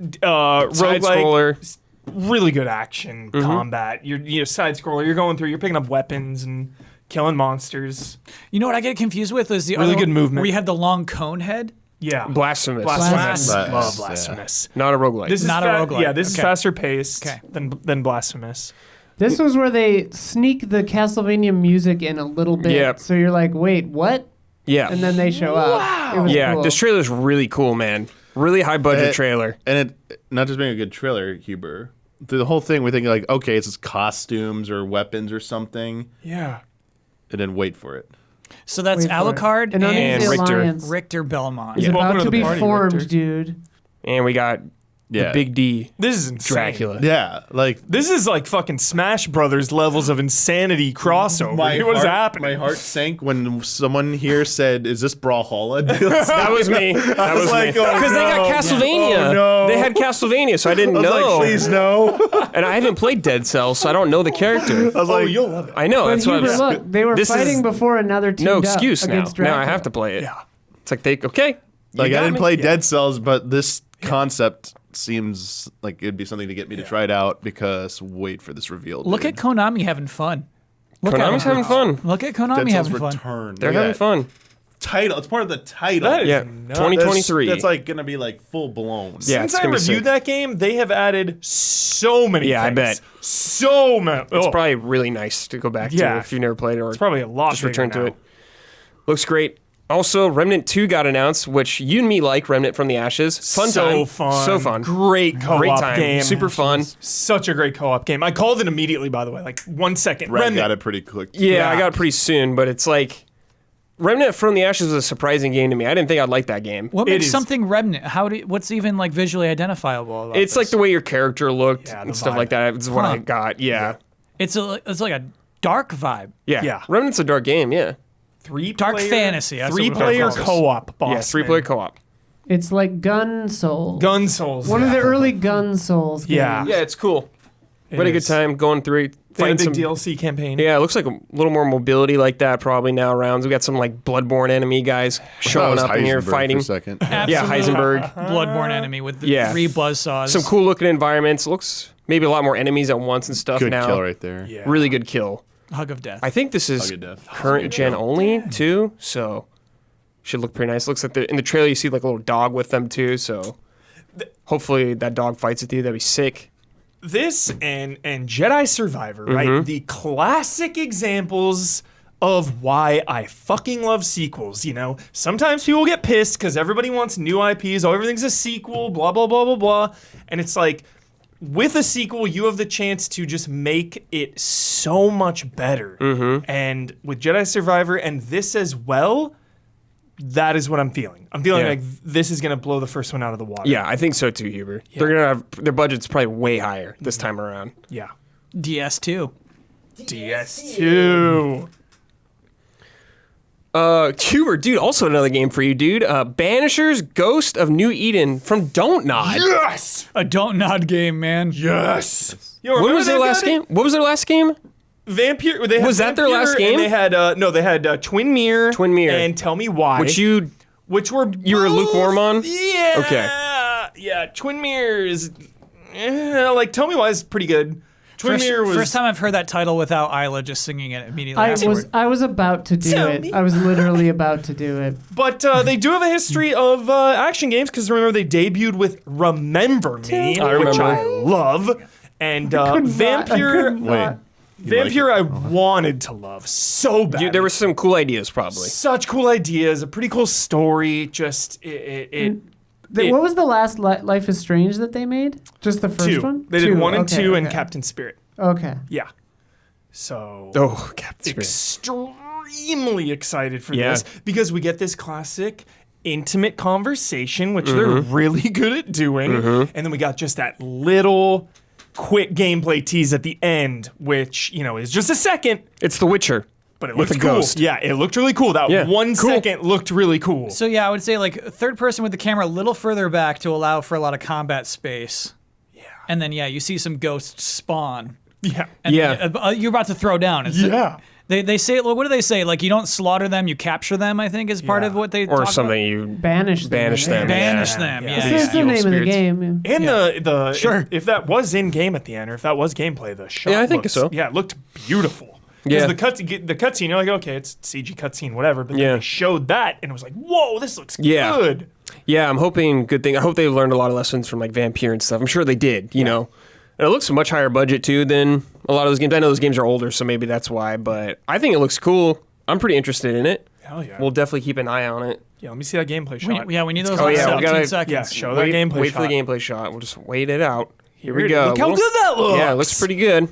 Side Roguelike. scroller. Really good action combat. You're side scroller. You're going through. You're picking up weapons and killing monsters. You know what I get confused with is the Really other good movement. where you had the long cone head. Yeah. Blasphemous. Blasphemous. Blasphemous. Love Yeah. Blasphemous. Not a roguelike. This is Not a roguelike. Yeah, this is Okay. faster paced Okay. than Blasphemous. This was where they sneak the Castlevania music in a little bit. Yep. So you're like, wait, what? yeah. And then they show up. It was Yeah, cool. this trailer's really cool, man. Really high budget It- trailer. And it not just being a good trailer, Huber. Through the whole thing, we think like, okay, it's just costumes or weapons or something, Yeah. and then wait for it. So that's Wait for it. Alucard An and uneasy Richter. alliance Richter Belmont. is Welcome about to to the be party, formed, Richter. dude. And we got Yeah. The Big D. This is insane. Dracula. Yeah, like This is like fucking Smash Brothers levels of insanity crossover. What is happening? My heart sank when someone here said, "Is this Brawlhalla?" That was me. That was like, me. oh, Because they got Castlevania. Oh, no. They had Castlevania, so I didn't I was know. like, "Please no." And I haven't played Dead Cells, so I don't know the character. I was like, you'll love it. I know. But That's what Hubert, I'm look, they were This fighting is before another team. No excuse now. against Now I Dracula. have to play it. Yeah. It's like okay. Like got I didn't me? play Yeah. Dead Cells, but this concept seems like it'd be something to get me to try it out because wait for this reveal. Look dude. at Konami having fun. Look at Konami's them. having fun. Look at Dead Konami Cells having fun. Return. They're Look at having that. fun. Title. It's part of the title. That is Yeah. nuts. 2023. That's like gonna be like full blown. Yeah, Since it's I gonna be reviewed sick. that game, they have added so many Yeah, I things. bet. So many. It's Oh, probably really nice to go back to Yeah. if you've never played it or it's probably a lot just bigger return to now. it. Looks great. Also, Remnant 2 got announced, which you and me like, Remnant from the Ashes. Fun So time. fun. So fun. Great co-op Great time. game. Super fun. Such a great co-op game. I called it immediately, by the way. Like 1 second. Red Remnant. got it pretty quick. Yeah, I Yeah. got it pretty soon, but it's like Remnant from the Ashes was a surprising game to me. I didn't think I'd like that game. What It makes is. something Remnant? What's even like visually identifiable about It's this? like the way your character looked Yeah, the and stuff vibe. like that. It's what Huh. I got. Yeah. it's like a dark vibe. Yeah. Yeah. Remnant's a dark game, yeah. Dark fantasy, that's what we're Three-player calling it. co-op. Boss Yeah, 3-player co-op. It's like Gun Souls. Gun Souls. One of the early Gun Souls games. Yeah. Yeah, it's cool. It We had a good is. time going through it. They had Fighting a big some DLC campaign. Yeah, it looks like a little more mobility like that probably now rounds. We got some like Bloodborne enemy guys showing up in here fighting. For a second. Yeah, Heisenberg. Bloodborne enemy with the Yeah. 3 buzzsaws. Some cool looking environments. Looks maybe a lot more enemies at once and stuff Good now. kill right there. Yeah. Really good kill. Hug of death. I think this is Hug of death. current gen only too, so should look pretty nice. Looks like in the trailer you see like a little dog with them too, so hopefully that dog fights with you. That'd be sick. This and Jedi Survivor, right? The classic examples of why I fucking love sequels, you know? Sometimes people get pissed because everybody wants new IPs, oh, everything's a sequel, blah, blah, blah, blah, blah. And it's like, with a sequel, you have the chance to just make it so much better. And with Jedi Survivor and this as well, that is what I'm feeling. I'm feeling Yeah. like this is going to blow the first one out of the water. Yeah, I think so too, Huber. They're gonna have their budget's probably way higher this time around. Yeah. DS2. DS2. Huber, dude, also another game for you, dude. Banishers Ghost of New Eden from Don't Nod. Yes! A don't nod game, man. Yes! Yo, When remember was their they last got game? What was their last game? Vampire. They had Was that their Vampire, last game? And they had they had Twin Mirror. Twin Mirror. And Tell Me Why. Which you were were lukewarm on? Yeah. Okay. Yeah. Twin Mirror is like Tell Me Why is pretty good. Twin Mirror was First time I've heard that title without Isla just singing it immediately afterward. I was about to do Tell it. me. I was literally about to do it. But they do have a history of action games because remember they debuted with Remember Me, I remember. which I love, and Vampire. Wait. Vampire, I wanted to love so bad. there were some cool ideas probably. such cool ideas, a pretty cool story. Just it What was the last Life is Strange that they made? Just the first two. one? They did 1 and Okay, 2 and okay. Captain Spirit. Okay. Yeah. So Oh, Captain Spirit. extremely excited for Yeah. this because we get this classic intimate conversation, which they're really good at doing, and then we got just that little quick gameplay tease at the end, which is just a second, It's The Witcher. but it With looked a cool. ghost. Yeah, it looked really cool. That Yeah, 1 cool. second looked really cool. So yeah, I would say like third person with the camera a little further back to allow for a lot of combat space. Yeah. And then you see some ghosts spawn. yeah. And Yeah. then, you're about to throw down. Yeah. They say, what do they say? Like you don't slaughter them, you capture them. I think is part Yeah. of what they Or talk something About. you Banish them. Banish them. Banish Yeah. them. Yeah. Yeah. That's the Evil name of the spirits. game. Yeah. And the Sure. if that was in game at the end, or if that was gameplay, the shot. Yeah, I think looks- so. Yeah, it looked beautiful. Because Yeah. the cutscene, you're like, okay, it's CG cutscene, whatever. But then Yeah. they showed that, and it was like, whoa, this looks Yeah. good. Yeah, I'm hoping good thing. I hope they learned a lot of lessons from like Vampire and stuff. I'm sure they did, you know. And it looks a much higher budget too than a lot of those games. I know those games are older, so maybe that's why, but I think it looks cool. I'm pretty interested in it. Hell yeah. We'll definitely keep an eye on it. Yeah, let me see that gameplay shot. We need those Oh, last yeah, we 17 gotta- seconds. Yeah, show that gameplay Wait shot. for the gameplay shot. We'll just wait it out. Here we Here it- go. Look how good that looks. Yeah, it looks pretty good.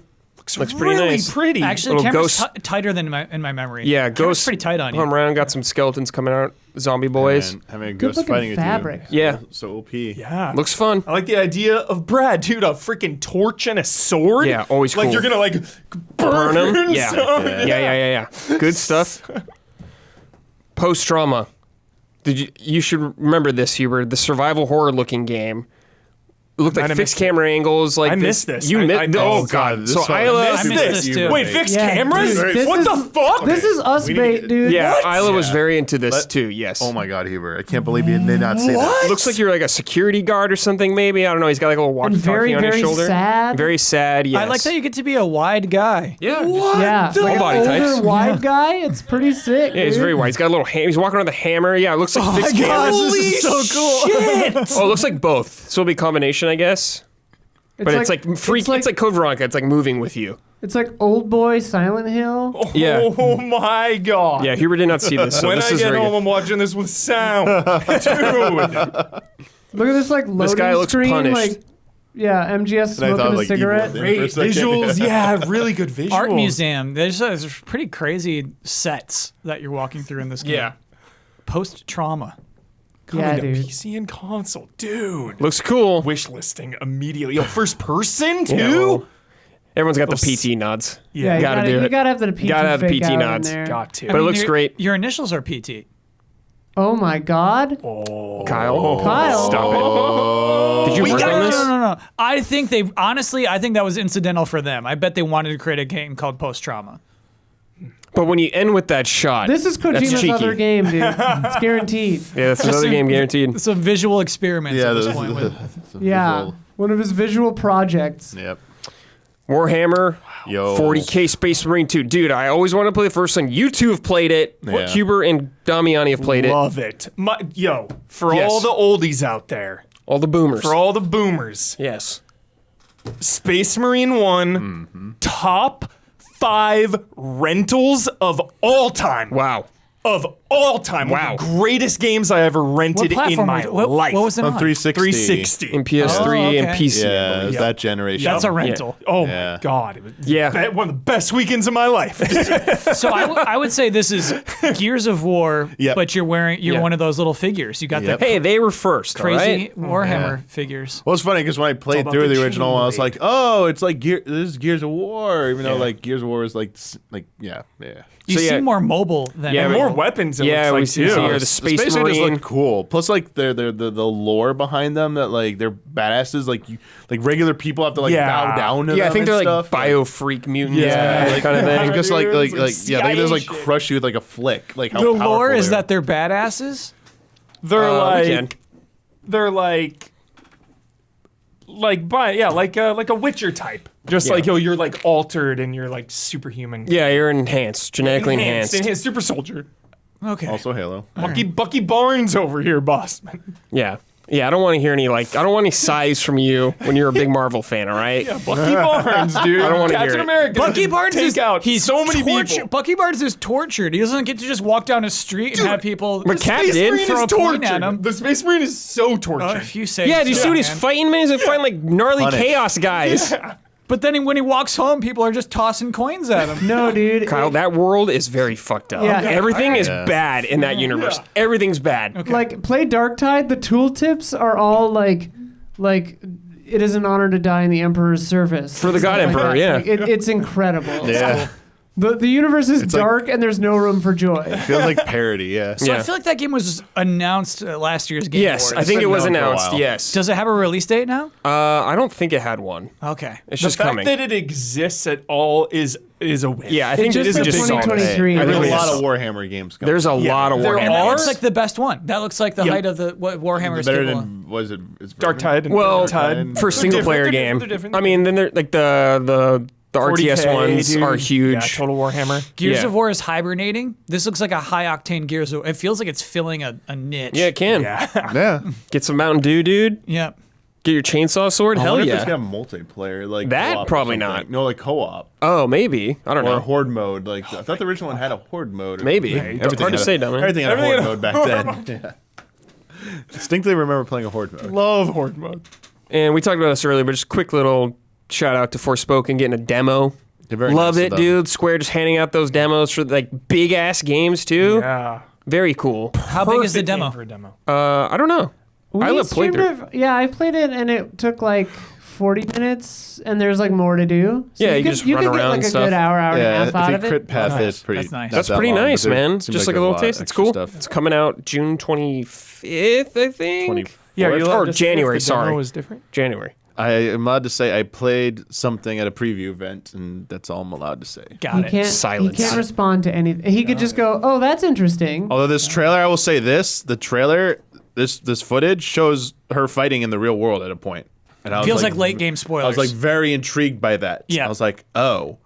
Looks pretty really nice. pretty. Actually, Little camera's ghost- tighter than in my memory. Yeah, Camera's Ghost. pretty tight on you. Come around, got some skeletons coming out. Zombie boys. And having a Good ghost looking fighting a fabric. dude. Yeah. So OP. yeah. Looks fun. I like the idea of Brad, dude, a freaking torch and a sword. Yeah, always Like cool. you're gonna like Burn burn 'em? Yeah. some. Yeah. Good stuff. Post trauma. You should remember this, Hubert. The survival horror looking game. It looked Might like have fixed missed it. camera angles. Like I missed this. You I missed. missed Oh this. god. This So one- Isla. I missed this too. Wait, fixed Yeah, cameras? dude, this What is- the fuck? This is us We need bait, to- dude. Yeah, Isla was Yeah. very into this But- too. Yes. Oh my God, Hubert! I can't believe you did not say that. What? Looks like you're like a security guard or something. Maybe I don't know. He's got like a little And very, walkie-talkie on his very shoulder. sad. Very sad. Yes. I like that you get to be a wide guy. Yeah. Yeah, the- like an body older types. wide guy. It's pretty sick. Yeah, he's dude. very white. He's got a little hammer. He's walking around with a hammer. Yeah, it looks like fixed cameras. this is so cool. Shit. Oh, it looks like both. So it'll be a combination, I guess. But it's like freak. It's like Code Veronica. It's like moving with you. It's like Old Boy Silent Hill. Yeah. Oh my god. Yeah, Hubert did not see this, so When this I is get very home, good. I'm watching this with sound. Dude. Look at this like loading guy looks screen. punished. Like, yeah, MGS And I smoking thought, a like, Evil cigarette. Within. Great For a second. visuals. Yeah, really good visuals. Art museum. There's pretty crazy sets that you're walking through in this game. Yeah. Post trauma. Coming Yeah, to dude. PC and console. Dude. Looks cool. Wish listing immediately. Yo, first person too? Yeah, well, everyone's got the Those- PT nods. Yeah, Gotta you do gotta, it. you gotta have the PT Gotta have the fake PT out nods. in there. Got to. But it looks great. Your initials are PT. Oh my god. Kyle. Kyle. Stop it. Did you work on this? No. I think that was incidental for them. I bet they wanted to create a game called Post Trauma. But when you end with that shot, This is that's Kojima's cheeky. other game, dude. It's guaranteed. Yeah, that's another game guaranteed. Some visual experiments Yeah, at this the- point. Yeah, one of his visual projects. Yep. Warhammer, Yo. 40K Space Marine 2. Dude, I always wanted to play the first one. You two have played it. Yeah. Hubert and Damiani have played it. Love it. For Yes. all the oldies out there, All the boomers. for all the boomers, yes. Space Marine 1, top 5 rentals of all time. Wow. Of all time. One of the greatest games I ever rented in my life. What was it On on? 360. 360. In PS3 Oh, okay. and PC. I Yeah, it believe. was that generation. That's a rental. Oh Yeah. my god. It was Yeah. one of the best weekends of my life. So I would say this is Gears of War, Yep. but you're Yeah. one of those little figures. You got Yep. the Hey, they were first. crazy All right? Warhammer figures. Well, it's funny because when I played about through the the original, I was chivalry. like, "Oh, it's like this is Gears of War," even though like Gears of War is like yeah. You So, yeah. seem more mobile than Yeah, And but- more weapons. It Yeah, looks we like, see too. here the Space Marines Marine. look cool. Plus, like the lore behind them that like they're badasses. Like regular people have to like Yeah. bow down to Yeah, I them think and they're like stuff. bio-freak mutants. Yeah, that kind of thing. Just like Dude, like it's like yeah, they can just like CIA shit. crush you with like a flick. Like how the lore powerful is they are. that they're badasses. They're We can. like a Witcher type. Just Yeah. like you're like altered and you're like superhuman. Yeah, you're enhanced, genetically enhanced. Enhanced super soldier. Okay. also Halo. Bucky Barnes over here, Bosman. Yeah. Yeah, I don't want to hear any I don't want any sighs from you when you're a big Marvel fan, all right? Bucky Barnes, dude. I don't wanna Captain hear it. America. Bucky Barnes take is out so many people. Bucky Barnes is tortured. He doesn't get to just walk down a street and have people. But Cap Space did Marine throw is a coin at tortured. him. The Space Marine is so tortured. If you say Yeah, do you so, see what he's man. fighting, man? He's fighting like gnarly Punish. chaos guys. But then when he walks home, people are just tossing coins at him. No, dude. Kyle, that world is very fucked up. Yeah. Everything is Yeah. bad in that universe. Everything's bad. Like play Darktide. The tooltips are all like it is an honor to die in the Emperor's service For the God Stuff Emperor, that. yeah. Like, it's incredible. Yeah, The universe is like- dark and there's no room for joy. feels like parody. Yeah. So I feel like that game was announced at last year's Game Yes, Awards. I think it been was known for a announced. while. Yes. Does it have a release date now? I don't think it had one. Okay. It's The just fact coming. that it exists at all is a win. Yeah, I think just it is said a big song. 2023. I think There's a it lot is. of Warhammer games coming. There's a lot of There Warhammer. And that are- looks like the best one. That looks like the Yeah. height of what Warhammer is better capable of. than was it? It's Dark Tide and Well, Tide. for a single player They're game. different, they're different. I mean, then they're like the RTS 40K, ones dude. are huge. Yeah, Total Warhammer. Gears Yeah. of War is hibernating. This looks like a high octane Gears of War. It feels like it's filling a niche. Yeah, it can. Yeah. Yeah. Get some Mountain Dew, dude. Yeah. Get your chainsaw sword. I Hell wonder if yeah. it's got multiplayer like That? co-op or Probably something. not. No, like co-op Oh, maybe. I don't or a know. horde mode. Like I thought the original one had a horde mode. or Maybe. something. It's hard to say, dummy. Everything had a Everything horde had mode back then. Yeah. Distinctly remember playing a horde mode. Love Horde mode. And we talked about this earlier, but just quick little shout out to Forspoken getting a demo. They're very Love nice it, of them. dude. Square just handing out those demos for like big ass games too. Yeah. Very cool. How big is the Perfect game demo? for a demo. I don't know. I We played streamed through. it. Yeah, I played it and it took like 40 minutes, and there's like more to do. So Yeah, you just run could get around like and a stuff. good hour and a Yeah, half if out you of it. crit path Nice. it's pretty. That's nice. not That's that pretty long, but nice, there man. seems Just like a a little lot taste. of It's extra cool. stuff. It's coming out June 25th, I think. Yeah, you're allowed or to say if January. the demo Sorry, was different. January. I am allowed to say I played something at a preview event, and that's all I'm allowed to say. Got He it. can't. Silence. He can't respond to anything. He could just go, "Oh, that's interesting." Although this trailer, I will say this: the trailer, this footage shows her fighting in the real world at a point, and I was Feels like late game I spoilers. was like very intrigued by that. Yeah. I was like, oh,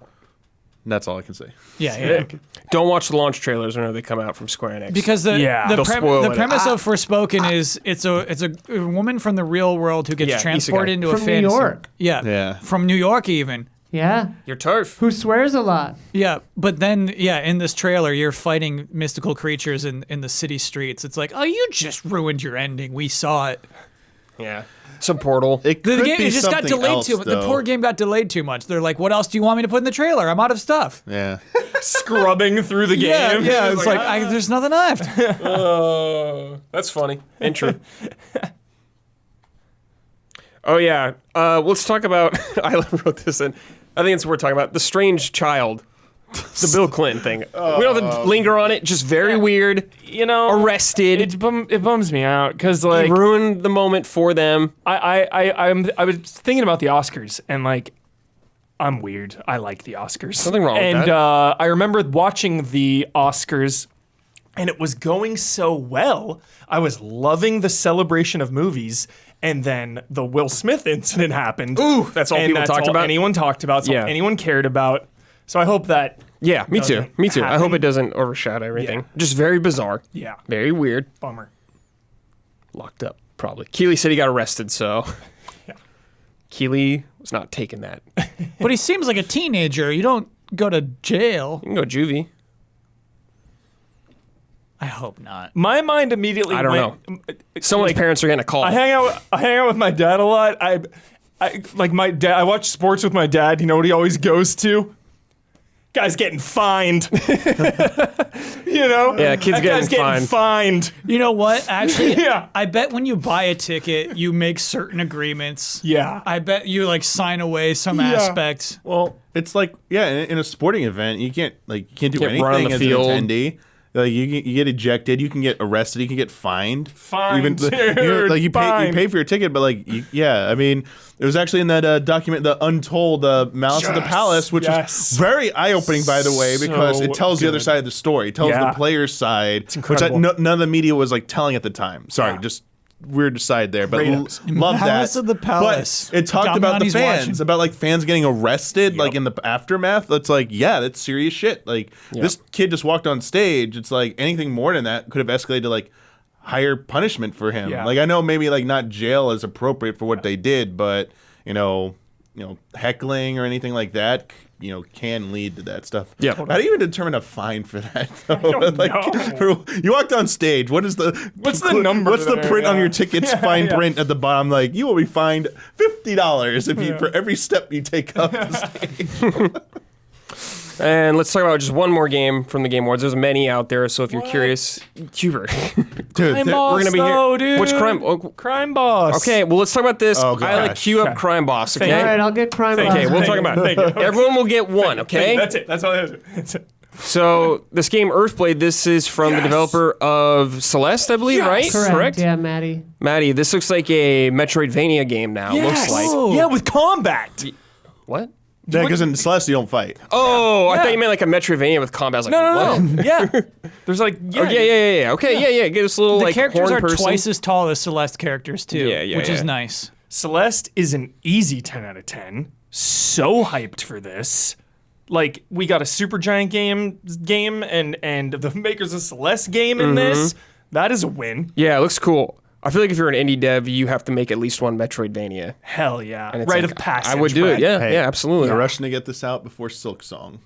and that's all I can say. yeah. Don't watch the launch trailers whenever they come out from Square Enix. Because the They'll spoil it. premise of Forspoken is it's a woman from the real world who gets Yeah, transported isekai. into a From New fantasy. York. Yeah. From New York even. Yeah. your turf. Who swears a lot? Yeah, but then in this trailer you're fighting mystical creatures in the city streets. It's like, oh, you just ruined your ending. We saw it. Yeah, some Portal. It The could game be it just got something delayed else, too much. The though. poor game got delayed too much. They're like, what else do you want me to put in the trailer? I'm out of stuff. Yeah. Scrubbing through the game. Yeah. It's like there's nothing left. That's funny and true. Oh yeah, let's talk about. I wrote this in. I think it's worth talking about the strange child, the Bill Clinton thing. We don't have to linger on it. Just very weird. You know, Arrested. It bums me out because like He ruined the moment for them. I was thinking about the Oscars and like I'm weird. I like the Oscars. Nothing wrong with and that. I remember watching the Oscars and it was going so well. I was loving the celebration of movies. And then the Will Smith incident happened. Ooh, that's all and people that's talked all about? anyone talked about. It's all Yeah. anyone cared about. So I hope that Yeah, me too. Doesn't Me too. I hope happen. it doesn't overshadow everything. Yeah. Just very bizarre. yeah, Very weird. bummer. Locked up, probably. Keeley said he got arrested, so. Yeah. Keeley was not taking that. You But he seems like a teenager. You don't go to jail. can go juvie. I hope not. My mind immediately I don't went, Someone's like, parents are getting a call. I hang out with my dad a lot. I like my dad. I watch sports with my dad. You know what he always goes to? Guy's getting fined. You know? Yeah, kid's That guy's getting fined. You know what? Actually, Yeah. I bet when you buy a ticket, you make certain agreements. Yeah. I bet you like sign away some Yeah. aspects. Well, it's like in a sporting event, you can't do Can't run on anything the as field. an attendee. Like you get ejected, you can get arrested, you can get fined. Fined, dude, like you fined. pay for your ticket, but like I mean, it was actually in that document, the Untold Malice of the Yes, Palace, which yes. is very eye opening, by the way, because So it tells the other good. side of the story. It tells Yeah. the player's side, which incredible. none of the media was like telling at the time. Sorry, Yeah. just weird aside there, but Great episode. love that. Malice of the Palace. But it talked about the Damiani's fans, watching. about like fans getting arrested, like Yep. in the aftermath. That's like, yeah, that's serious shit. Like this kid just walked on stage. It's like anything more than that could have escalated to like higher punishment for him. Yeah. Like I know maybe like not jail is appropriate for what they did, but you know, heckling or anything like that, can lead to that stuff. Yeah. How do you even determine a fine for that? Though? don't know. You walked on stage. What's the number What's the there? print on Yeah. your ticket's Yeah, fine yeah. print at the bottom? Like you will be fined $50 if you for every step you take up the stage. And let's talk about just one more game from the Game Awards. There's many out there, so if you're curious, Hubert, Dude, Crime there- Boss, we're gonna be here. though, dude. Which crime? Oh, Crime Boss. okay, well let's talk about this. Oh, I like gosh. queue up Okay. Crime Boss. Thank Okay. All right, I'll get crime. Okay, Boss. we'll Thank talk you. about Thank it. you. Everyone will get one. Okay. That's it. That's all it is. That's it. So this game Earthblade, this is from the Yes. developer of Celeste, I believe, Yes. right? Correct. Yeah, Maddie. Maddie, this looks like a Metroidvania game now. Looks like. Yeah, with combat. What? Yeah, because in Celeste you don't fight. Oh, I thought you meant like a Metroidvania with combat. I was like, No. whoa. Yeah. There's like Oh, yeah. Okay, yeah. Get us a little The like characters horn are person. twice as tall as Celeste characters too, Yeah, which is yeah. nice. Celeste is an easy 10 out of 10. So hyped for this. Like we got a Supergiant game and the makers of Celeste game in this. That is a win. Yeah, it looks cool. I feel like if you're an indie dev, you have to make at least one Metroidvania. Hell yeah. And it's Rite like, of passage. I would do it. Brad. Yeah, Hey, yeah, absolutely. They're rushing to get this out before Silk Song.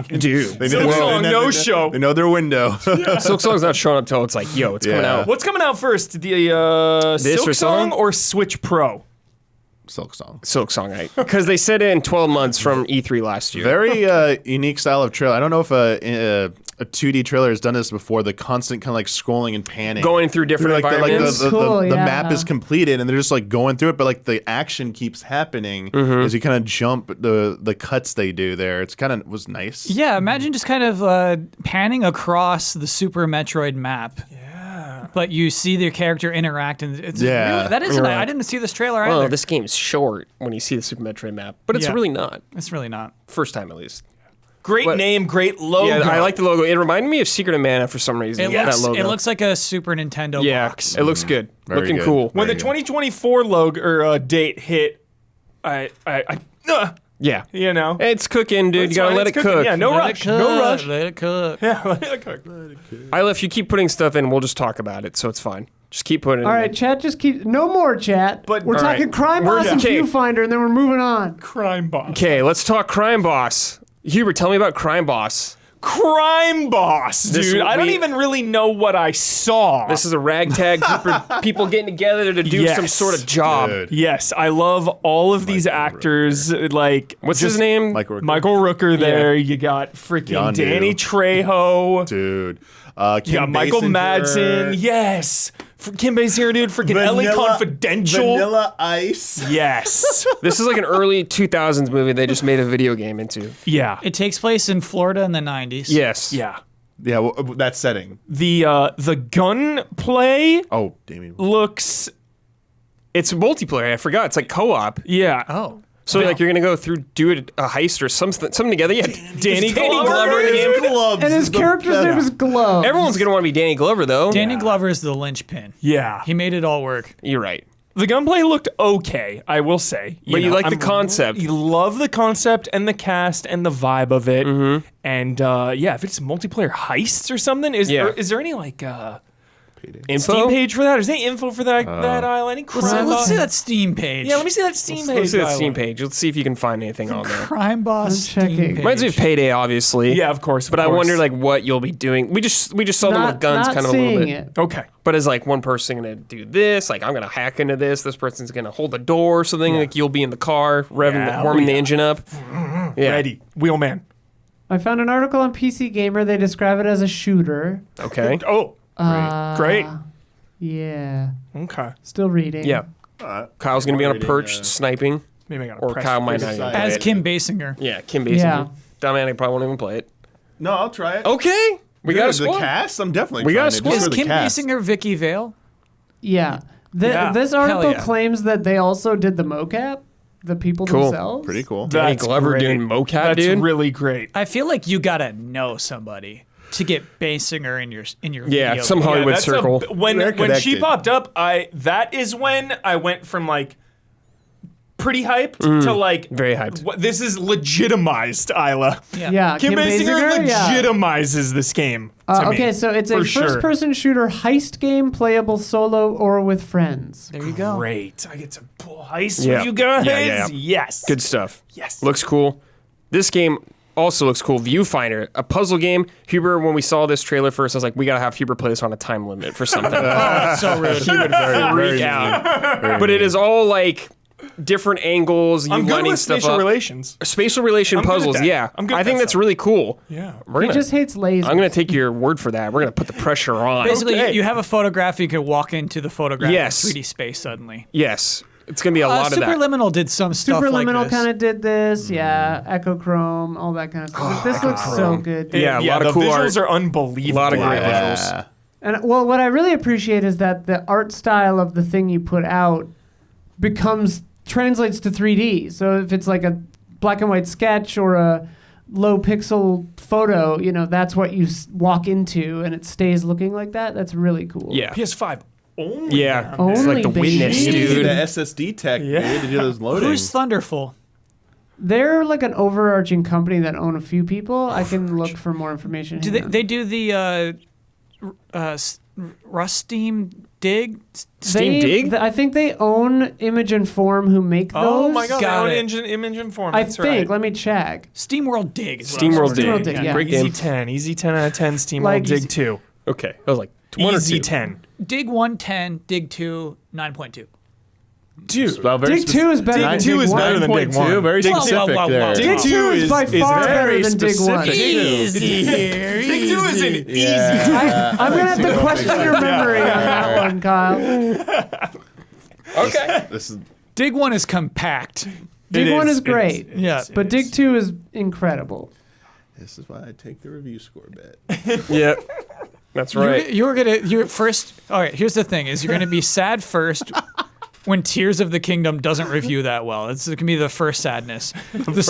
Dude, They Silk Song, no show. They know their window. Silk Song's not showing up till it's like, yo, it's coming Yeah. out. What's coming out first? The This Silk or Song something? or Switch Pro? Silksong, because they said it in 12 months from E3 last year. Very unique style of trailer. I don't know if a 2D trailer has done this before. The constant kind of like scrolling and panning, Going through different environments. Cool, the yeah. map is completed, and they're just like going through it, but like the action keeps happening as you kind of jump the cuts they do there. It's kind of was nice. Yeah, imagine just kind of panning across the Super Metroid map. But you see the character interact, and it's really, that is. I didn't see this trailer either. Well, this game's short when you see the Super Metroid map, but it's really not. It's really not. First time, at least. Great name, great logo. Yeah, I like the logo. It reminded me of Secret of Mana for some reason. It logo. looks like a Super Nintendo box. It looks good. Very Looking good. cool. When the Very good. 2024 logo or date hit, Yeah. you know, It's cooking, dude. It's You gotta fine, let it it's cooking. cook. Yeah, no Let rush, it cook, no rush. Let it cook. Yeah, let it cook. Isla, if you keep putting stuff in, we'll just talk about it, so it's fine. Just keep putting it All in. right, chat, just keep... No more chat. But- we're all talking right. Crime We're Boss and okay. Viewfinder, and then we're moving on. Crime Boss. Okay, let's talk Crime Boss. Hubert, tell me about Crime Boss. Crime Boss, This dude. will I don't be- even really know what I saw. This is a ragtag group of people getting together to do some Yes. sort of job. Dude. Yes, I love all of these actors. Like, What's just his name? Michael Rooker. Michael Rooker there. You got freaking Yondu. Danny Trejo. Dude. You got Michael Madsen. Yes. Kim Basinger, dude. Freaking LA Confidential. Vanilla Ice. Yes. This is like an early 2000s movie they just made a video game into. Yeah. It takes place in Florida in the 90s. Yes. Yeah. Yeah, well, that setting. The gunplay Oh, Damien. looks. It's multiplayer. I forgot. It's like co-op. Yeah. Oh. So like you're gonna go through do a heist or something together. Yeah. Danny Glover in the game. Gloves And his is the character's best. name is Glove. Everyone's gonna want to be Danny Glover though. Danny Glover is the linchpin. Yeah. He made it all work. You're right. The gunplay looked okay, I will say. But you like the concept. You love the concept and the cast and the vibe of it. Mm-hmm. And yeah, if it's multiplayer heists or something, is there any like Info? Steam page for that? Is there any info for that aisle? Any crime Let's boss? see that Steam page. Yeah, let me see that Steam page. Let's see that aisle. Steam page. Let's see if you can find anything on there. Crime Boss I'm Steam checking. page. Reminds me of Payday, obviously. Yeah, of course. But I wonder like what you'll be doing. We just saw them with guns not kind of a little seeing bit. it. Okay. But is like one person gonna do this? Like I'm gonna hack into this. This person's gonna hold the door or something. Like you'll be in the car, warming the engine up. Yeah. Ready. Wheelman. I found an article on PC Gamer. They describe it as a shooter. Okay. Oh, great. Yeah. Okay. Still reading. Yeah. Kyle's gonna be on a Reading, perch sniping, Maybe I gotta or press Kyle might not. press Even aside. play As it. Kim Basinger. Yeah, Kim Basinger. Yeah. Dominic probably won't even play it. No, I'll try it. Okay. We got a the squad. cast. I'm definitely. We got trying a it, squad. just Is for the Kim cast. Basinger Vicky Vale? Yeah. Yeah. This article yeah. claims that they also did the mocap, the people Cool. themselves. Pretty cool. Danny That's Glover great. doing mocap, That's dude. really great. I feel like you gotta know somebody to get Basinger in your Yeah, video. some Hollywood that's circle. When They're she connected. popped up, that is when I went from like pretty hyped to like Very hyped. This is legitimized, Isla. Yeah. Kim Basinger yeah. legitimizes this game. To Okay, me, so it's a for sure. first-person shooter heist game playable solo or with friends. There you go. Great. I get to pull heist Yeah. with you guys. Yeah. Yes. Good stuff. Yes. Looks cool. This game also looks cool. Viewfinder, a puzzle game. Huber, when we saw this trailer first, I was like, we gotta have Huber play this on a time limit for something. So rude. He would freak out. But it is all like different angles. You I'm good lining with stuff spatial up. relations. Spatial relation I'm good at puzzles. that. Yeah, I'm good I at think that that's stuff. really cool. Yeah. We're He gonna, just hates lasers. I'm gonna take your word for that. We're gonna put the pressure on. Basically, Okay. you have a photograph, you can walk into the photograph Yes. in 3D space suddenly. Yes, it's gonna be a lot of that. Superliminal did some stuff like Superliminal this. kind of did this, yeah. Echochrome, all that kind of stuff. This looks so good. dude. Yeah, a lot the of cool visuals art. are unbelievable. A lot of great Yeah. visuals. And well, what I really appreciate is that the art style of the thing you put out translates to 3D. So if it's like a black and white sketch or a low pixel photo, that's what you walk into, and it stays looking like that. That's really cool. Yeah, PS5 only. yeah. now. It's like the Only, witness, baby. You need dude. the SSD tech dude, to do those loadings. Who's Thunderful? They're like an overarching company that own a few people. I can look for more information. Do Hang they, on. they do the Rust Steam Dig? Steam Dig? I think they own Image and Form, who make those. Oh my god, Got they it. own Image and Form. I That's think. right. Let me check. SteamWorld Dig. Is what SteamWorld I was Dig. SteamWorld Dig, yeah. Great Easy game. 10. Easy 10 out of 10. SteamWorld Like Dig easy- 2. Okay, I was like one or Easy two. 10. Dig 1 10, Dig 2 9.2. Dude, Well, very Dig 2 is better than Dig 2 Dig is 1. better than Dig 1. Very Dig specific there. Dig 2 is by far better than Dig 1. Dig 2 is an easy. I'm going to have to question your memory on that one, Kyle. Okay. This is Dig 1 is compact. Dig 1 is great, Yeah. but Dig 2 is incredible. this is why I take the review score bet. Yeah, that's right. You're first. All right. Here's the thing: is you're gonna be sad first when Tears of the Kingdom doesn't review that well. It can be the first sadness. The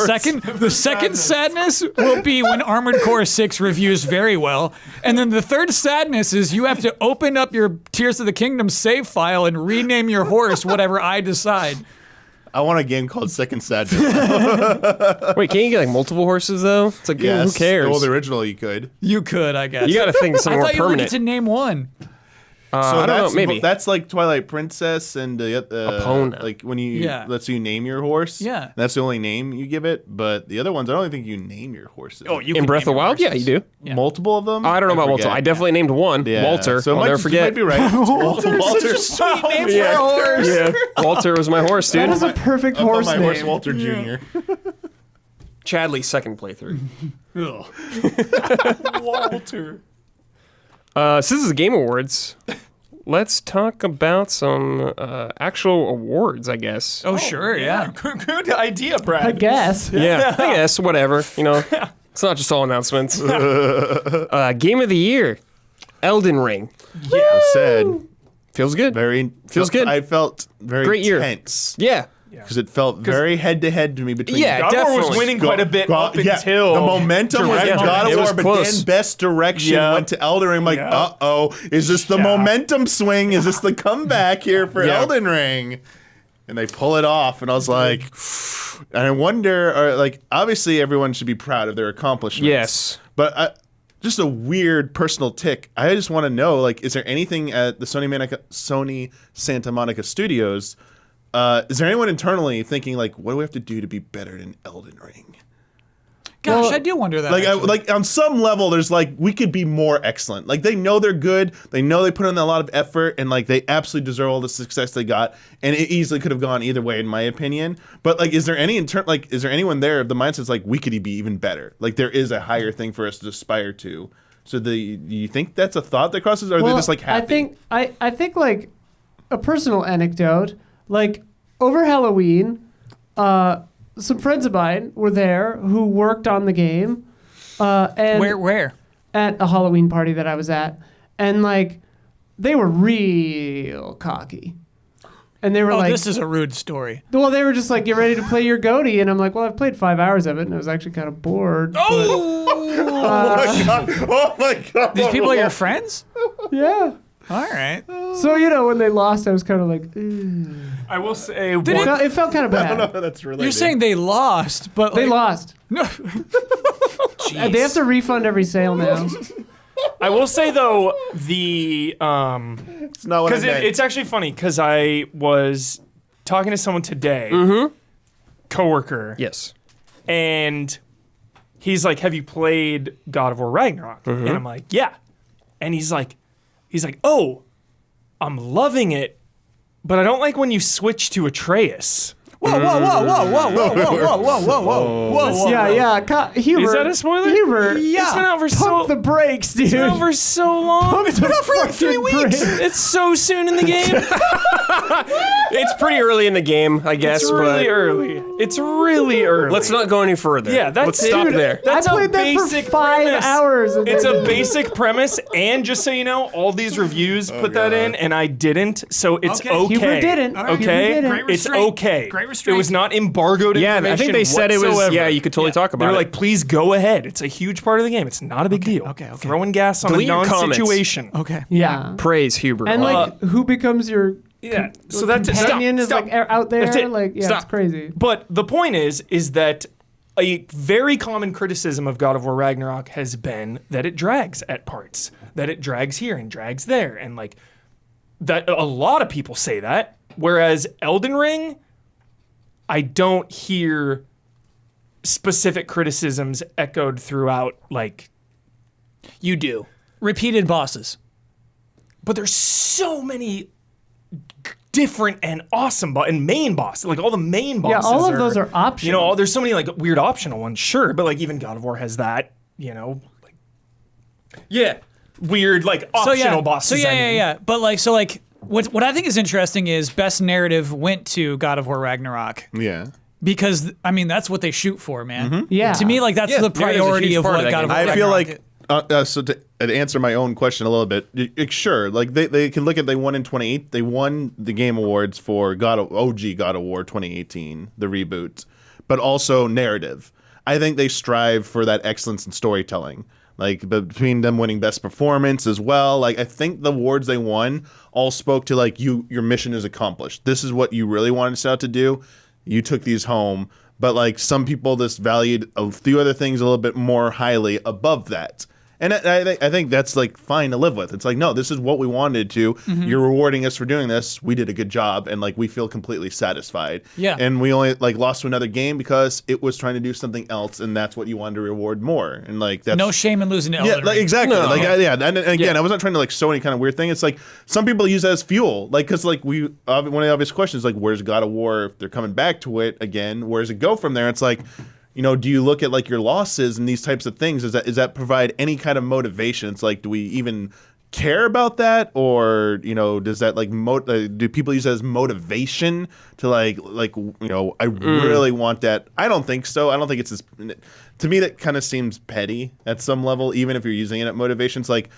second sadness will be when Armored Core 6 reviews very well, and then the third sadness is you have to open up your Tears of the Kingdom save file and rename your horse whatever I decide. I want a game called Second Sadness. Wait, can't you get like multiple horses though? It's like who cares? Well, the original you could. You could, I guess. You got to think I something more thought you only get permanent. to name one. I don't know, maybe. That's like Twilight Princess and Epona. like when you lets you name your horse. Yeah. That's the only name you give it. But the other ones, I don't think you name your horses. Oh, you In can Breath of name the your Wild, yeah, horses. you do. Multiple of them. I don't know about Walter. forget. I definitely named one. Yeah. Walter. So I'll never forget. You might be right. Walter. Sweet name for a horse. Yeah, Walter was my horse, That dude. is a perfect I thought horse my name. horse Walter Jr. Chadley's second playthrough. Walter. Since this is Game Awards, let's talk about some actual awards, I guess. Oh, sure, yeah. Good idea, Brad. I guess. Yeah, I guess, whatever. You know, it's not just all announcements. Game of the Year, Elden Ring. Yeah. Said Feels good. feels good. I felt very Great year. tense Yeah. because it felt very head to head to me between. Yeah, God of War was definitely. winning quite a bit up until the momentum was in Direction. God It of was War, but close. then best direction Yep. went to Elden Ring. I'm like, Yep. is this the momentum swing? Is this the comeback here for Yeah. Elden Ring? And they pull it off, and I was like, and I wonder, like, obviously everyone should be proud of their accomplishments. Yes. But just a weird personal tick. I just want to know, like, is there anything at the Sony Santa Monica Studios? Is there anyone internally thinking, like, what do we have to do to be better than Elden Ring? Gosh, Well, I do wonder that. Like, actually. like on some level, there's like we could be more excellent. Like they know they're good, they know they put in a lot of effort, and like they absolutely deserve all the success they got. And it easily could have gone either way, in my opinion. But like, is there anyone there of the mindset's like we could be even better? Like there is a higher thing for us to aspire to. So do you think that's a thought that crosses, or are they just like happy? I think like a personal anecdote, like over Halloween, some friends of mine were there who worked on the game, and Where? at a Halloween party that I was at, and like they were real cocky, and they were Oh, like, this is a rude story. well, they were just like, "Get ready to play your goatee," and I'm like, "Well, I've played 5 hours of it, and I was actually kind of bored." Oh my god! These people are your friends? Yeah. All right. So when they lost, I was kind of like, "Ugh." I will say It felt kind of I don't know bad. how that's related. You're saying they lost, but They like, lost. No. They have to refund every sale now. I will say though the it's not what I because meant. it's actually funny because I was talking to someone today, coworker, Yes. and he's like, "Have you played God of War Ragnarok?" And I'm like, "Yeah," and he's like, "Oh, I'm loving it, but I don't like when you switch to Atreus." Whoa, whoa, whoa, whoa, whoa, whoa, whoa, whoa, whoa, whoa, whoa, whoa. Yeah. Hubert. Is that a spoiler? Hubert. It's been out for Pump the brakes, dude. it's been out for so long. It's been out for like 3 weeks. It's so soon in the game. It's pretty early in the game, I guess, It's but really early. It's really early. let's not go any further. Yeah, that's let's stop dude, there. That's I a played that for basic 5 premise. hours. And It's then- a basic premise, and just so you know, all these reviews put that in, and I didn't, so it's Okay. okay. Hubert didn't. All right. Okay, Hubert didn't. Great it's restraint. okay. Great It restraint. was not embargoed Yeah, information. I think they said it was. whatsoever. Yeah, you could totally talk about They're it. like, please go ahead. It's a huge part of the game. It's not a big deal. okay. Throwing gas on Delete a your comments. non-situation. Okay. Yeah. praise Hubert. And like, who becomes your Yeah. So that's it. companion is Stop. like out there. That's it. Like, yeah, Stop. it's crazy. But the point is that a very common criticism of God of War Ragnarok has been that it drags at parts, that it drags here and drags there, and like that. A lot of people say that, whereas Elden Ring, I don't hear specific criticisms echoed throughout. Like, You do. Repeated bosses. but there's so many different and awesome and main boss. Like all the main bosses. Yeah, all of those are optional. You know, there's so many like weird optional ones, sure, but like even God of War has that. You know, like weird like optional bosses. So yeah. But like what I think is interesting is best narrative went to God of War Ragnarok. Yeah. Because I mean that's what they shoot for, man. Yeah. To me, like that's the priority of what God of War. I feel Ragnarok like so to answer my own question a little bit, sure, like they can look at they won in 2018. They won the Game Awards for OG God of War 2018, the reboot, but also narrative. I think they strive for that excellence in storytelling. Like between them winning best performance as well. Like I think the awards they won all spoke to like your mission is accomplished. This is what you really wanted to set out to do. You took these home. But like some people just valued a few other things a little bit more highly above that. And I think that's like fine to live with. It's like, no, this is what we wanted to. You're rewarding us for doing this. We did a good job, and like we feel completely satisfied. Yeah. And we only like lost to another game because it was trying to do something else, and that's what you wanted to reward more. And like that's no shame in losing to Elden yeah, Ring. like exactly. No. Like and again, I wasn't trying to like show any kind of weird thing. It's like some people use that as fuel, like because like one of the obvious questions like where's God of War if they're coming back to it again? Where does it go from there? It's like. You know, do you look at like your losses and these types of things? Does that provide any kind of motivation? It's like, do we even care about that, or you know, does that like do people use that as motivation to like you know, I really want that? I don't think so. I don't think it's as. To me, that kind of seems petty at some level, even if you're using it at motivation. It's like.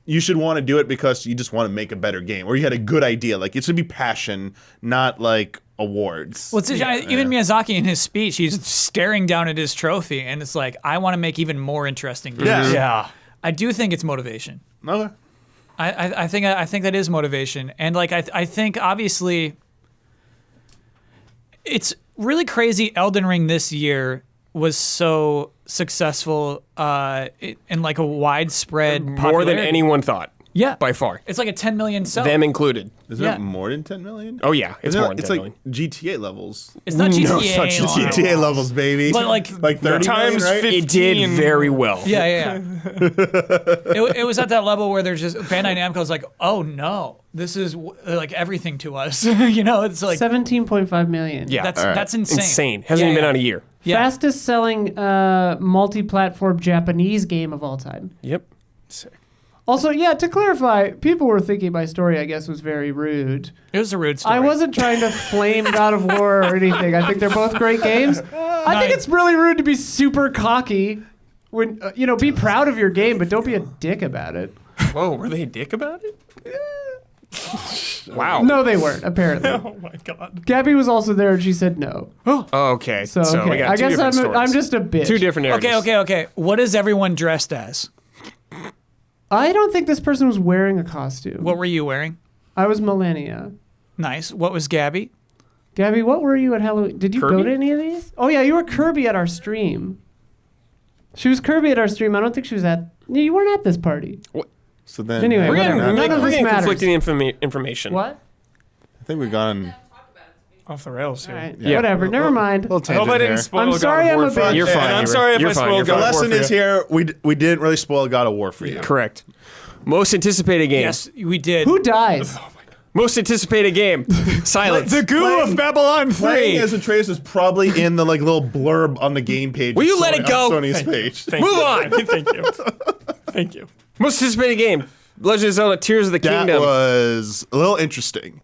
You should want to do it because you just want to make a better game, or you had a good idea. Like it should be passion, not like awards. Well, even Miyazaki in his speech, he's staring down at his trophy, and it's like, I want to make even more interesting games. Yeah. I do think it's motivation. Okay. I think that is motivation, and like I think obviously, it's really crazy. Elden Ring this year was so successful in like a widespread More popularity. than anyone thought. Yeah, By far. it's like a 10 million sell. Them included. Isn't it more than 10 million? Oh, yeah. It's more than 10 It's like million. GTA levels. It's not GTA. No, it's not GTA. GTA levels, baby. But like 30 million, times right? 50. It did very well. Yeah. It was at that level where there's just Bandai Namco's like, oh no, this is like everything to us. You know, it's like 17.5 million. Yeah. that's insane. Insane. Hasn't even been out a year. Yeah. Fastest selling multi-platform Japanese game of all time. Yep. Sick. Also, yeah, to clarify, people were thinking my story, I guess, was very rude. It was a rude story. I wasn't trying to flame God of War or anything. I think they're both great games. I think it's really rude to be super cocky. When you know, be proud of your game, but don't be a dick about it. Whoa, were they a dick about it? Wow. No, they weren't, apparently. Oh my god. Gabby was also there and she said no. Oh, okay. So, we okay. got I two guess different stories. I'm just a bitch. Two different narratives. Okay. What is everyone dressed as? I don't think this person was wearing a costume. What were you wearing? I was Millennia. Nice. What was Gabby? Gabby, what were you at Halloween? Did you go Kirby? to any of these? Oh, yeah, you were Kirby at our stream. She was Kirby at our stream. I don't think she was at... You weren't at this party. So then, Anyway, We're whatever. getting, None of we're this getting matters. conflicting information. What? I think we've gone Off the rails All here. right. Yeah. Whatever. Never mind. a little I hope tangent I didn't here. spoil I'm God sorry of War I'm a for you. bitch. You're fine. And I'm You're sorry if you're I fine. spoiled You're The God of War lesson for is you. here. We didn't really spoil God of War for you. Correct. Most anticipated game. Yes, we did. Who dies? Most anticipated game. Silence. The Goo of Babylon 3. Playing as Atreus is probably in the like little blurb on the game page. Will you of let Sony- it go? on Sony's page. Move on. Thank you. Thank you. Most anticipated game. Legend of Zelda: Tears of the That Kingdom. was a little interesting.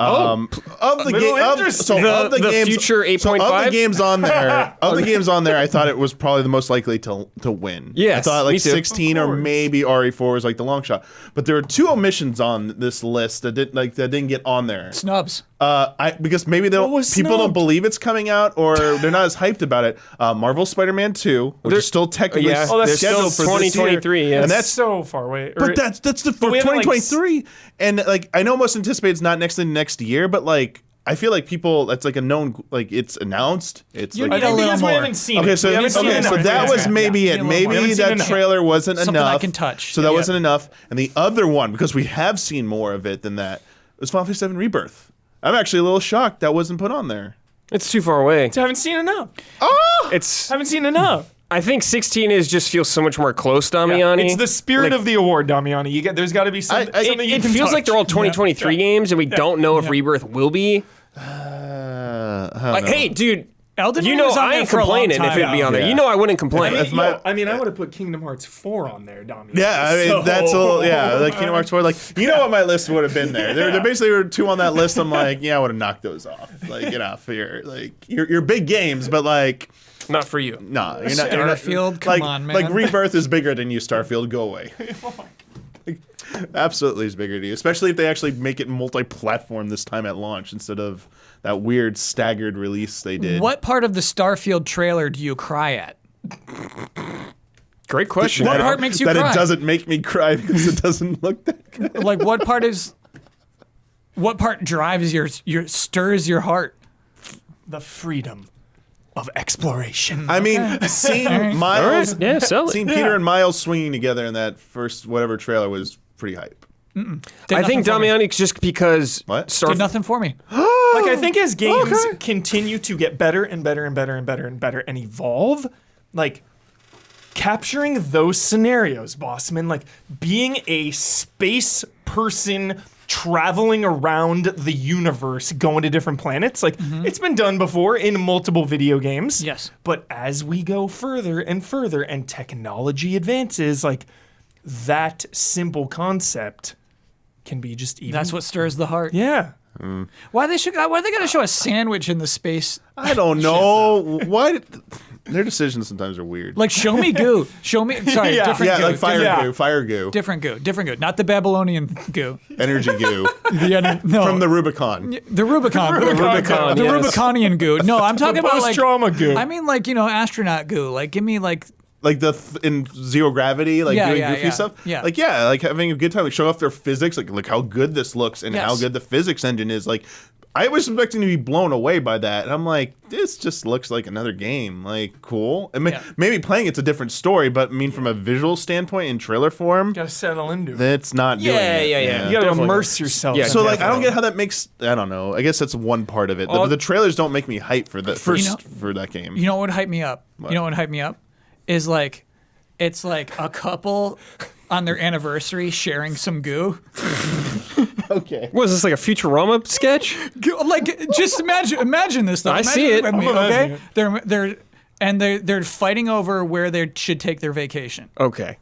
Of the little game, interesting. of the games, future so of 8.5? the games on there, I thought it was probably the most likely to win. Yes, I thought me like too. 16 or maybe RE4 was like the long shot. But there were two omissions on this list that didn't get on there. Snubs. Because maybe people was don't snubbed? believe it's coming out, or they're not as hyped about it. Marvel Spider-Man 2, which is still technically yeah, Oh, that's scheduled still for this year. 2023, yes. and That's that's so far away. but that's for we haven't, like, 2023, and like I know most anticipated not next year, but like I feel like people that's like a known like it's announced. It's You like, need a little because we more. haven't seen okay, it. so We haven't seen okay, so enough. that was maybe Yeah, it. a little more. We Maybe haven't seen that enough. trailer wasn't Something enough. I can touch. So that Yeah. wasn't enough. And the other one, because we have seen more of it than that, was Final Fantasy VII Rebirth. I'm actually a little shocked that wasn't put on there. It's too far away. I haven't seen enough. It's Haven't seen enough. I think 16 just feels so much more close, Damiani. It's the spirit of the award, Damiani. There's got to be something you It can feels touch. like they're all 2023 games, and we don't know if Rebirth will be. I don't know. Hey, dude. Elden Ring was on I there ain't for a long complaining if time it'd be now. on there. Yeah. You know I wouldn't complain. I would have put Kingdom Hearts 4 on there, Damiani. Yeah, I mean that's all. Yeah, like Kingdom Hearts 4. Like what my list would have been there. There basically were 2 on that list. I'm like, I would have knocked those off. Like, get off here. Like you're big games, but like, Not for you. nah, you're not. You're not Starfield, come like, on, man. Like Rebirth is bigger than you. Starfield, go away. Absolutely is bigger than you, especially if they actually make it multi-platform this time at launch instead of that weird staggered release they did. What part of the Starfield trailer do you cry at? Great question. What part makes you that cry? it doesn't make me cry because it doesn't look that good. Like, what part drives stirs your heart? The freedom of exploration. I mean, seeing Miles, Yeah, sell it. seeing Peter and Miles swinging together in that first whatever trailer was pretty hype. I think Damiani just because What? Did nothing for me. Like, I think as games continue to get better and better and better and better and better and evolve, like, capturing those scenarios, Bosman, like being a space person traveling around the universe, going to different planets, like, it's been done before in multiple video games. Yes. But as we go further and further and technology advances, like, that simple concept can be just even... That's what stirs the heart. Yeah. Why they gotta show a sandwich in the space? I don't know why. Their decisions sometimes are weird. Like, show me goo. Show me. Sorry, Yeah. different goo. like fire Yeah. goo, fire goo, Different goo. Not the Babylonian goo. energy goo No, from the Rubicon. the Rubicon. Rubicon, The yes. Rubiconian goo. No, I'm talking about like Post-trauma goo. I mean, like, astronaut goo. Like, give me like. Like in zero gravity, like Yeah, doing yeah, goofy yeah. stuff. Yeah. Like like having a good time, like showing off their physics, like how good this looks and how Yes. good the physics engine is. Like I was expecting to be blown away by that, and I'm like, this just looks like another game. Like cool. I mean, Yeah. maybe playing it's a different story, but I mean from a visual standpoint in trailer form, gotta settle into it. that's not doing it. Yeah. You gotta Definitely. immerse yourself. Yeah, So like I don't Definitely. get how that makes. I don't know. I guess that's one part of it. Well- the trailers don't make me hype for that for You know- that game. You know what would hype me up? You know what would hype me up? Is like, it's like a couple on their anniversary sharing some goo. Okay. What is this, like a Futurama sketch? Like, just imagine this though. I Imagine see it. with me, I'm imagining okay? They're fighting over where they should take their vacation. Okay.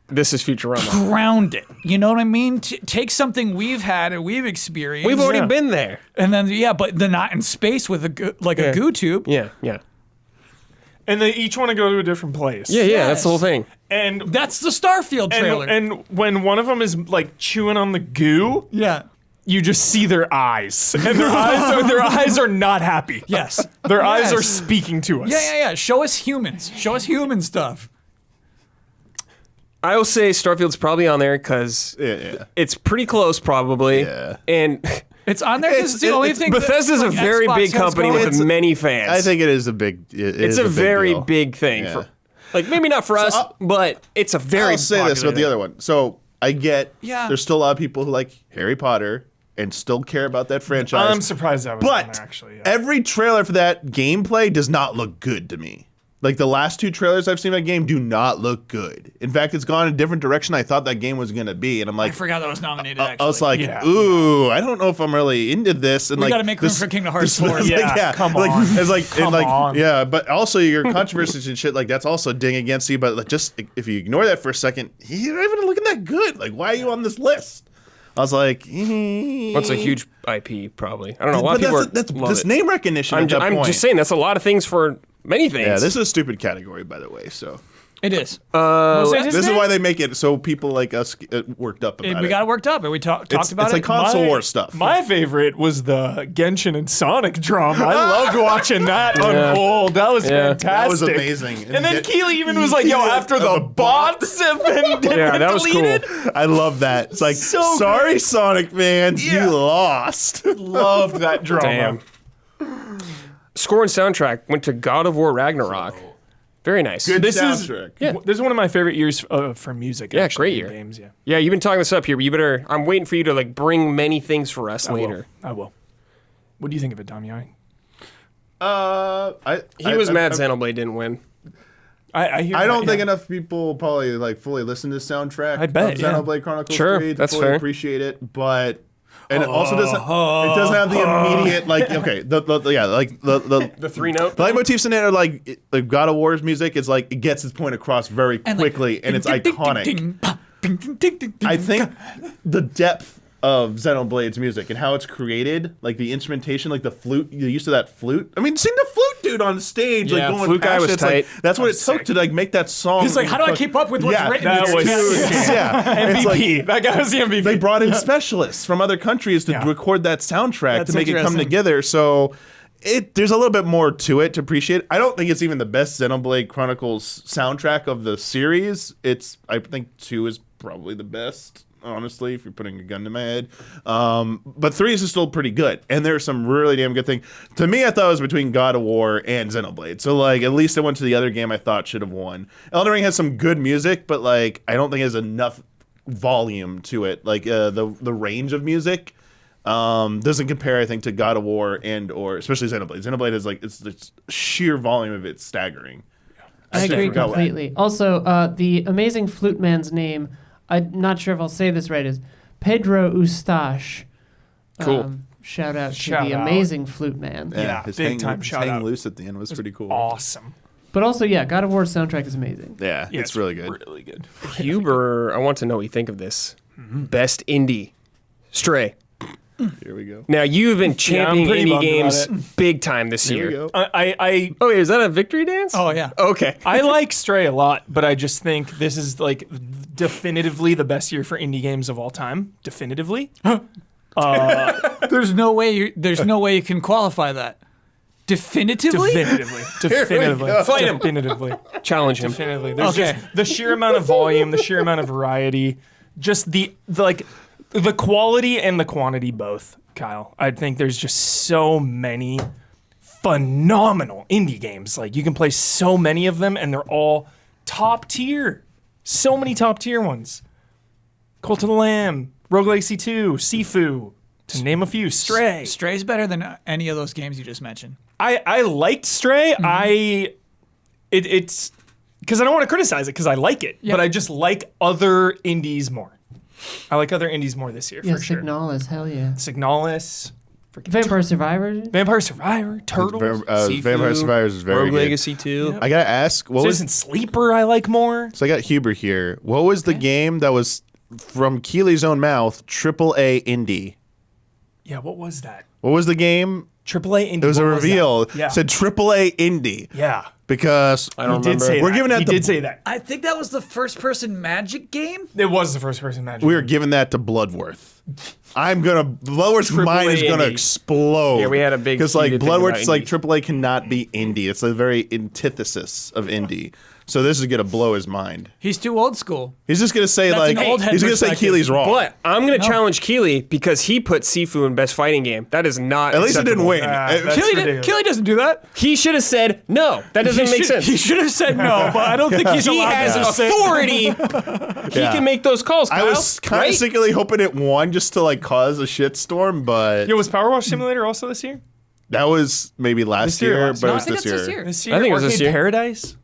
This is Futurama. Ground it. You know what I mean? Take something we've had and we've experienced. We've already been there. And then but they're not in space with a goo tube. Yeah. And they each want to go to a different place. Yeah, that's the whole thing. And That's the Starfield trailer. and when one of them is like chewing on the goo, yeah. you just see their eyes, and their eyes are not happy. Yes. Their eyes are Yes. speaking to us. Yeah. Show us humans. Show us human stuff. I will say Starfield's probably on there because Yeah. it's pretty close, probably. Yeah. And It's on there because it's the only thing. Bethesda's a like, very Xbox big has company going. with many fans. I think it is a big. it's a very deal. big thing. Yeah. For, like, maybe not for us, but it's a very I'll say this popular about the thing. other one. So I get. Yeah. There's still a lot of people who like Harry Potter and still care about that franchise. I'm surprised that was on but there, actually. Yeah. every trailer for that gameplay does not look good to me. Like the last 2 trailers I've seen of that game do not look good. In fact, it's gone in a different direction I thought that game was gonna be, and I'm I like, forgot that was nominated. I Actually, was like, Yeah. ooh, I don't know if I'm really into this. And we like, got to make room this- for Kingdom Hearts this- 4. it's Yeah, come like, on. It's like, Come and like, on. yeah, but also your controversies and shit like that's also ding against you. But like, just if you ignore that for a second, you're not even looking that good. Like, why are you on this list? I was like, What's a huge IP, probably. I don't know. A lot but of people that's love this it. name recognition. I'm, at that I'm point. just saying, that's a lot of things for many things. Yeah, this is a stupid category, by the way. So It is. this is why they make it so people like us get worked up about we it. got it worked up, and we talked about It's it. like console war stuff. My favorite was the Genshin and Sonic drama. I loved watching that unfold. That was fantastic. That was amazing. And then Keely even was like, "Yo, after the bots have been Yeah, that was deleted, I love that. It's like, So sorry, Sonic fans, Yeah. you lost. loved that drama." Damn. Score and soundtrack went to God of War Ragnarok. Very nice. Good This soundtrack. is one of my favorite years for music. Yeah, actually, great in year. Games, yeah. Yeah, you've been talking this up here, but you better. I'm waiting for you to like bring many things for us later. I will. What do you think of it, Damiani? He was mad Xenoblade didn't win. I hear. I don't that, think yeah. enough people probably like fully listen to the soundtrack. I bet, of yeah. Xenoblade Chronicles Sure, 3 to that's fully fair. appreciate it, but. And it also doesn't. It doesn't have the immediate like. Okay, the 3-note. the leitmotifs in it are like God of War's music is like it gets its point across very quickly and it's iconic. I think the depth of Xenoblade's music and how it's created, like the instrumentation, like the flute, the use of that flute. I mean, seeing the flute dude on stage, Yeah, like going flute guy past was it, it's like, tight. that's what it sick. took to like make that song. He's like, how do I keep up with what's written that here? was yeah, it's like, MVP. That guy was the MVP. they brought in specialists from other countries to Yeah. record that soundtrack That's to make it come interesting. together. So there's a little bit more to it to appreciate. I don't think it's even the best Xenoblade Chronicles soundtrack of the series. I think 2 is probably the best. Honestly, if you're putting a gun to my head. But 3 is still pretty good. And there's some really damn good things. To me, I thought it was between God of War and Xenoblade. So, like, at least I went to the other game I thought should have won. Elden Ring has some good music, but, like, I don't think it has enough volume to it. Like, the range of music doesn't compare, I think, to God of War or especially Xenoblade. Xenoblade is, like, it's sheer volume of it staggering. I agree forgot what- completely. Also, the amazing flute man's name, I'm not sure if I'll say this right, is Pedro Eustache. Cool. Shout out to Shout the out. amazing flute man. Yeah, his big time shout hang out. loose at the end was pretty cool. Awesome. But also, yeah, God of War's soundtrack is amazing. Yeah, Yeah, it's really good. Really good. Huber, I want to know what you think of this. Best indie. Stray. Here we go. Now, you've been championing pretty indie bummed games about big time this Here we year. go. I Oh, wait, is that a victory dance? Oh, yeah. Okay. I like Stray a lot, but I just think this is like definitively the best year for indie games of all time. Definitively. There's no way you can qualify that. Definitively? Definitively. Fight him. Definitively. Challenge him. Definitively. There's Okay. just the sheer amount of volume, the sheer amount of variety, just the quality and the quantity both, Kyle. I think there's just so many phenomenal indie games. Like you can play so many of them and they're all top tier. So many top tier ones. Cult of the Lamb, Rogue Legacy 2, Sifu, to name a few. Stray. Stray's better than any of those games you just mentioned. I liked Stray. It's because I don't want to criticize it because I like it, but I just like other indies more. I like other indies more this year Yeah, for sure. Signalis, hell yeah. Signalis, freaking Vampire Survivors. Vampire Survivor, Turtles, Vampire Survivors is very Rogue good. Legacy 2. I gotta ask, what was? Citizen Sleeper. I like more. So I got Huber here. What was the game that was from Keely's own mouth? AAA indie. Yeah, what was that? What was the game? AAA indie. It was a what that? reveal. Yeah, Said AAA indie yeah. because I don't He did remember. say We're that. giving that He the- did say that. I think that was the first-person Magic game. It was the first person magic. we were giving that to Bloodworth. Bloodworth's mind is gonna indie. explode. Yeah, we had a big because like heated thing Bloodworth's about like indie. AAA cannot be indie. It's a very antithesis of indie. So this is gonna blow his mind. He's too old school. He's just gonna say That's like an old head he's gonna say perspective. Keely's wrong. But I'm going to challenge Keely because he put Sifu in best fighting game. That is not At least it didn't acceptable. win. That's ridiculous. Kelly doesn't do that. He should have said, no, that doesn't make sense. He should have said no, but I don't think he's He allowed has to say. authority. He Yeah. can make those calls, Kyle. I was kind right? of secretly hoping it won just to like cause a shitstorm, but Yo, was Power Wash Simulator also this year? that was maybe last year, year, last but year. it was I think this it's year. this year. This year, I think it was this Arcade year. Paradise.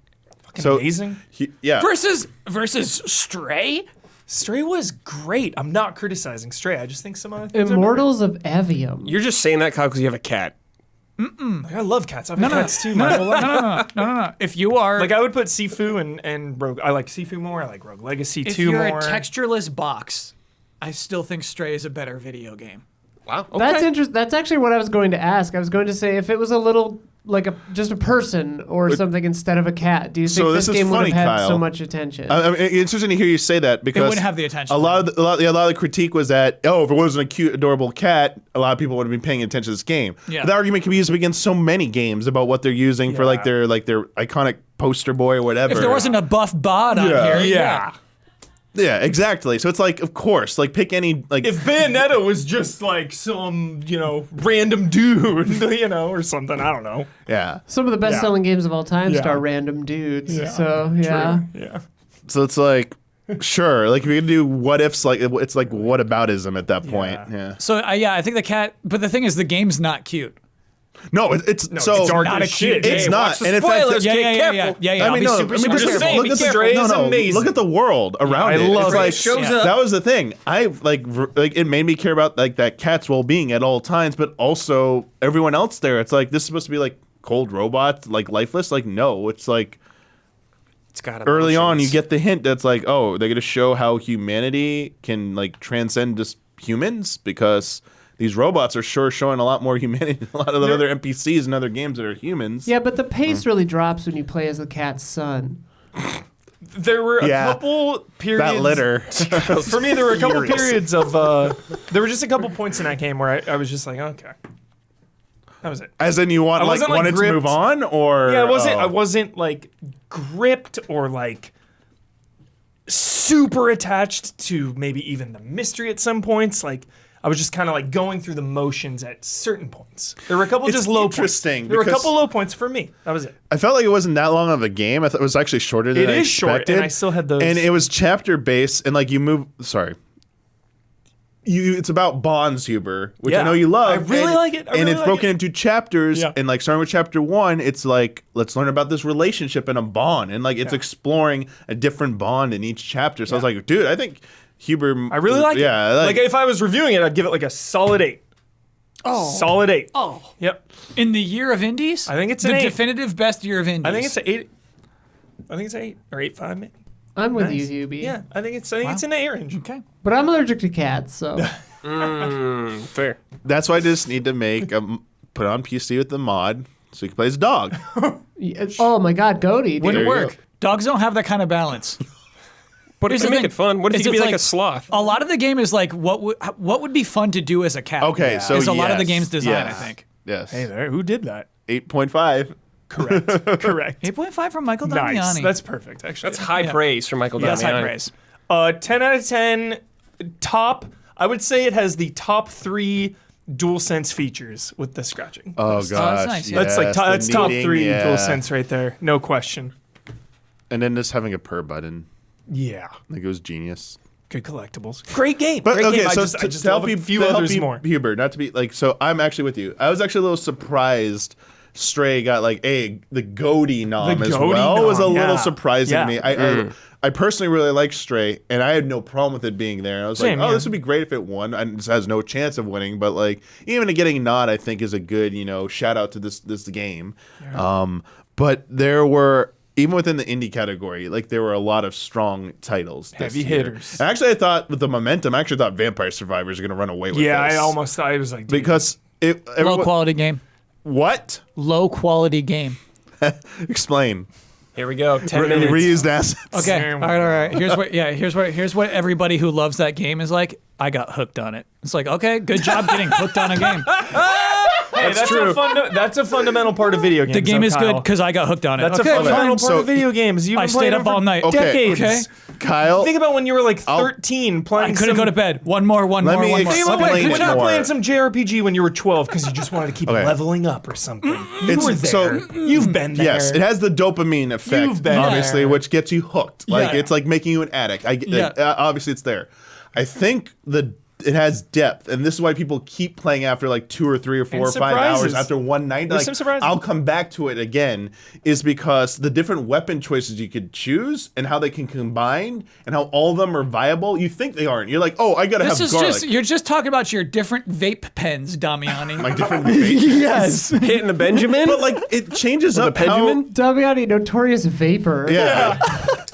Fucking So amazing. Yeah, Versus Stray. Stray was great. I'm not criticizing Stray. I just think some other things are Immortals of Avium. You're just saying that, Kyle, because you have a cat. better. I love cats. I've No, had no, cats too. no, my no, whole no, life. no. If you are Like I would put Sifu and Rogue. I like Sifu more. I like Rogue Legacy if 2 you're more. a textureless box, I still think Stray is a better video game. Wow. That's interesting. That's actually what I was going to ask. I was going to say if it was a little like just a person or something instead of a cat. Do you think So this this is game would funny, have had Kyle. so much attention? I mean, it's interesting to hear you say that because wouldn't have the attention. A lot of the critique was that if it wasn't a cute, adorable cat, a lot of people would have been paying attention to this game. Yeah. But that argument can be used against so many games about what they're using for like their iconic poster boy or whatever. If there wasn't a buff bod on Yeah. here, yeah. Yeah, exactly. So it's like, of course, like pick any like. If Bayonetta was just like some, random dude, or something, I don't know. yeah. Some of the best-selling games of all time Yeah. star random dudes. So yeah. True. Yeah. So it's like, sure, like if you can do what ifs, like it's like what aboutism at that point. Yeah. Yeah. So I think the cat. But the thing is, the game's not cute. No, it's so dark not as a cute shit. game. It's Hey, not. watch the And in fact, spoilers. Yeah, Get yeah, yeah, careful. yeah. I I'll mean, be no, super, I mean, super just just careful. saying, look be at the careful. Stray is amazing. look at the world around I it. love It's it. like It shows up. that was the thing. I like it made me care about like that cat's well-being at all times, but also everyone else there. It's like this is supposed to be like cold robots, like lifeless. Like no, it's like It's got early on you emotions. get the hint that's like, oh, they're gonna show how humanity can like transcend just humans because these robots are sure showing a lot more humanity than a lot of the other NPCs and other games that are humans. Yeah, but the pace really drops when you play as the cat's son. There were a Yeah. couple periods. That litter. For me, there were a couple Furious. periods of. There were just a couple points in that game where I was just like, okay, that was it. As in you I wanted wasn't, like, to gripped. move on, or Yeah, I oh. wasn't like gripped or like super attached to maybe even the mystery at some points. Like I was just kind of like going through the motions at certain points. There were a couple It's just low interesting points. There were a because- couple low points for me. That was it. I felt like it wasn't that long of a game. I thought it was actually shorter than It I is short, expected. and I still had those- And it was chapter based, and like you move. Sorry. It's about bonds, Huber, which I Yeah. know you love. I really and, like it. I and really it's like broken it. into chapters, Yeah. and like starting with chapter 1, it's like let's learn about this relationship and a bond, and like it's exploring a different bond in each chapter. So I was like, dude, I think Huber. I really like it. Yeah, Like if I was reviewing it, I'd give it like a solid 8. Oh. Solid 8. Oh. Yep. In the year of indies? I think it's the an 8. definitive best year of indies. I think it's an 8. I think it's 8 or 8.5 maybe. I'm with Nice. you, Hubie. Yeah, I think it's in the 8 range. Okay. But I'm allergic to cats, so. Fair. that's why I just need to make put on PC with the mod so you can play as a dog. Yeah, oh my God, Goaty. dude. Wouldn't There you work. Dogs don't have that kind of balance. But if Here's you the make thing. it fun, what if Is you could it's be like a sloth? A lot of the game is like what would be fun to do as a cat. Okay, so is a lot of the yes, game's design, yes. I think. Yes. Hey there, who did that? 8.5. Correct. Correct. 8.5 from Michael Nice. Damiani. That's perfect, actually. That's high praise from Michael That's high Damiani. praise. 10 out of 10. Top. I would say it has the top 3 DualSense features with the scratching. Oh gosh, nice, yeah. That's like yes, that's the top kneading, 3 yeah. DualSense right there, no question. And then just having a per button, Yeah, like it was genius. good collectibles. Great game. But Great okay, game. so I just to help love you, a few to help others you, more. Hubert, not to be like. So I'm actually with you. I was actually a little surprised. Stray got like the Goaty nom The as Goaty well was a nom, little yeah. surprising Yeah. to me. I personally really like Stray, and I had no problem with it being there. And I was Same, like, oh, yeah. this would be great if it won. And it has no chance of winning, but like even getting a nod, I think is a good shout out to this game. But there were. Even within the indie category, like there were a lot of strong titles. This Heavy year. hitters. And actually, I thought with the momentum, I actually thought Vampire Survivors are going to run away with Yeah, this. I was like, dude, Because Low quality game. What? Low quality game. Explain. Here we go. 10 minutes. Reused assets. Okay. All right. Here's what everybody who loves that game is like. I got hooked on it. It's like, okay, good job getting hooked on a game. hey, that's true. That's a fundamental part of video games. The game though, is good Kyle. because I got hooked on it. That's okay, a fundamental fine. part of video games. You've I been stayed playing up them all for night. Okay. Decades. Kyle. Think about when you were like 13 playing. I couldn't go to bed. One more. Let me One more. explain Think about Explain when it you were more. playing some JRPG when you were 12 because you just wanted to keep Okay. leveling up or something. You It's- were so- there. You've been there. Yes, it has the dopamine effect, You've been obviously, there. which gets you hooked. Like Yeah. it's like making you an addict. Yeah. Obviously, it's there. I think it has depth, and this is why people keep playing after like 2 or 3 or 4 And or 5 hours surprises. after one night. There's Like, some surprises. I'll come back to it again. Is because the different weapon choices you could choose and how they can combine and how all of them are viable. You think they aren't. You're like, oh, I gotta This have is garlic. just you're just talking about your different vape pens, Damiani. like different vape. yes. Hitting the Benjamin? But like it changes up how, Benjamin? Damiani, notorious vapor. Yeah.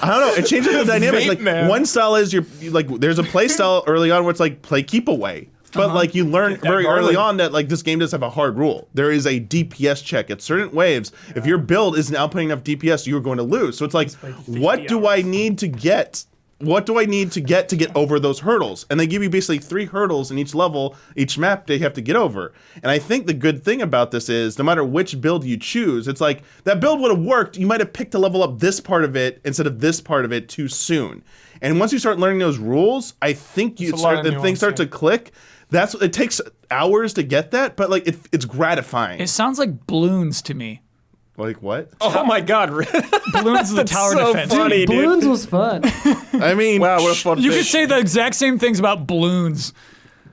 I don't know. It changes the dynamic. Vape Like man. one style is you like there's a play style early on where it's like play keep away. But like you learn very early garlic. on that like this game does have a hard rule. There is a DPS check at certain waves. If your build isn't outputting enough DPS, you're going to lose. So it's like, what do I need to get? What do I need to get over those hurdles? And they give you basically 3 hurdles in each level, each map they have to get over. And I think the good thing about this is no matter which build you choose, it's like that build would have worked. You might have picked to level up this part of it instead of this part of it too soon. And once you start learning those rules, I think a lot of things nuance, start to click. That's it takes hours to get that, but like it's gratifying. It sounds like balloons to me. Like what? Oh my God. Balloons is the tower so defense. funny. Dude, Balloons was fun. I mean, Wow, what a fun You thing. could say the exact same things about balloons.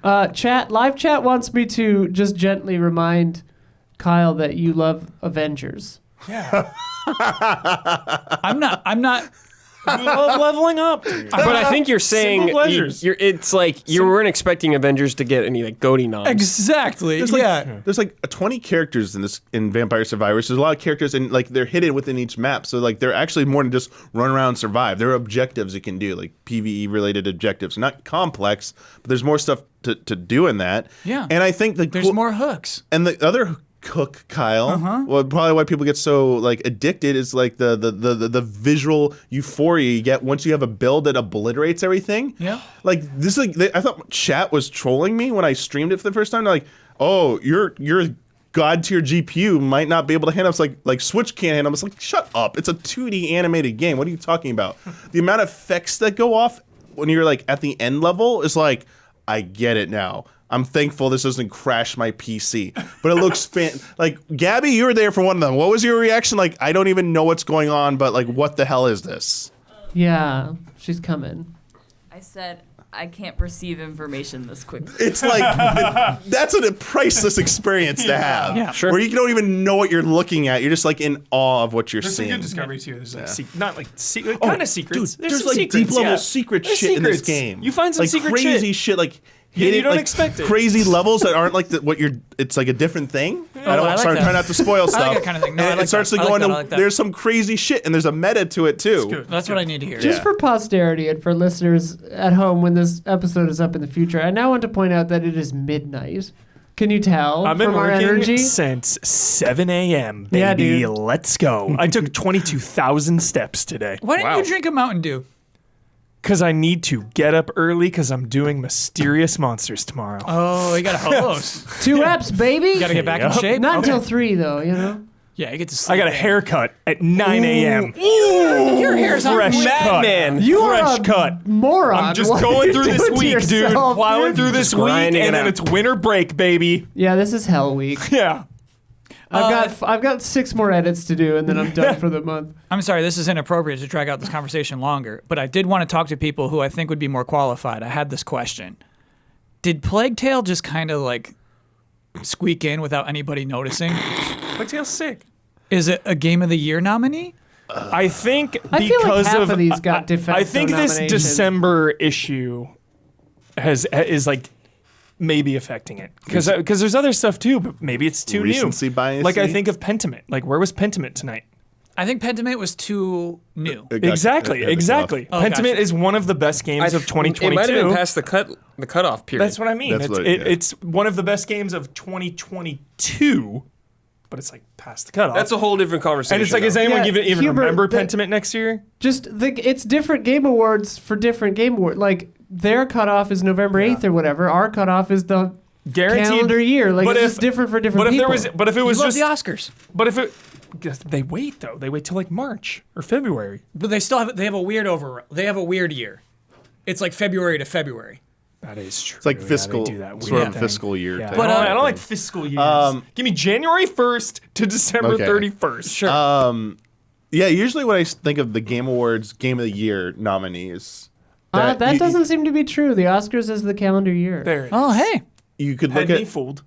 Live chat wants me to just gently remind Kyle, that you love Avengers. Yeah. I'm not. We love leveling up, dude. But I think you're saying Simple pleasures. it's like you weren't expecting Avengers to get any like goatee noms. Exactly. There's like 20 characters in Vampire Survivors. There's a lot of characters, and like they're hidden within each map. So like they're actually more than just run around and survive. There are objectives you can do, like PvE related objectives. Not complex, but there's more stuff to do in that. Yeah. And I think There's more hooks. And the other hook, Kyle, well, probably why people get so like addicted is like the visual euphoria you get once you have a build that obliterates everything. Yeah. Like this, I thought chat was trolling me when I streamed it for the first time. They're like, oh, your god tier GPU might not be able to handle. It's like Switch can't handle. It's like, shut up. It's a 2D animated game. What are you talking about? The amount of effects that go off when you're like at the end level is like, I get it now. I'm thankful this doesn't crash my PC, but it looks like Gabby, you were there for one of them. What was your reaction? Like, I don't even know what's going on, but like, what the hell is this? Yeah, she's coming. I said I can't perceive information this quickly. It's like that's a priceless experience to have. Yeah, sure. Where you don't even know what you're looking at. You're just like in awe of what you're There's seeing. some good discoveries here. There's like not like kind of secrets. Dude, There's there's some like secrets, deep level yeah. secret There's shit in this secrets. game. You find some like secret crazy shit. shit like Yeah, you don't like expect it. crazy levels that aren't like what you're. It's like a different thing. I don't I like sorry, that. try not to spoil stuff. I like that kind of thing. No, And I like it starts that. to I go like into. that. I like that. There's some crazy shit and there's a meta to it too. Good. That's what I need to hear. Just for posterity and for listeners at home when this episode is up in the future, I now want to point out that it is midnight. Can you tell I've been from our working energy? since 7 a.m., baby. Yeah, dude. Let's go. I took 22,000 steps today. Why didn't you drink a Mountain Dew? Because I need to get up early because I'm doing Mysterious Monsters tomorrow. Oh, you got a hose. 2 reps, baby. You got to get back in Yep. shape. Not Okay. until 3, though. You know. Yeah, you get to sleep. I got a haircut at 9 a.m. Your hair's on Fresh point. cut. Madman. You Fresh are a cut. moron. I'm just What are going you through this doing to week, dude. yourself, Plowing dude? through this week, grinding it and then out. it's winter break, baby. Yeah, this is hell week. Yeah. I've got 6 more edits to do, and then I'm done for the month. I'm sorry, this is inappropriate to drag out this conversation longer, but I did want to talk to people who I think would be more qualified. I had this question. Did Plague Tale just kind of like squeak in without anybody noticing? Plague Tale's sick. Is it a Game of the Year nominee? I think I feel like because half of these got de facto I think this nominations. December issue is like maybe affecting it because there's other stuff too, but maybe it's too Recency new. bias. Like I think of Pentiment. Like where was Pentiment tonight? I think Pentiment was too new. Exactly. Oh, Pentiment gotcha. is one of the best games of 2022. It might have been past the cutoff period. That's what I mean. That's It's, it's one of the best games of 2022, but it's like past the cutoff. That's a whole different conversation. and it's like, though. does anyone Yeah, even Hubert, remember the- Pentiment next year? Just it's different game awards for different game awards. Like their cutoff is November 8th or whatever. Our cutoff is the Guaranteed calendar year. Like but it's if- just different for different But if people. if it was You love just the Oscars. But if it, they wait though. They wait till like March or February. But they still have a weird year. It's like February to February. That is true. It's like fiscal, do that sort weird of thing. fiscal year. Yeah, thing. But, I don't like fiscal years. Give me January 1st to December Okay. 31st. Sure. Yeah, usually when I think of the Game Awards Game of the Year nominees, that you- doesn't seem to be true. The Oscars is the calendar year. there. Oh, hey. you could Had look me at fooled.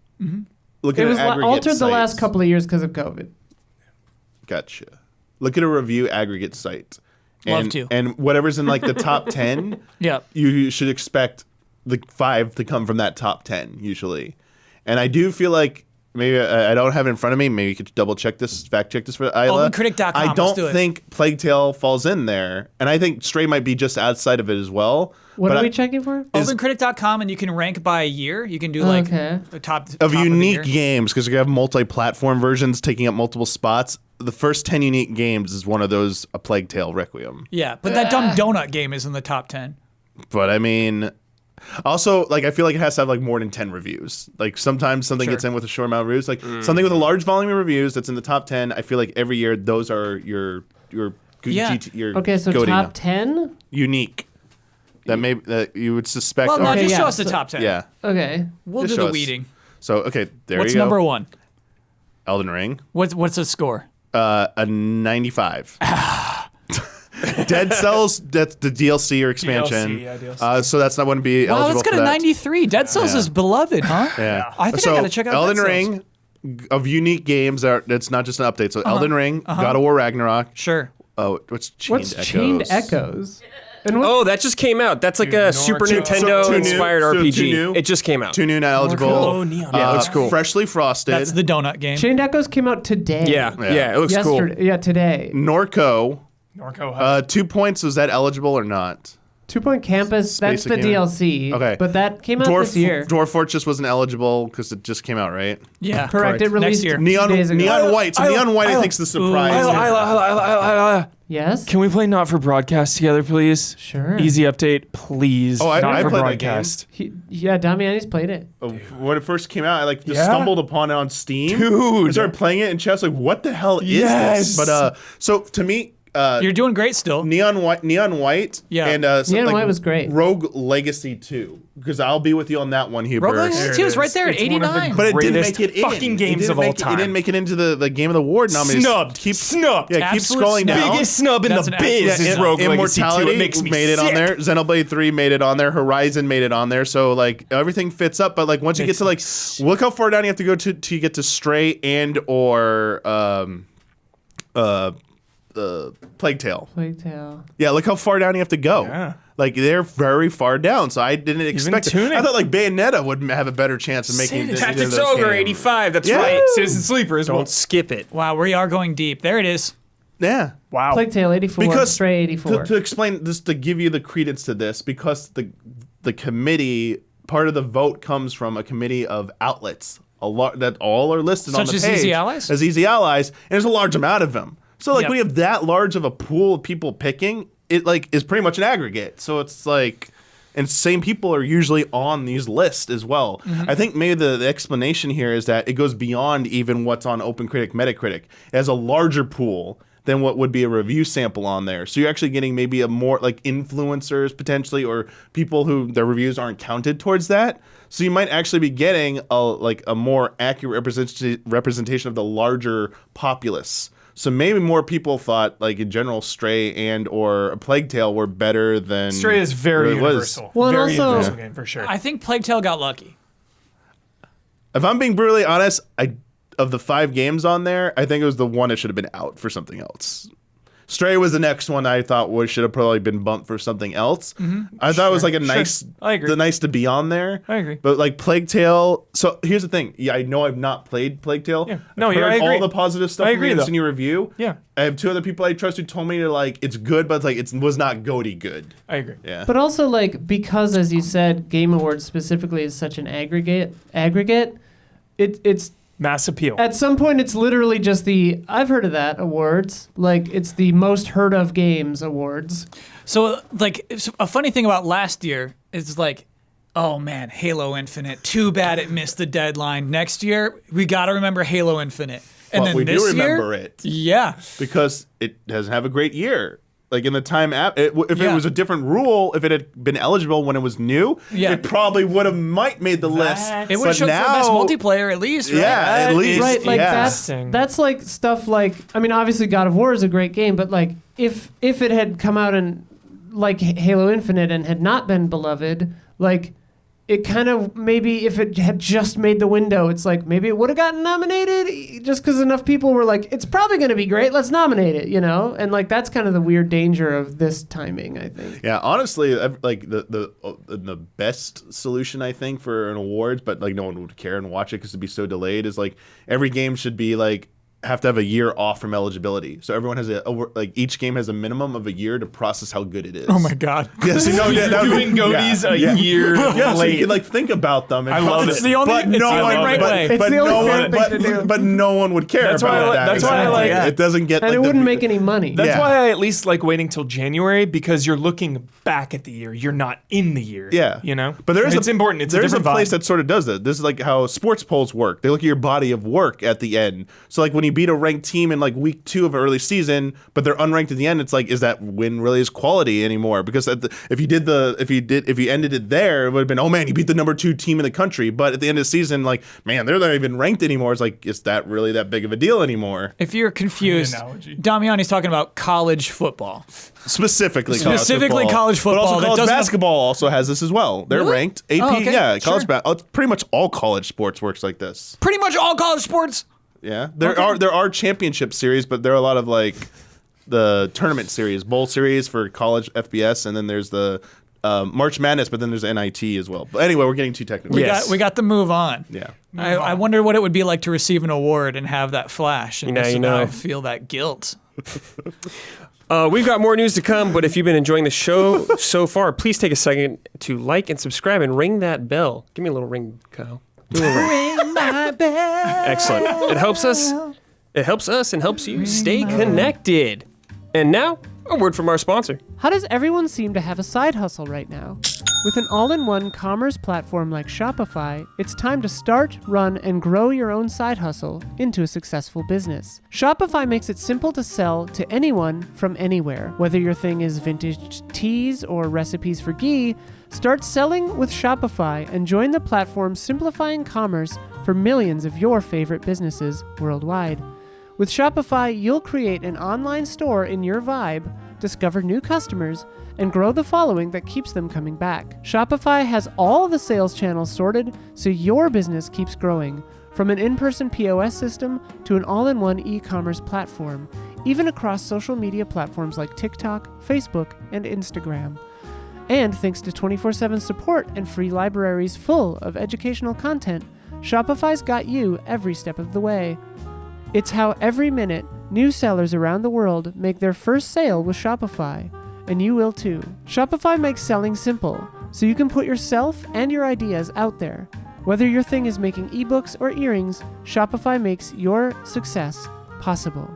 look It at was aggregate altered the last sites. couple of years because of COVID. Gotcha. Look at a review aggregate site. Love And, to. and whatever's in like the top 10, Yeah. you should expect the 5 to come from that top 10 usually. And I do feel like maybe I don't have it in front of me. Maybe you could double check this, fact check this for Isla. OpenCritic.com, I let's don't do it. think Plague Tale falls in there, and I think Stray might be just outside of it as well. What But are we I- checking for? OpenCritic.com, and you can rank by year. You can do like Okay. the top of top the unique year. games, because you have multi-platform versions taking up multiple spots. The first 10 unique games is one of those, A Plague Tale Requiem. Yeah, but that dumb donut game is in the top 10. But I mean, also, like, I feel like it has to have like more than 10 reviews. Like sometimes something gets in with a short amount of reviews. Like something with a large volume of reviews that's in the top 10. I feel like every year those are your Yeah. your Okay, so goating top 10? unique. That you would suspect. Well, no, are- Okay, just yeah, show us the so- top 10. yeah. Okay. We'll Just do show the us. weeding. So okay, there What's you go. number 1? Elden Ring. What's the score? A 95. Dead Cells, that's the DLC or expansion. DLC, yeah, DLC. So that's not going to be Wow, eligible let's get for a that. 93. Dead Cells is beloved, huh? Yeah. I think I so gotta check out Elden Dead Cells. Ring, of unique games that's not just an update. So Elden Ring, God of War Ragnarok. Sure. Oh, what's Chained Echoes? And what, Oh, that just came out. That's like a Super Nintendo inspired RPG. It just came out. 2 new, not eligible. Oh, neon. Yeah, it looks cool. Freshly frosted. That's the donut game. Chained Echoes came out today. Yeah, it looks Yesterday. cool. Yeah, today. Norco. 2 2 points. Was that eligible or not? 2 Point Campus, that's the Basic game. DLC. Okay. But that came out this year. Dwarf Fortress wasn't eligible because it just came out, right? Yeah, Correct. It released next year. 2 Neon days ago. White. So Neon White, I think, is the surprise. Yes? Can we play Not for Broadcast together, please? Sure. Easy update, please. Oh, I Not for played that Broadcast. Damiani's played it. When it first came out, I just Yeah? stumbled upon it on Steam. Dude. I started playing it in chess. Like, what the hell is Yes. this? But so to me, You're doing great still. Neon White, Yeah. and Neon White was great. Rogue Legacy 2, because I'll be with you on that one, Huber. Rogue Legacy 2 is right there at It's one of the 89. But it didn't Greatest make it in. fucking games of all time. It didn't make it into the Game of the Award nominees. Snubbed. Snubbed. Yeah, keep Absolute scrolling snub. down. Biggest snub in That's the an absolute biz is snub. Rogue Legacy 2. Immortality It makes me made it on sick. there. Xenoblade 3 made it on there. Horizon made it on there. So like everything fits up. But like once you get to like, look how far down you have to go to you get to Stray and or Plague Tale. Plague Tale. Yeah, look how far down you have to go. Yeah. Like they're very far down, so I didn't expect it. tuning. I thought like Bayonetta would have a better chance of making it. Tactics Ogre 85. That's Yeah. right. Citizen Sleeper as well. Don't skip it. Wow, we are going deep. There it is. Yeah. Wow. Plague Tale 84. Because Stray 84. to explain this, to give you the credence to this, because the committee, part of the vote comes from a committee of outlets, a lot that all are listed on Such the as page Easy Allies? as Easy Allies, and there's a large amount of them. So like Yep. when you have that large of a pool of people picking, it like is pretty much an aggregate. So it's like, and same people are usually on these lists as well. I think maybe the explanation here is that it goes beyond even what's on OpenCritic, Metacritic. It has a larger pool than what would be a review sample on there. So you're actually getting maybe a more like influencers potentially, or people who their reviews aren't counted towards that. So you might actually be getting a more accurate representation of the larger populace. So maybe more people thought, like in general, Stray and or Plague Tale were better than Stray is very it was. universal. Well, and very also- universal game for sure. I think Plague Tale got lucky. If I'm being brutally honest, of the 5 games on there, I think it was the one that should have been out for something else. Stray was the next one I thought should have probably been bumped for something else. I thought it was like a nice, I agree. nice to be on there. I agree. But like Plague Tale, so here's the thing. Yeah, I know I've not played Plague Tale. Yeah. I've No, yeah, heard I agree. all the positive stuff I from agree, you and though. seen your review. Yeah. I have 2 other people I trust who told me to like it's good, but it's like it was not goaty good. I agree. Yeah. But also, like, because as you said, Game Awards specifically is such an aggregate. It's Mass appeal. at some point it's literally just the I've heard of that awards. Like it's the most heard of games awards. So, like, a funny thing about last year is like, oh man, Halo Infinite. Too bad it missed the deadline. Next year, we got to remember Halo Infinite. And But then we do this year, remember it. Yeah. Because it doesn't have a great year. Like in the time app, if Yeah. it was a different rule, if it had been eligible when it was new, Yeah. it probably would have made the list. It would But have showed for best multiplayer at least, right? Yeah, at least. Right, like yeah. that's like stuff like I mean obviously God of War is a great game, but like if it had come out and like Halo Infinite and had not been beloved, like it kind of maybe if it had just made the window, it's like maybe it would have gotten nominated just because enough people were like, it's probably going to be great, let's nominate it, you know? And like that's kind of the weird danger of this timing, I think. Yeah, honestly, like the best solution I think for an awards, but like no one would care and watch it because it'd be so delayed, is like every game should be like have to have a year off from eligibility. So everyone has each game has a minimum of a year to process how good it is. Oh my God. Yes, you know, that would Doing be, goaties a yeah. year Yeah, so you late. can like think about them. And I love process it. It's the only- but it's no the only one, right but, way. It's but the only no fair one, thing but, to do. but no one would care That's why about I that. that's why I Exactly. like- It doesn't get And like it wouldn't make any money. That's Yeah. why I at least like waiting till January, because you're looking back at the year. You're not in the year. Yeah, You know? but it's important. It's a there's different a place vibe. that sort of does that. This is like how sports polls work. They look at your body of work at the end. So like when you beat a ranked team in like week 2 of an early season, but they're unranked at the end, it's like, is that win really as quality anymore? Because if you ended it there, it would have been, oh man, you beat the number 2 team in the country. But at the end of the season, like, man, they're not even ranked anymore. It's like, is that really that big of a deal anymore? If you're confused, Damiani's talking about college football. Specifically college football. But also college basketball also has this as well. They're ranked. AP, okay. yeah, college basketball. Pretty much all college sports works like this. Pretty much all college sports. Yeah, there are championship series, but there are a lot of like the tournament series, bowl series for college FBS, and then there's the March Madness, but then there's NIT as well. But anyway, we're getting too technical. We got to move on. Yeah. I wonder what it would be like to receive an award and have that flash and now feel that guilt. We've got more news to come, but if you've been enjoying the show so far, please take a second to like and subscribe and ring that bell. Give me a little ring, Kyle. Do a little ring. Ring my bell. Excellent. It helps us. It helps us and helps you stay connected. And now, a word from our sponsor. How does everyone seem to have a side hustle right now? With an all-in-one commerce platform like Shopify, it's time to start, run, and grow your own side hustle into a successful business. Shopify makes it simple to sell to anyone from anywhere. Whether your thing is vintage teas or recipes for ghee, start selling with Shopify and join the platform simplifying commerce for millions of your favorite businesses worldwide. With Shopify, you'll create an online store in your vibe, discover new customers, and grow the following that keeps them coming back. Shopify has all the sales channels sorted so your business keeps growing, from an in-person POS system to an all-in-one e-commerce platform, even across social media platforms like TikTok, Facebook, and Instagram. And thanks to 24/7 support and free libraries full of educational content, Shopify's got you every step of the way. It's how every minute, new sellers around the world make their first sale with Shopify, and you will too. Shopify makes selling simple, so you can put yourself and your ideas out there. Whether your thing is making ebooks or earrings, Shopify makes your success possible.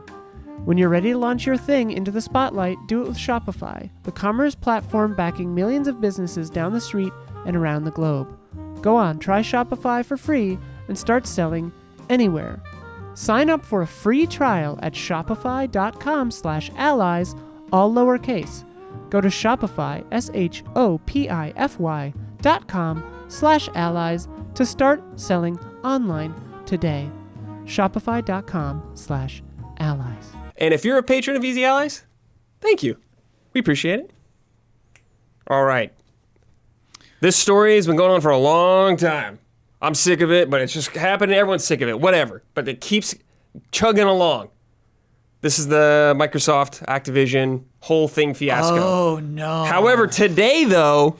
When you're ready to launch your thing into the spotlight, do it with Shopify, the commerce platform backing millions of businesses down the street and around the globe. Go on, try Shopify for free and start selling anywhere. Sign up for a free trial at shopify.com/allies, all lowercase. Go to Shopify, shopify.com/allies to start selling online today. Shopify.com/allies. And if you're a patron of Easy Allies, thank you. We appreciate it. All right. This story has been going on for a long time. I'm sick of it, but it's just happening. Everyone's sick of it. Whatever. But it keeps chugging along. This is the Microsoft, Activision, whole thing fiasco. Oh, no. However, today, though,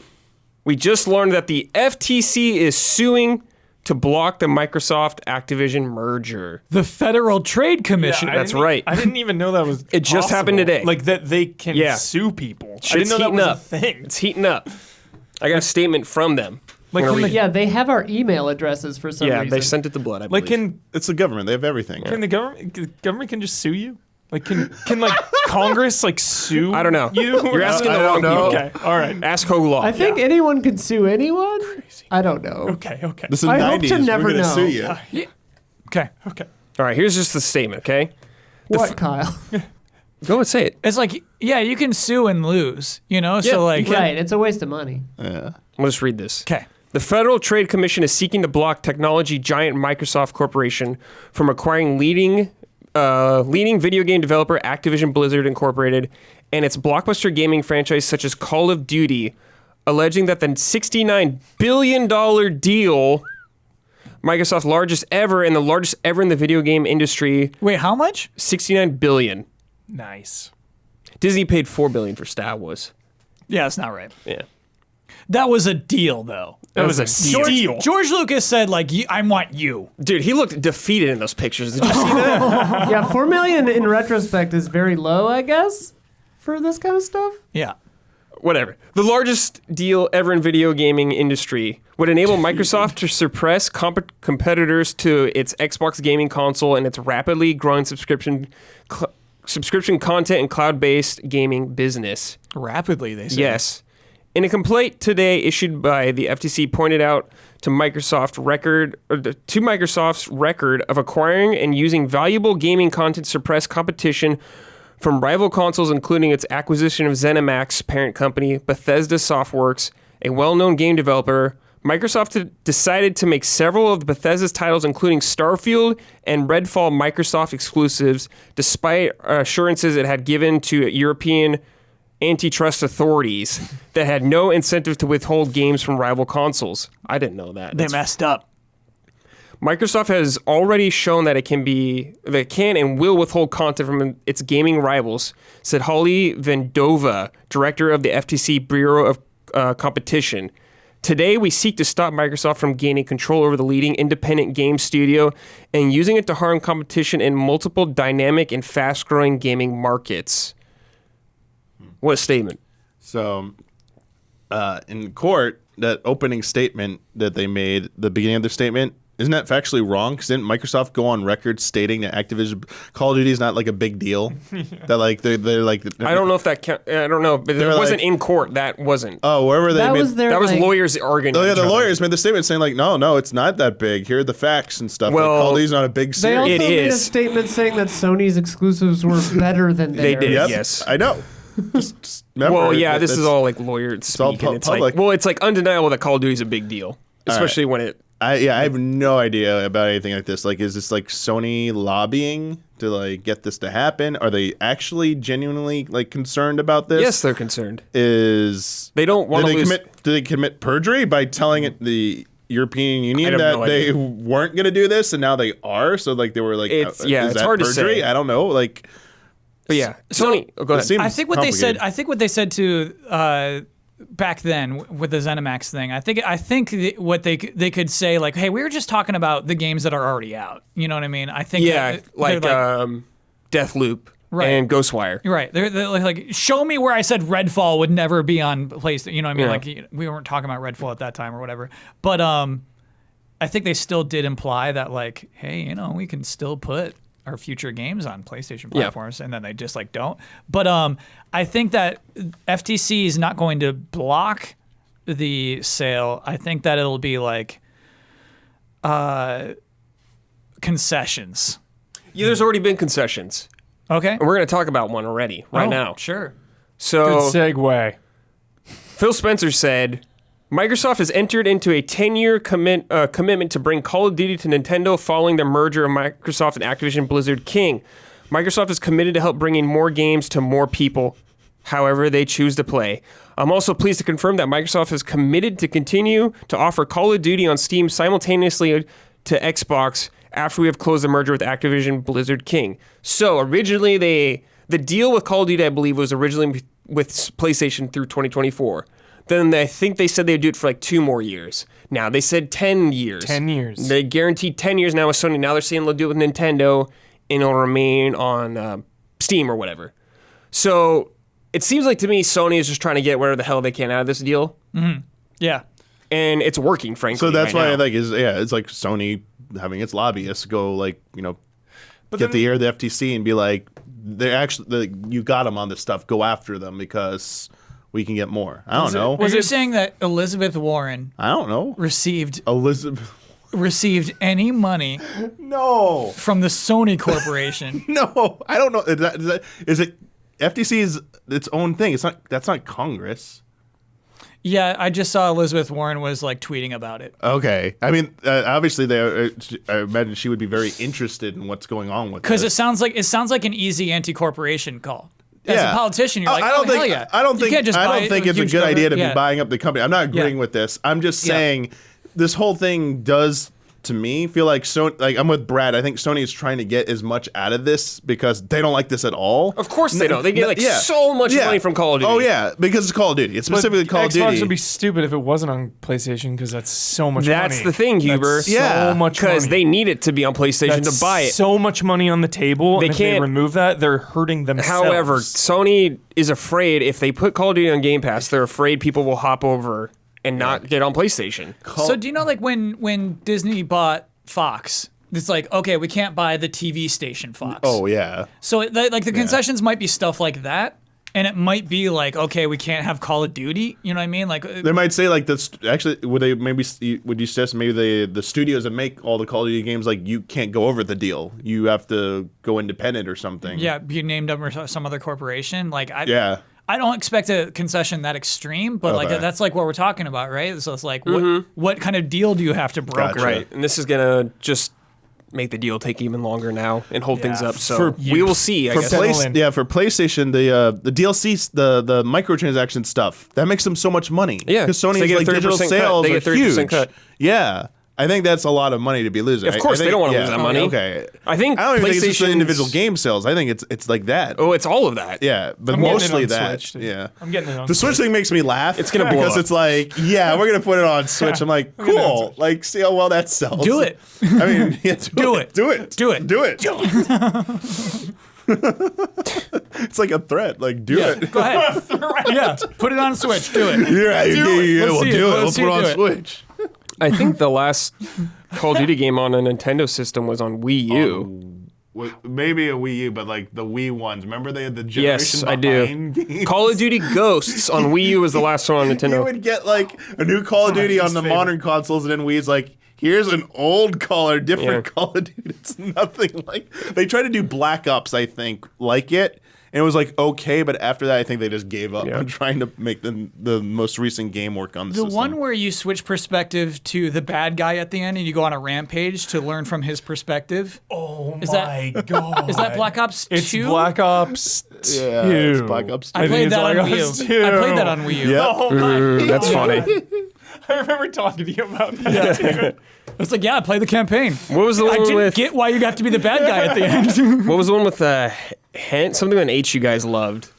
we just learned that the FTC is suing to block the Microsoft-Activision merger. The Federal Trade Commission. That's right. I didn't even know that was It just happened possible. today. Like that they can sue people. I Shit's didn't know that heating was up. a thing. It's heating up. I got a statement from them. Like, Yeah, they have our email addresses for some reason. They sent it to Blood, I believe. can It's the government. They have everything. the government can just sue you? Like can like Congress like sue? I don't know. You? You're asking the wrong people. Okay, all right. Ask Hogue Law. I think anyone can sue anyone. I don't know. Okay. This is the I hope 90s. to never We're gonna know. sue you. Okay. All right, here's just the statement, okay? What, Kyle? Go and say it. It's like, yeah, you can sue and lose, you know? So, like, Right, it's a waste of money. I'll just read this. okay. The Federal Trade Commission is seeking to block technology giant Microsoft Corporation from acquiring leading video game developer Activision Blizzard Incorporated and its blockbuster gaming franchise such as Call of Duty, alleging that the $69 billion deal, Microsoft's largest ever and the largest ever in the video game industry, Wait, how much? $69 billion. Nice. Disney paid $4 billion for Star Wars. Yeah, that's not right. Yeah. That was a deal, though. That was a steal. George Lucas said, like, I want you. Dude, he looked defeated in those pictures. Did you see that? Yeah, $4 million in retrospect is very low, I guess, for this kind of stuff. Yeah. Whatever. The largest deal ever in video gaming industry would enable Microsoft to suppress competitors to its Xbox gaming console and its rapidly growing subscription content and cloud-based gaming business. Rapidly, they said. Yes. In a complaint today issued by the FTC pointed out to Microsoft's record of acquiring and using valuable gaming content to suppress competition from rival consoles, including its acquisition of ZeniMax parent company Bethesda Softworks, a well-known game developer. Microsoft decided to make several of Bethesda's titles, including Starfield and Redfall, Microsoft exclusives, despite assurances it had given to European antitrust authorities that had no incentive to withhold games from rival consoles. I didn't know that. They messed up. Microsoft has already shown that it can and will withhold content from its gaming rivals, said Holly Vendova, director of the FTC Bureau of Competition. Today, we seek to stop Microsoft from gaining control over the leading independent game studio and using it to harm competition in multiple dynamic and fast-growing gaming markets. What a statement. So, in court, that opening statement that they made, the beginning of their statement, isn't that factually wrong? Because didn't Microsoft go on record stating that Activision Call of Duty is not like a big deal? That like they're like I don't know if that I don't know, but it wasn't in court. That wasn't. Oh, wherever they That made was their, That was like, lawyers arguing. Oh yeah, each the other. lawyers made the statement saying like, no, it's not that big. Here are the facts and stuff. Well, like, Call of Duty's not a big They also series. It made a is. statement saying that Sony's exclusives were better than They theirs. did. Yep, Yes. I know. Just remember, Well, yeah, this is it's- all like lawyer speak. all And it's public. like, well, it's like undeniable that Call of Duty is a big deal, especially when it. I have no idea about anything like this. Like, is this like Sony lobbying to like get this to happen? Are they actually genuinely like concerned about this? Yes, they're concerned. They don't wanna lose- Do they commit perjury by telling it the European Union have that no they idea. weren't going to do this and now they are? So like they were like, It's- is yeah, it's that hard to perjury? say. I don't know. Like, But yeah, Sony. Oh, go it ahead. seems I think what they said. complicated. I think what they said to back then with the ZeniMax thing. I think what they could say like, hey, we were just talking about the games that are already out. You know what I mean? I think Yeah, that like they're Deathloop Right. and Ghostwire. Right. They're like, show me where I said Redfall would never be on PlayStation. You know what I mean? Yeah. Like, we weren't talking about Redfall at that time or whatever. But I think they still did imply that, like, hey, you know, we can still put our future games on PlayStation platforms, and then they just, like, don't. But I think that FTC is not going to block the sale. I think that it'll be, like, concessions. Yeah, there's already been concessions. Okay. And we're going to talk about one already right Oh, now. Sure. So Good segue. Phil Spencer said, Microsoft has entered into a 10-year commitment to bring Call of Duty to Nintendo following the merger of Microsoft and Activision Blizzard King. Microsoft is committed to help bringing more games to more people, however they choose to play. I'm also pleased to confirm that Microsoft is committed to continue to offer Call of Duty on Steam simultaneously to Xbox after we have closed the merger with Activision Blizzard King. So originally the deal with Call of Duty, I believe, was originally with PlayStation through 2024. Then I think they said they'd do it for like 2 more years. Now they said 10 years. 10 years. They guaranteed 10 years now with Sony. Now they're saying they'll do it with Nintendo and it'll remain on Steam or whatever. So it seems like to me Sony is just trying to get whatever the hell they can out of this deal. Yeah. And it's working, frankly. So that's right why now. I think it's like Sony having its lobbyists go like, get the ear of the FTC and be like, they actually you got them on this stuff. Go after them because we can get more. I don't know. Was it saying that Elizabeth Warren I don't know. received Elizabeth. any money No. from the Sony Corporation? No. I don't know. Is it FTC is its own thing? That's not Congress. Yeah, I just saw Elizabeth Warren was like tweeting about it. Okay. I mean, obviously, I imagine she would be very interested in what's going on with Because this. it sounds like an easy anti-corporation call. As Yeah. a politician, you're like, I don't think hell yeah. I don't You think can't just I buy don't think it's a huge good idea to government- be buying up the company. I'm not agreeing Yeah. with this. I'm just Yeah. saying this whole thing does to me feel like I'm with Brad. I think Sony is trying to get as much out of this because they don't like this at all. Of course they don't. They get so much money from Call of Duty. Oh yeah, because it's Call of Duty. It's specifically Call of Xbox Duty. would be stupid if it wasn't on PlayStation because that's so much money. That's the thing, Huber. That's Yeah. so much money. Because they need it to be on PlayStation That's to buy it. so much money on the table. They and if they can't- remove that, they're hurting themselves. However, Sony is afraid if they put Call of Duty on Game Pass, they're afraid people will hop over and not get on PlayStation. So do you know, like, when Disney bought Fox, it's like, okay, we can't buy the TV station Fox. Oh yeah. So like the concessions might be stuff like that, And it might be like, okay, we can't have Call of Duty. You know what I mean? Like They might say like this. Actually, would you suggest maybe the studios that make all the Call of Duty games like you can't go over the deal. You have to go independent or something. yeah, be named under some other corporation. Like Yeah. I don't expect a concession that extreme, but like Okay. that's like what we're talking about, right? So it's like, what kind of deal do you have to broker? Gotcha. Right, and this is gonna just make the deal take even longer now and hold things up. So For we will see. I For guess. for PlayStation, the DLCs, the microtransaction stuff, that makes them so much money. Yeah, because so they Sony's get like 30% digital cut. sales They are get 30% huge. cut. Yeah, I think that's a lot of money to be losing. Of course, I they think- don't want to yeah. lose that money. Okay, I think I don't even think it's just the PlayStation's- individual game sales. I think it's like that. Oh, it's all of that. Yeah, but I'm getting it mostly on that. Switch, dude. Yeah. I'm getting it on The Switch thing makes me laugh. It's gonna blow because up. it's like, yeah, we're gonna put it on Switch. I'm like, gonna have cool. Like, see how well that sells. Do it. I mean, yeah, Do it. Do it. Do it. Do it. It's like a threat. Like, do it. Go ahead. Yeah, put it on Switch. Do it. Yeah, Let's we'll see do it. it. We'll Let's put it on see you do it. Switch. I think the last Call of Duty game on a Nintendo system was on Wii U. Maybe a Wii U, but like the Wii ones. Remember they had the generation Yes, I do. behind games? Call of Duty Ghosts on Wii U was the last one on You Nintendo. would get like a new Call of Duty on the modern consoles, and then Wii's like, here's an old Call or different Yeah. Call of Duty. It's nothing like. They tried to do Black Ops, I think, like it. And it was like okay, but after that, I think they just gave up Yeah. on trying to make the most recent game work on the The system. one where you switch perspective to the bad guy at the end and you go on a rampage to learn from his perspective. Oh Is my god. Is that Black Ops 2? It's Black Ops 2. Yeah, it's Black Ops 2. I played think that on it's Black Wii Ops U. 2. I played that on Wii U. Yep. Oh my That's funny. I remember talking to you about that. Dude. It's like, yeah, play the campaign. What was the I one didn't with? get why you have to be the bad guy at the end. What was the one with something with an H you guys loved?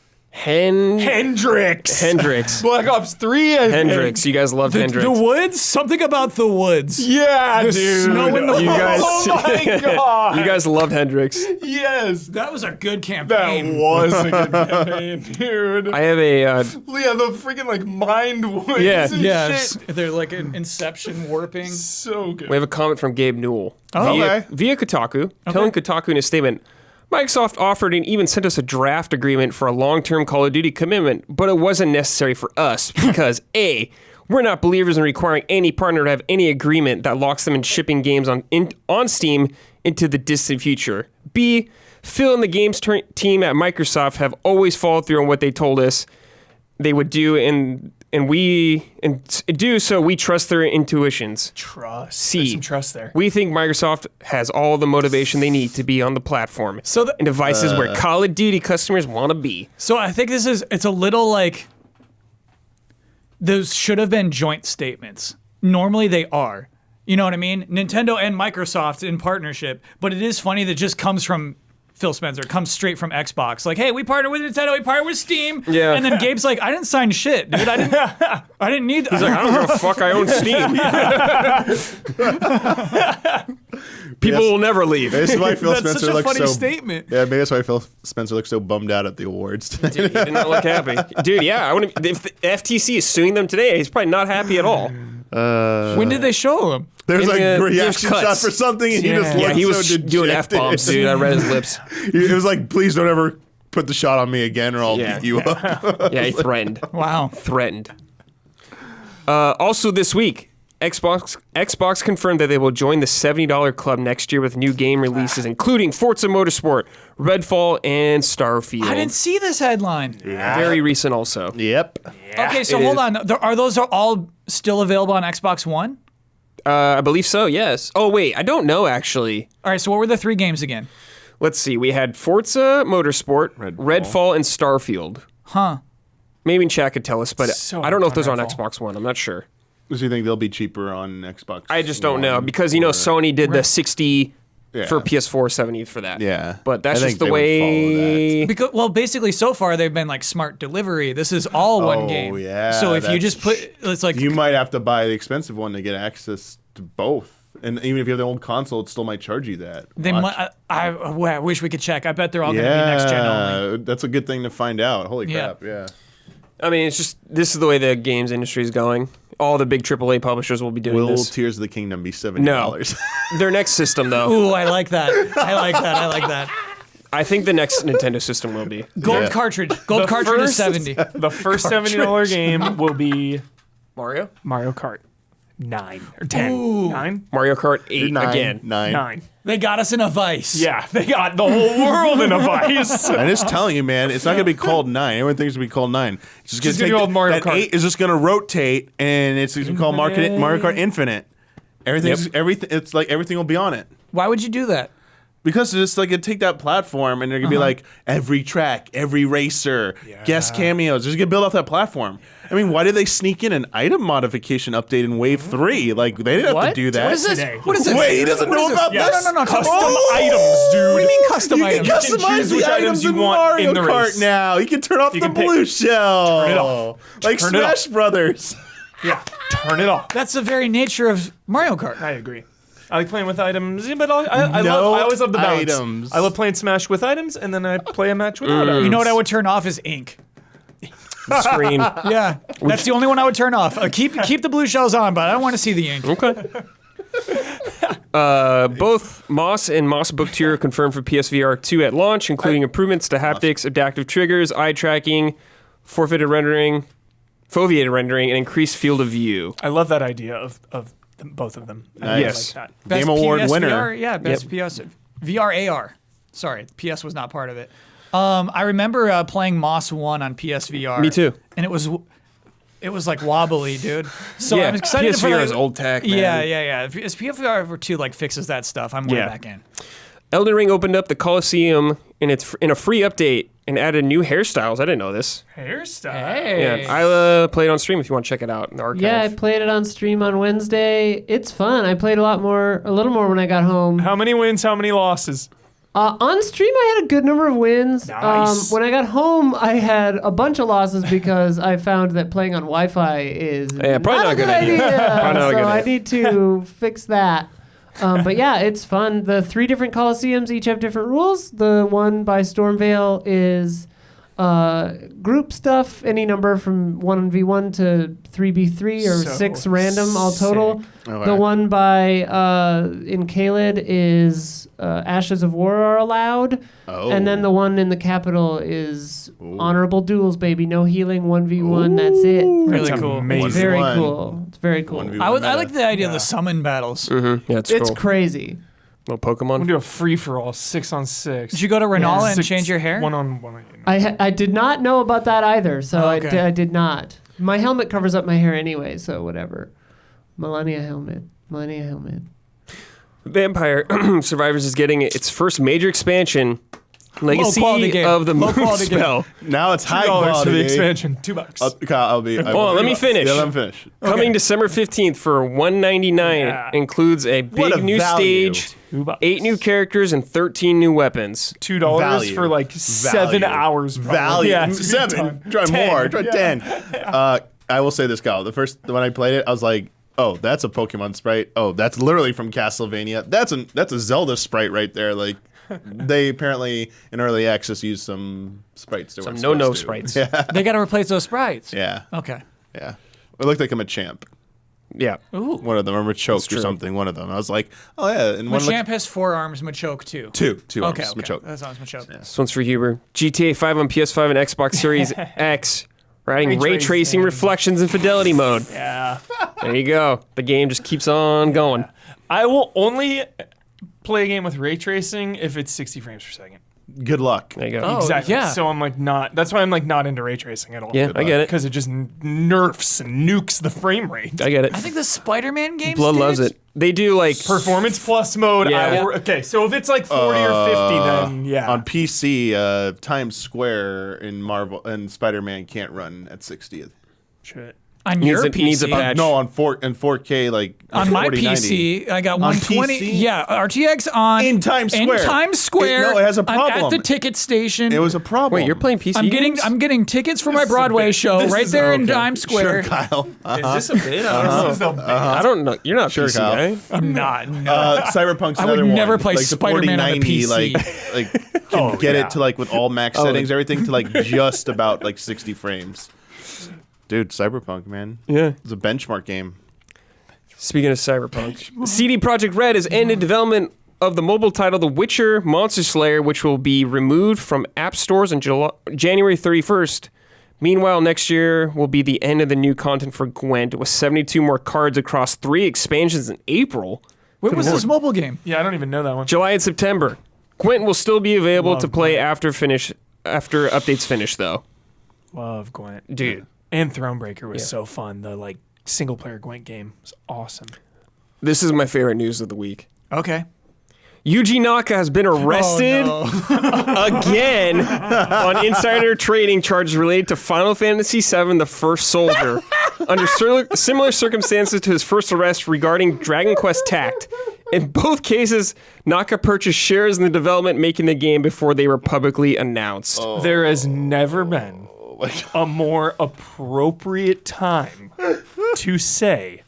Hendrix. Black Ops 3. I think. Hendrix. You guys loved Hendrix. The woods? Something about the woods. Yeah, dude. snow in the You guys, Oh my god. you guys loved Hendrix. Yes. That was a good That campaign. was a good campaign, dude. I have a Yeah, the freaking like mind woods. Yeah. and Yes. shit. They're like an inception warping. So good. we have a comment from Gabe Newell okay. via Kotaku, telling Kotaku in a statement. Microsoft offered and even sent us a draft agreement for a long-term Call of Duty commitment, but it wasn't necessary for us because A, we're not believers in requiring any partner to have any agreement that locks them in shipping games on Steam into the distant future. B, Phil and the games team at Microsoft have always followed through on what they told us they would do, and do so. We trust their intuitions. Trust. C. There's some trust there. We think Microsoft has all the motivation they need to be on the platform and devices where Call of Duty customers want to be. So I think it's a little like those should have been joint statements. Normally they are. You know what I mean? Nintendo and Microsoft in partnership, but it is funny that it just comes from Phil Spencer, comes straight from Xbox. Like, hey, we partner with Nintendo, we partner with Steam. Yeah. And then Gabe's like, I didn't sign shit, dude. I didn't need that. He's like, I don't give a fuck. I own Steam. People will never leave. Maybe that's why Phil That's Spencer such a looks funny so. statement. Yeah, maybe that's why Phil Spencer looks so bummed out at the awards. Dude, he did not look happy. Dude, yeah. If the FTC is suing them today, he's probably not happy at all. When did they show him? There's In like the- a there's reaction shot cuts. for something, and he just Yeah, looked he was so doing dejected. F-bombs, dude. I read his lips. It was like, please don't ever put the shot on me again, or I'll Yeah. beat you up. Yeah, he threatened. Wow. Threatened. Also this week, Xbox confirmed that they will join the $70 club next year with new game releases, including Forza Motorsport, Redfall, and Starfield. I didn't see this headline. Very recent also. Yep. Okay, so it hold is. on. Are those all still available on Xbox One? I believe so, yes. Oh, wait, I don't know, actually. All right, so what were the 3 games again? Let's see. We had Forza Motorsport, Redfall, and Starfield. Huh. Maybe chat could tell us, but So I don't know if those are on Redfall. Xbox One. I'm not sure. Do you think they'll be cheaper on Xbox? I just don't know One because, or- Sony did the 60 Yeah. for PS4, 70 for that. Yeah. But that's I just think the they would follow way. Because basically so far they've been like smart delivery. This is all one Oh, game. yeah, So if you that's just put, it's like You might have to buy the expensive one to get access to both. And even if you have the old console, it still might charge you that. they Watch. might. I wish we could check. I bet they're all going to be next gen only. That's a good thing to find out. Holy Yeah. crap! Yeah. I mean, it's just this is the way the games industry is going. All the big AAA publishers will be doing Will this. Tears of the Kingdom be $70? No. Their next system, though. Ooh, I like that. I like that. I think the next Nintendo system will be. Gold cartridge. Gold cartridge is 70. The first $70 game will be Mario? Mario Kart 9 or 10. Ooh. 9? Mario Kart 8 Nine. again. 9. They got us in a vice. Yeah, they got the whole world in a vice. I'm just telling you, man, it's not gonna be called 9. Everyone thinks it's gonna be called 9. It's just Just gonna gonna take be called Mario that Kart. 8 is just gonna rotate, and it's gonna be called Mario Kart Infinite. Everything's everything. It's like everything will be on it. Why would you do that? Because it's like it'd take that platform and they're gonna be like every track, every racer, guest cameos. Just gonna build off that platform. I mean, why did they sneak in an item modification update in Wave 3? Like they didn't have to do that. What is this? Today. What is this? Wait, he doesn't know about Yes. this. No. Custom Oh! items, dude. What do you mean custom You items? can can customize choose the which items items you in want Mario in the Kart race. now. You can turn off the can pick. blue shell. Turn it off. Like Turn it Smash Brothers. Yeah, turn it off. That's the very nature of Mario Kart. I agree. I like playing with items, but I No always love the balance. items. I love playing Smash with items, and then I play a match without items. You know what I would turn off is ink. Screen. Yeah, that's the only one I would turn off. Keep the blue shells on, but I don't want to see the ink. Okay. Both Moss and Moss Book 2 are confirmed for PSVR 2 at launch, including improvements to haptics, adaptive triggers, eye tracking, foveated rendering, and increased field of view. I love that idea of both of them. I Yes. like that. Game Award PSVR, winner. Yeah, best PS VR AR. Sorry, PS was not part of it. I remember playing Moss 1 on PSVR. Me too. And it was like wobbly, dude. So Yeah, I'm excited for PSVR like, is old tech, man. Yeah. If PSVR 2 like fixes that stuff, I'm way back in. Elden Ring opened up the Coliseum in a free update and added new hairstyles. I didn't know this. Hairstyle. Hey. Yeah, I played on stream if you want to check it out in the archive. Yeah, I played it on stream on Wednesday. It's fun. I played a little more when I got home. How many wins? How many losses? On stream, I had a good number of wins. Nice. When I got home, I had a bunch of losses because I found that playing on Wi-Fi is probably not a good idea. Probably not a so good I idea. need to fix that. But yeah, it's fun. The 3 different Coliseums each have different rules. The one by Stormvale is group stuff, any number from 1v1 to 3v3 or So 6 random all total. sick. Okay. The one by in Caelid is Ashes of War are allowed. Oh. And then the one in the capital is honorable duels, baby. No healing, 1v1, that's it. Really That's cool. amazing. It's very One. cool. It's very cool. 1v1 I meta. like the idea of the summon battles. Mm-hmm. Yeah, it's It's cool. crazy. Little I'm Pokemon. gonna do a free for all, 6-on-6. Did you go to Renala and Six- change your hair? 1-on-1. I did not know about that either, so Oh, okay. I did not. My helmet covers up my hair anyway, so whatever. Millennia helmet. Vampire Survivors is getting its first major expansion, Legacy quality game. of the Low quality game. Moonspell. Now it's high $2 quality. for the expansion. $2. Kyle, I'll be. let me finish. Yeah, let me finish. Coming December 15th for $199. Yeah. Includes a What big a new value. stage, $2. 8 new characters, and 13 new weapons. $2 Value. for like 7 Value. hours. probably. Value. Yeah, it's a good 7. time. Try 10. more. Try Yeah. 10. I will say this, Kyle. When I played it, I was like, oh, that's a Pokemon sprite. Oh, that's literally from Castlevania. That's a Zelda sprite right there. Like, they apparently in early access used some sprites. Some no sprites. Yeah. They got to replace those sprites. Yeah. Okay. Yeah. It looked like a Machamp. Yeah. Ooh. One of them, or Machoke or true. something. One of them. I was like, oh yeah. And one Machamp has 4 arms, Machoke 2. two Okay, arms. okay. Machoke. That sounds Machoke. This one's for Huber. GTA 5 on PS5 and Xbox Series X. We're adding ray tracing, tracing. reflections, and fidelity mode. Yeah. There you go. The game just keeps on going. I will only play a game with ray tracing if it's 60 frames per second. Good luck. There you go. Oh, Exactly. yeah. So I'm like not. That's why I'm like not into ray tracing at all. Yeah, I get it. Because it just nerfs and nukes the frame rate. I get it. I think the Spider-Man games Blood did loves it. They do like Performance plus mode. Yeah. Okay, so if it's like 40 or 50, then yeah. On PC, Times Square in Marvel and Spider-Man can't run at 60. Shit. On Needs your a- needs a PC. patch. No, on 4K, like On my 4090. PC, I got 120. PC? Yeah, RTX on In Times Square. In Times Square. No, it has a I'm problem. at the ticket station. It was a problem. Wait, you're playing PC? games? I'm getting tickets for my Broadway show this right is there in okay. Times Square. Sure, Kyle. Is this a bit? This is a bit. I don't know. You're not Sure, PC Kyle. guy. I'm not. No. Cyberpunk's I would another one. never play like the Spider-Man on a 4090, PC. like can get yeah. it to like with all max settings, everything to like just about like 60 frames. Dude, Cyberpunk, man. Yeah. It's a benchmark game. Speaking of Cyberpunk, CD Projekt Red has ended development of the mobile title The Witcher Monster Slayer, which will be removed from app stores on January 31st. Meanwhile, next year will be the end of the new content for Gwent, with 72 more cards across 3 expansions in April. What was this mobile game? Yeah, I don't even know that one. July and September. Gwent will still be available to play after updates finish, though. Love Gwent. Dude. And Thronebreaker was so fun. The like single player Gwent game was awesome. This is my favorite news of the week. Okay. Yuji Naka has been arrested again on insider trading charges related to Final Fantasy VII The First Soldier under similar circumstances to his first arrest regarding Dragon Quest Tact. In both cases, Naka purchased shares in the development making the game before they were publicly announced. There has never been a more appropriate time to say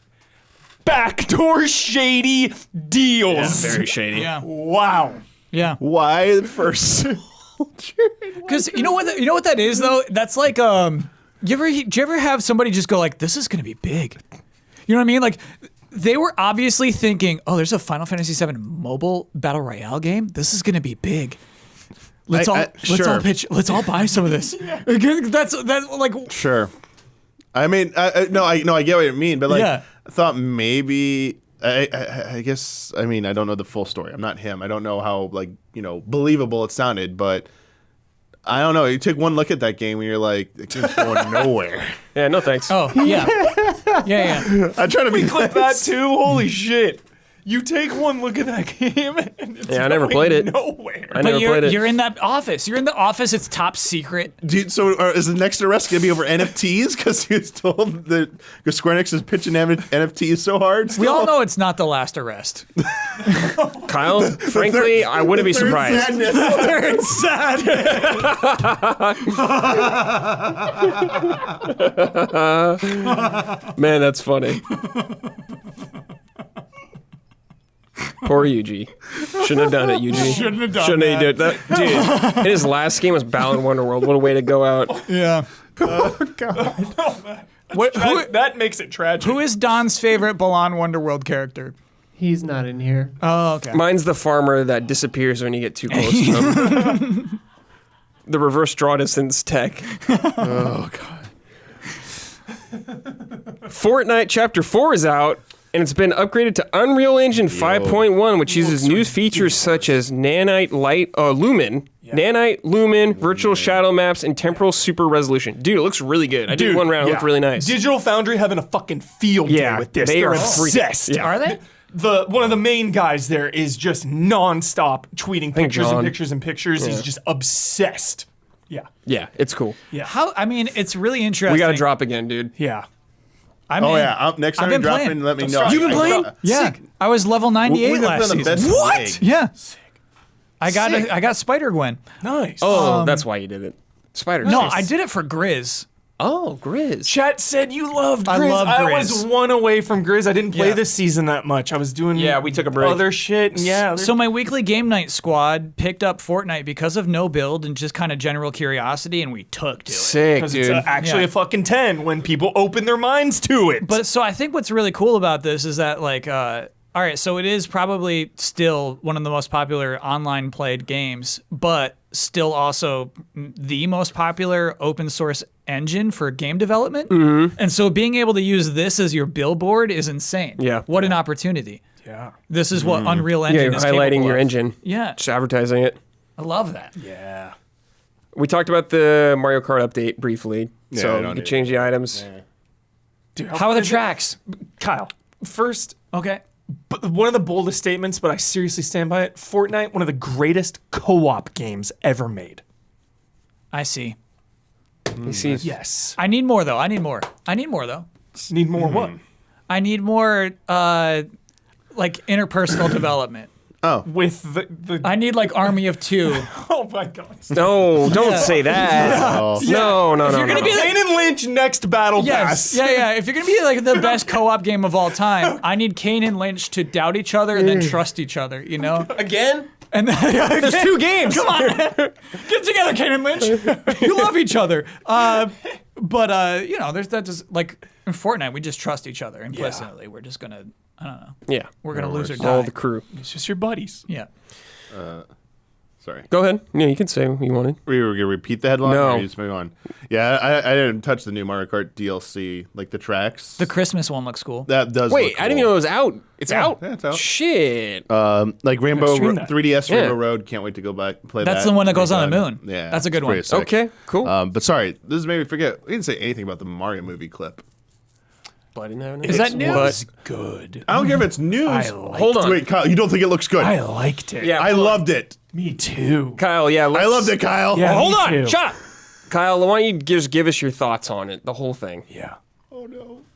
backdoor shady deals. Very shady. Yeah. Wow. Yeah. Why the first soldier? Because you know what that is though. That's like do you ever have somebody just go like, this is gonna be big? You know what I mean? Like they were obviously thinking, oh, there's a Final Fantasy VII mobile battle royale game. This is gonna be big. Let's all pitch. Let's all buy some of this. That's like Sure. I mean, I get what you mean, but like, Yeah. I thought maybe. I guess. I mean, I don't know the full story. I'm not him. I don't know how believable it sounded, but I don't know. You take one look at that game and you're like, it game's going nowhere. Yeah, no thanks. oh yeah. Yeah. I'm trying to be Clip that too. Holy shit. You take one look at that game and it's I never going played it. nowhere. I never played it. You're in that office. You're in the office. It's top secret. Dude, so is the next arrest going to be over NFTs? Because he was told that Square Enix is pitching NFTs so hard. We all know it's not the last arrest. Kyle, frankly, I wouldn't be surprised. Third sad. Man, that's funny. Poor Yuji. Shouldn't have done it, Yuji. Shouldn't have done Shouldn't that. have done that. Dude, his last game was Balan Wonderworld. What a way to go out. Yeah. That makes it tragic. Who is Don's favorite Balan Wonderworld character? He's not in here. Oh, okay. Mine's the farmer that disappears when you get too close to him. The reverse draw distance tech. Oh, God. Fortnite Chapter 4 is out, and it's been upgraded to Unreal Engine 5.1, which uses new features such as Nanite Lumen, Nanite, Lumen, Virtual Shadow Maps, and Temporal Super Resolution. Dude, it looks really good. I did one round. It looked really nice. Digital Foundry having a fucking field day with this. they They're are obsessed. freaking- Are they? One of the main guys there is just non-stop tweeting pictures John. and pictures and pictures. He's just obsessed. Yeah. Yeah, it's cool. How? I mean, it's really interesting. We got to drop again, dude. Yeah. I mean, Oh yeah, next time I've you been drop playing. in, let me know. You've been playing? Yeah, I was level 98 We've last been the season. best league. Yeah. I got Spider Gwen. Nice. Oh, that's why you did it. Spider. No, I did it for Grizz. Oh, Grizz. Chat said you loved Grizz. I love I was Grizz. one away from Grizz. I didn't play Yeah. this season that much. I was doing we took a break. other shit. And So my weekly game night squad picked up Fortnite because of no build and just kind of general curiosity, and we took to it. Sick, because dude. it's actually Yeah. a fucking 10 when people open their minds to it. But so I think what's really cool about this is that all right, so it is probably still one of the most popular online played games, but still also the most popular open source engine for game development. Mm-hmm. And so being able to use this as your billboard is insane. Yeah. What an opportunity. yeah. This is what Unreal Engine Yeah, you're is highlighting capable your of. engine. Yeah, Just advertising it. I love that. Yeah. We talked about the Mario Kart update briefly, Yeah, I so don't you can need change the items. Dude, How are the tracks? Kyle, first, Okay. one of the boldest statements, but I seriously stand by it. Fortnite, one of the greatest co-op games ever made. I see. You see, Yes. I need more though. I need more though. Need more what? I need more like interpersonal development. With the I need like Army of Two. oh my god. no, don't say that. Oh. No. You're gonna be Kane and Lynch next battle Yes. pass. Yeah. If you're gonna be like the best co-op game of all time, I need Kane and Lynch to doubt each other and then trust each other. You know. Again? And then, There's 2 games. Come on, man. Get together, Kane and Lynch. You love each other. But there's that just like in Fortnite, we just trust each other implicitly. We're just gonna I don't know. Yeah. We're gonna lose or All die. the crew. It's just your buddies. Yeah. Sorry. Go ahead. Yeah, you can say what you wanted. Were you going to repeat the headline? No. Or you just move on? Yeah, I didn't touch the new Mario Kart DLC, like the tracks. The Christmas one looks cool. That does Wait, look I didn't cool. even know it was out. It's out? Yeah, it's out. Shit. Like Rainbow stream that. 3DS Yeah. Rainbow Road. Can't wait to go back and play that. That's the one that goes on the anytime. moon. Yeah, That's a good it's one. pretty sick. Okay, cool. But sorry, this made me forget. We didn't say anything about the Mario movie clip. But I didn't have any. Is that news? Was good. I don't care if it's news. I liked Hold on. Wait, Kyle, you don't think it looks good? I liked it. Yeah. I loved it. Me too. Kyle, yeah. I loved it, Kyle. Yeah. Hold Me on. too. Shut up. Kyle, why don't you just give us your thoughts on it, the whole thing? Yeah.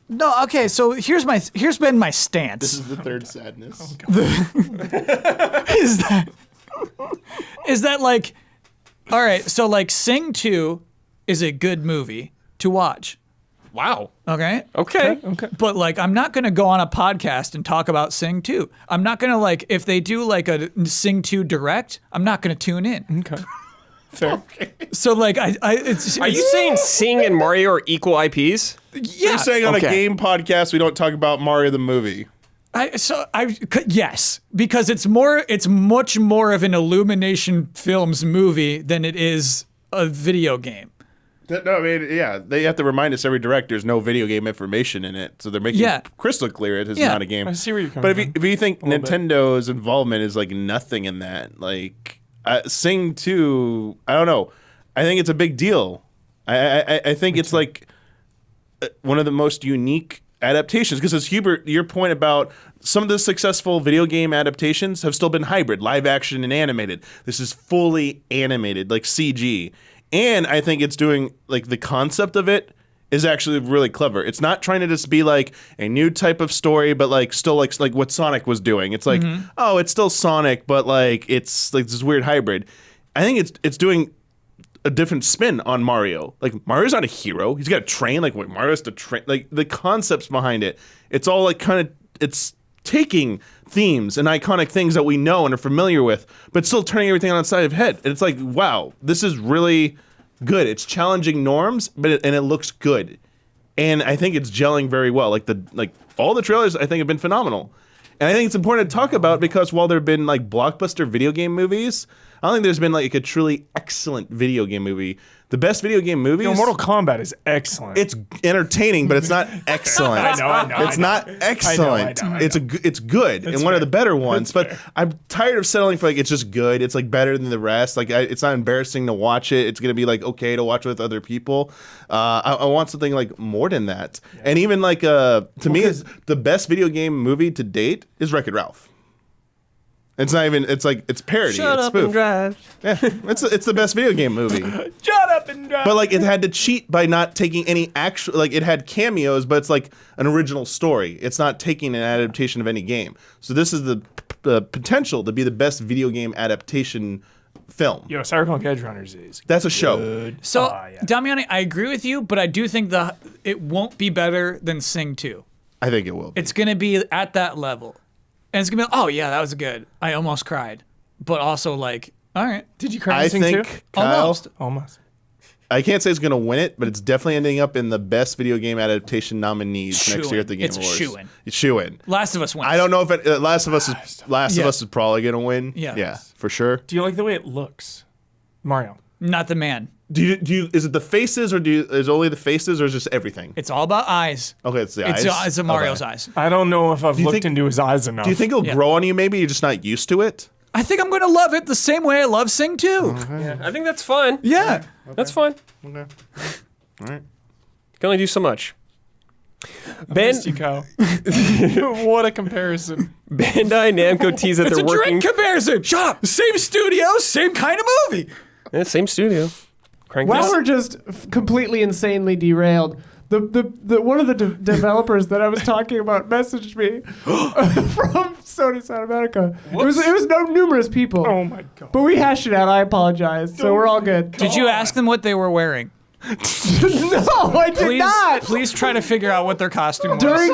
No, okay, so here's been my stance. This is the third sadness. is that like, all right, so like Sing 2 is a good movie to watch. Wow. Okay. Okay. But like, I'm not gonna go on a podcast and talk about Sing 2. I'm not gonna like, if they do like a Sing 2 direct, I'm not gonna tune in. Okay. Fair. So like, it's. Are you saying Sing and Mario are equal IPs? Yeah. You're saying on Okay. a game podcast we don't talk about Mario the movie. Yes, because it's much more of an Illumination Films movie than it is a video game. No, I mean, yeah, they have to remind us every direct there's no video game information in it, so they're making Yeah. crystal clear it is Yeah. not a game. I see where you're coming But if you think Nintendo's involvement is like nothing in that, like Sing 2, I don't know. I think it's a big deal. I think it's like one of the most unique adaptations because as Hubert, your point about some of the successful video game adaptations have still been hybrid, live action and animated. This is fully animated, like CG. And I think it's doing, like, the concept of it is actually really clever. It's not trying to just be, like, a new type of story, but, like, still, like what Sonic was doing. It's like, oh, it's still Sonic, but, like, it's, like, this weird hybrid. I think it's doing a different spin on Mario. Like, Mario's not a hero. He's got to train. Like, wait, Mario has to train. Like, the concepts behind it, it's all, like, kind of, it's taking themes and iconic things that we know and are familiar with, but still turning everything on its side of head. And it's like, wow, this is really good. It's challenging norms, but it looks good. And I think it's gelling very well. Like all the trailers I think have been phenomenal. And I think it's important to talk about because while there have been like blockbuster video game movies, I don't think there's been like a truly excellent video game movie. The best video game movies. Mortal Kombat is excellent. It's entertaining, but it's not excellent. I know. It's not excellent. I know. It's good and one of the better ones. But I'm tired of settling for like it's just good. It's like better than the rest. Like it's not embarrassing to watch it. It's gonna be like okay to watch with other people. I want something like more than that. Yeah. And even like to me, the best video game movie to date is Wreck-It Ralph. It's not even. It's like it's parody. Shut it's up spoof. and drive. Yeah, it's the best video game movie. Shut up and drive. But like it had to cheat by not taking any actual, like it had cameos, but it's like an original story. It's not taking an adaptation of any game. So this is the potential to be the best video game adaptation film. Yo, Cyberpunk Edge Runners is. That's a show. Good. So, Yeah. Damiani, I agree with you, but I do think it won't be better than Sing 2. I think it will be. It's going to be at that level. And it's going to be, oh, yeah, that was good. I almost cried. But also, like, all right. Did you cry I in Sing think, too? Kyle, Almost. I can't say it's going to win it, but it's definitely ending up in the best video game adaptation nominees next year at the Game It's Awards. shoo-in. It's shoo-in. Last of Us wins. I don't know if it, Last of Us is probably going to win. Yeah. Yeah, for sure. Do you like the way it looks, Mario? Not the man. Do you? Is it the faces, or is it only the faces, or is it just everything? It's all about eyes. Okay, it's the eyes. It's a Mario's Okay. eyes. I don't know if I've you looked think- into his eyes enough. Do you think it'll Yeah. grow on you? Maybe you're just not used to it. I think I'm going to love it the same way I love Sing 2. Yeah, I think that's fine. Yeah. That's fine. Okay. All right. Can only do so much. Missed you, Kyle. What a comparison. Bandai Namco teased that It's they're a working. direct comparison. Shut up. Same studio, same kind of movie. Yeah, same studio. Crank Wow, this. we're just completely insanely derailed. The one of the developers that I was talking about messaged me from Sony Santa Monica. It was numerous people. Oh my god. But we hashed it out. I apologize. So we're all good. Did you ask them what they were wearing? No, I did Please, not. please try to figure out what their costume was. During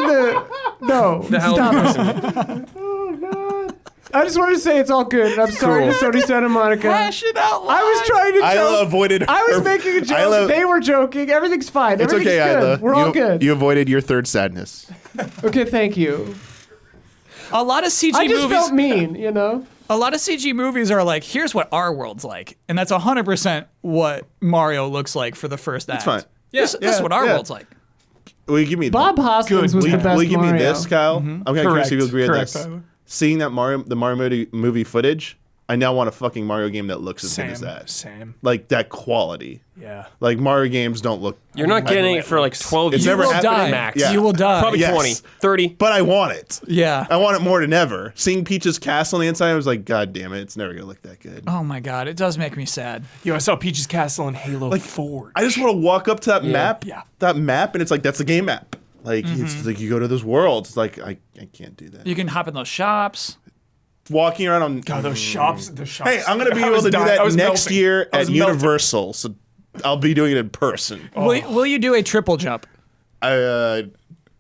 no, stop it. Oh god. I just wanted to say it's all good. And I'm sorry to Sony Santa Monica. Hash it out loud. I was trying to joke. Isla avoided. I was her- making a joke. Isla- They were joking. Everything's fine. It's Everything's okay, good. Isla. We're all good. You avoided your third sadness. Okay, thank you. A lot of CG I just movies. felt mean, you know? A lot of CG movies are like, here's what our world's like, and that's 100% what Mario looks like for the first act. fine. Yeah, this is what our world's like. Will you give me Bob Hoskins was the best Will you give me Mario. this, Kyle? I'm kind of curious if you agree with Correct, this. Tyler. Seeing that the Mario movie footage, I now want a fucking Mario game that looks as good as that. Same. Like that quality. Yeah. Like Mario games don't look. You're not getting it for like 12 It's years. never You will happened. die. Max. Yeah. You will die. Probably Yes. 20, 30. But I want it. Yeah. I want it more than ever. Seeing Peach's castle on the inside, I was like, God damn it, it's never gonna look that good. Oh my god, it does make me sad. Yo, I saw Peach's Castle in Halo 4. I just want to walk up to that map. Yeah. That map, and it's like that's the game map. Like it's like you go to this world. It's like I can't do that. You can hop in those shops. Walking around on. God, those shops. Hey, I'm gonna be able to do that next year at Universal. So I'll be doing it in person. Will you do a triple jump?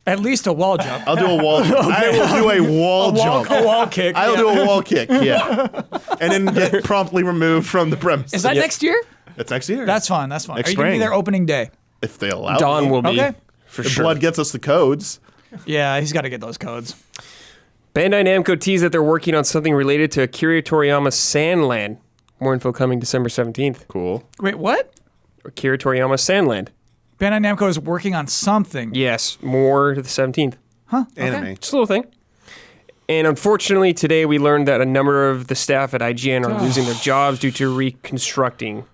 At least a wall jump. I'll do a wall jump. I will do a wall jump. A wall kick. I'll do a wall kick, yeah. And then get promptly removed from the premise. Is that Yeah. next year? That's next year. That's fun. That's fun. Next Are you gonna be spring. there opening day? if they allow Don me. will be. Okay. For The sure. blood gets us the codes. Yeah, he's got to get those codes. Bandai Namco teased that they're working on something related to Akira Toriyama's Sandland. More info coming December 17th. Cool. Wait, what? Akira Toriyama's Sandland. Bandai Namco is working on something. Yes, more to the 17th. Anime. Just a little thing. And unfortunately, today we learned that a number of the staff at IGN are losing their jobs due to restructuring.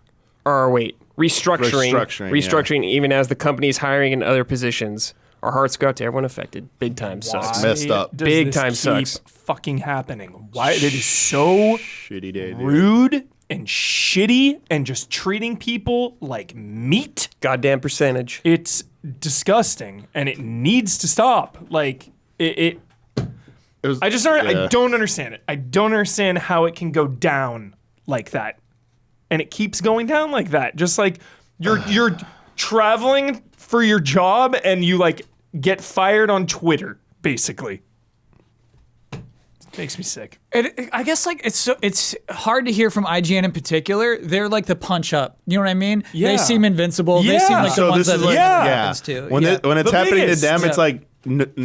Restructuring, even as the company is hiring in other positions. Our hearts go out to everyone affected. Big time sucks. Messed up. Does Big this time keep sucks. fucking happening? Why it is so Shitty day, dude. rude and shitty and just treating people like meat. Goddamn percentage. It's disgusting and it needs to stop. Like it It was, I just don't, I don't understand it. I don't understand how it can go down like that. And it keeps going down like that. Just like you're traveling for your job and you like get fired on Twitter, basically. It makes me sick. I guess like it's hard to hear from IGN in particular. They're like the punch up. You know what I mean? Yeah. They seem invincible. They seem Yeah. like the So ones this that is like, yeah. happens to. When Yeah. when it's The happening biggest, to them, it's yeah.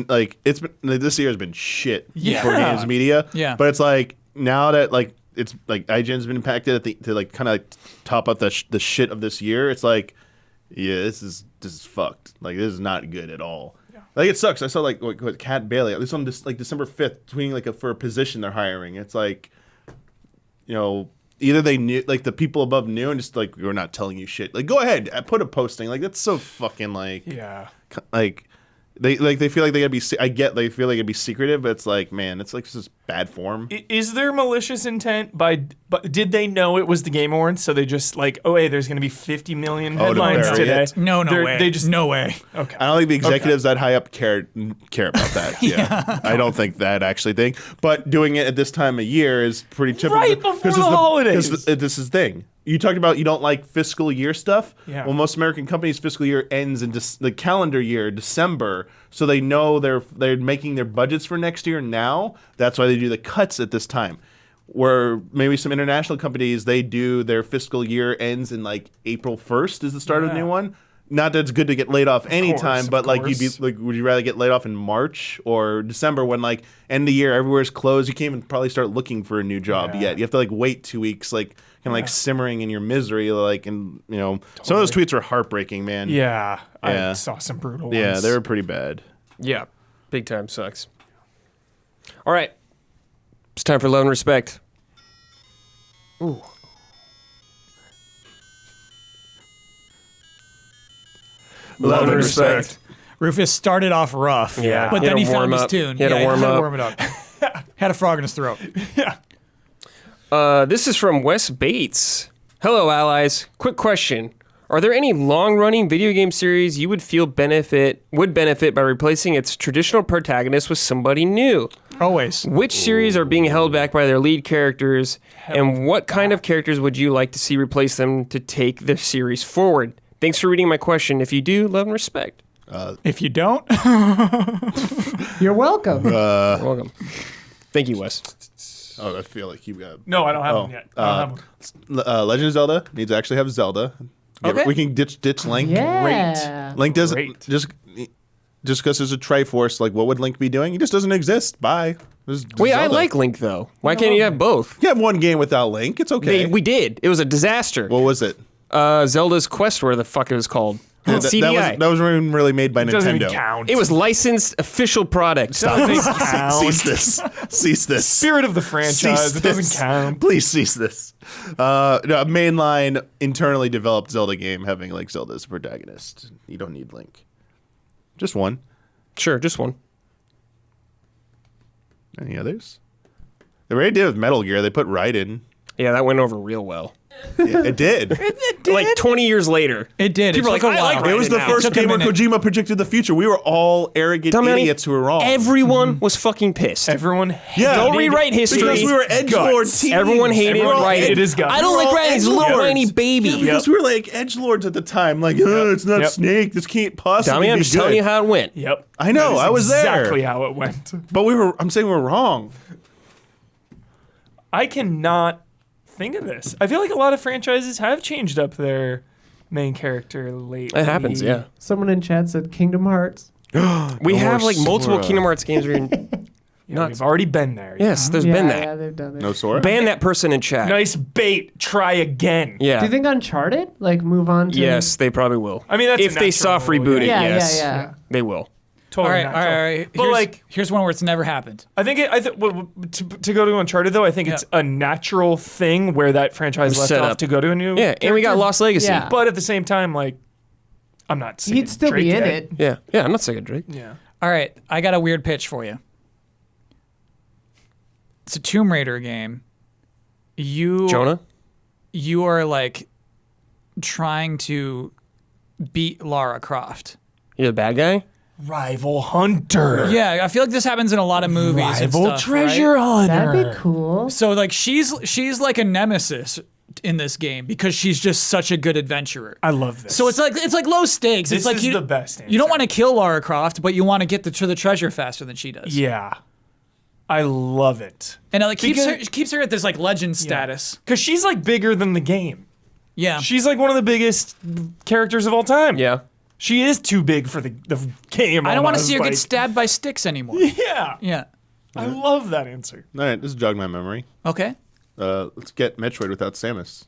like it's been like, this year has been shit Yeah. for games media. Yeah. But it's like now that like it's like IGN's been impacted at to like kind of like top up the shit of this year. It's like, yeah, this is fucked. Like this is not good at all. Like it sucks. I saw like what Kat Bailey at least on this like December 5th tweeting like for a position they're hiring. It's like, you know, either they knew like the people above knew and just like we're not telling you shit. Like go ahead, put a posting. Like that's so fucking like like they feel like they gotta be. I get they feel like it'd be secretive, but it's like man, it's like just bad form. Is there malicious intent but did they know it was the Game Awards? So they just like, oh hey, there's gonna be 50 million to headlines bury today. it? No way. They just no way. okay. I don't think the executives that high up care about that. Yeah, I don't think that actually thing. But doing it at this time of year is pretty typical. Right before the holidays. Because this is the thing. You talked about you don't like fiscal year stuff. Yeah. Well, most American companies' fiscal year ends in the calendar year, December, so they know they're making their budgets for next year now. That's why they do the cuts at this time. Where maybe some international companies they do their fiscal year ends in like April 1st is the start of the new one. Not that it's good to get laid off anytime, but like you'd be like, would you rather get laid off in March or December when like end of the year everywhere's closed? You can't even probably start looking for a new job yet. You have to like wait 2 weeks, like kind of like simmering in your misery, like and you know some of those tweets are heartbreaking, man. Yeah, Yeah. I saw some brutal ones. Yeah, they were pretty bad. Yeah, big time sucks. All right, it's time for love and respect. Ooh. Love and respect. Rufus started off rough. Yeah. But He had then he to found warm his up. tune. He had to warm up. warm it up. Had a frog in his throat. This is from Wes Bates. Hello, allies. Quick question. Are there any long-running video game series you would feel would benefit by replacing its traditional protagonist with somebody new? Always. Which series are being held back by their lead characters, and what kind of characters would you like to see replace them to take the series forward? Thanks for reading my question. If you do, love and respect. If you don't, You're welcome. You're welcome. Thank you, Wes. Oh, I feel like you got. No, I don't have them yet. I don't have them. Legend of Zelda needs to actually have Zelda. Okay. We can ditch Link. Yeah. Link doesn't Great. just because there's a Triforce. Like, what would Link be doing? He just doesn't exist. Bye. Wait, I like Link though. Why can't you have both? You have one game without Link. It's okay. We did. It was a disaster. What was it? Zelda's Quest, where the fuck it was called. CDI. That wasn't even really made by Doesn't Nintendo. even count. It was licensed official product. Doesn't count. Cease this. Cease this. Spirit of the franchise. It doesn't count. Please cease this. No, a mainline, internally developed Zelda game having like Zelda as a protagonist. You don't need Link. Just one. Sure, just one. Any others? They already did with Metal Gear. They put Raiden. Yeah, that went over real well. Yeah, it did. Like 20 years later. It did. People It were took like, a I while. like It was the now. first Took a game where minute. Kojima predicted the future. We were all arrogant Dummy, idiots who were wrong. Everyone was fucking pissed. Everyone Yeah. Don't rewrite history. Because we were edgelord teens. Everyone hated Everyone Raiden. hated his guts. I don't We were like all Raiden. He's a little edgelords. whiny baby. Because we were like edgelords at the time. Like, it's not Yep. Snake. This can't possibly Dummy, I'm be just good. telling you how it went. Yep. I know, That is I was there. Exactly how it went. But I'm saying we were wrong. I cannot think of this. I feel like a lot of franchises have changed up their main character lately. It happens, yeah. Someone in chat said Kingdom Hearts. We have like multiple Sora. Kingdom Hearts games where you're Yeah, we've already been there. Yes, there's yeah, been that. Yeah, they've done it. No Sora? Ban that person in chat. Nice bait. Try again. Yeah. Do you think Uncharted? Like, move on to... Yes, they probably will. I mean, that's if a they soft natural, rebooted, Yeah, yes. yeah. They will. All Totally right, all natural. right, all right. But like, here's one where it's never happened. I think to go to Uncharted though, I think it's a natural thing where that franchise left Set off up. to go to a new. Yeah, and we got character. Lost Legacy. Yeah. But at the same time, like, I'm not. sick He'd of still Drake be in yet. it. Yeah, yeah, I'm not sick of Drake. Yeah. All right, I got a weird pitch for you. It's a Tomb Raider game. Jonah? You are like trying to beat Lara Croft. You're the bad guy? Rival hunter. Yeah, I feel like this happens in a lot of movies. and Rival stuff, treasure right? hunter. That'd be cool. So like she's like a nemesis in this game because she's just such a good adventurer. I love this. So it's like low stakes. This it's like is the best You don't answer. want to kill Lara Croft, but you want to get to the treasure faster than she does. Yeah. I love it. And it like Because- keeps her at this like legend status. Because she's like bigger than the game. Yeah. She's like one of the biggest characters of all time. Yeah. She is too big for the game. I don't want to almost, see her like- get stabbed by sticks anymore. Yeah. Yeah. I love that answer. All right, this jogged my memory. Okay. Let's get Metroid without Samus.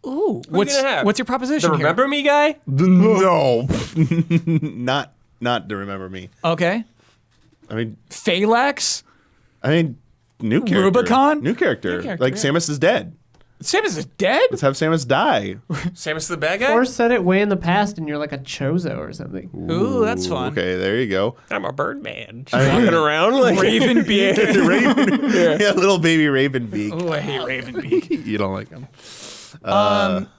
Ooh. you gonna have? What's your proposition The here? Remember Me guy? No. not to remember me. Okay. I mean, Phalanx? new character. Rubicon? New character. Like, Samus is dead. Samus is dead? Let's have Samus die. Samus the bad guy? Or set it way in the past and you're like a Chozo or something. Ooh, that's fun. Okay, there you go. I'm a bird man. Walking around like Raven Beak. Raven, yeah, little baby Raven Beak. Ooh, I hate Raven Beak. You don't like him.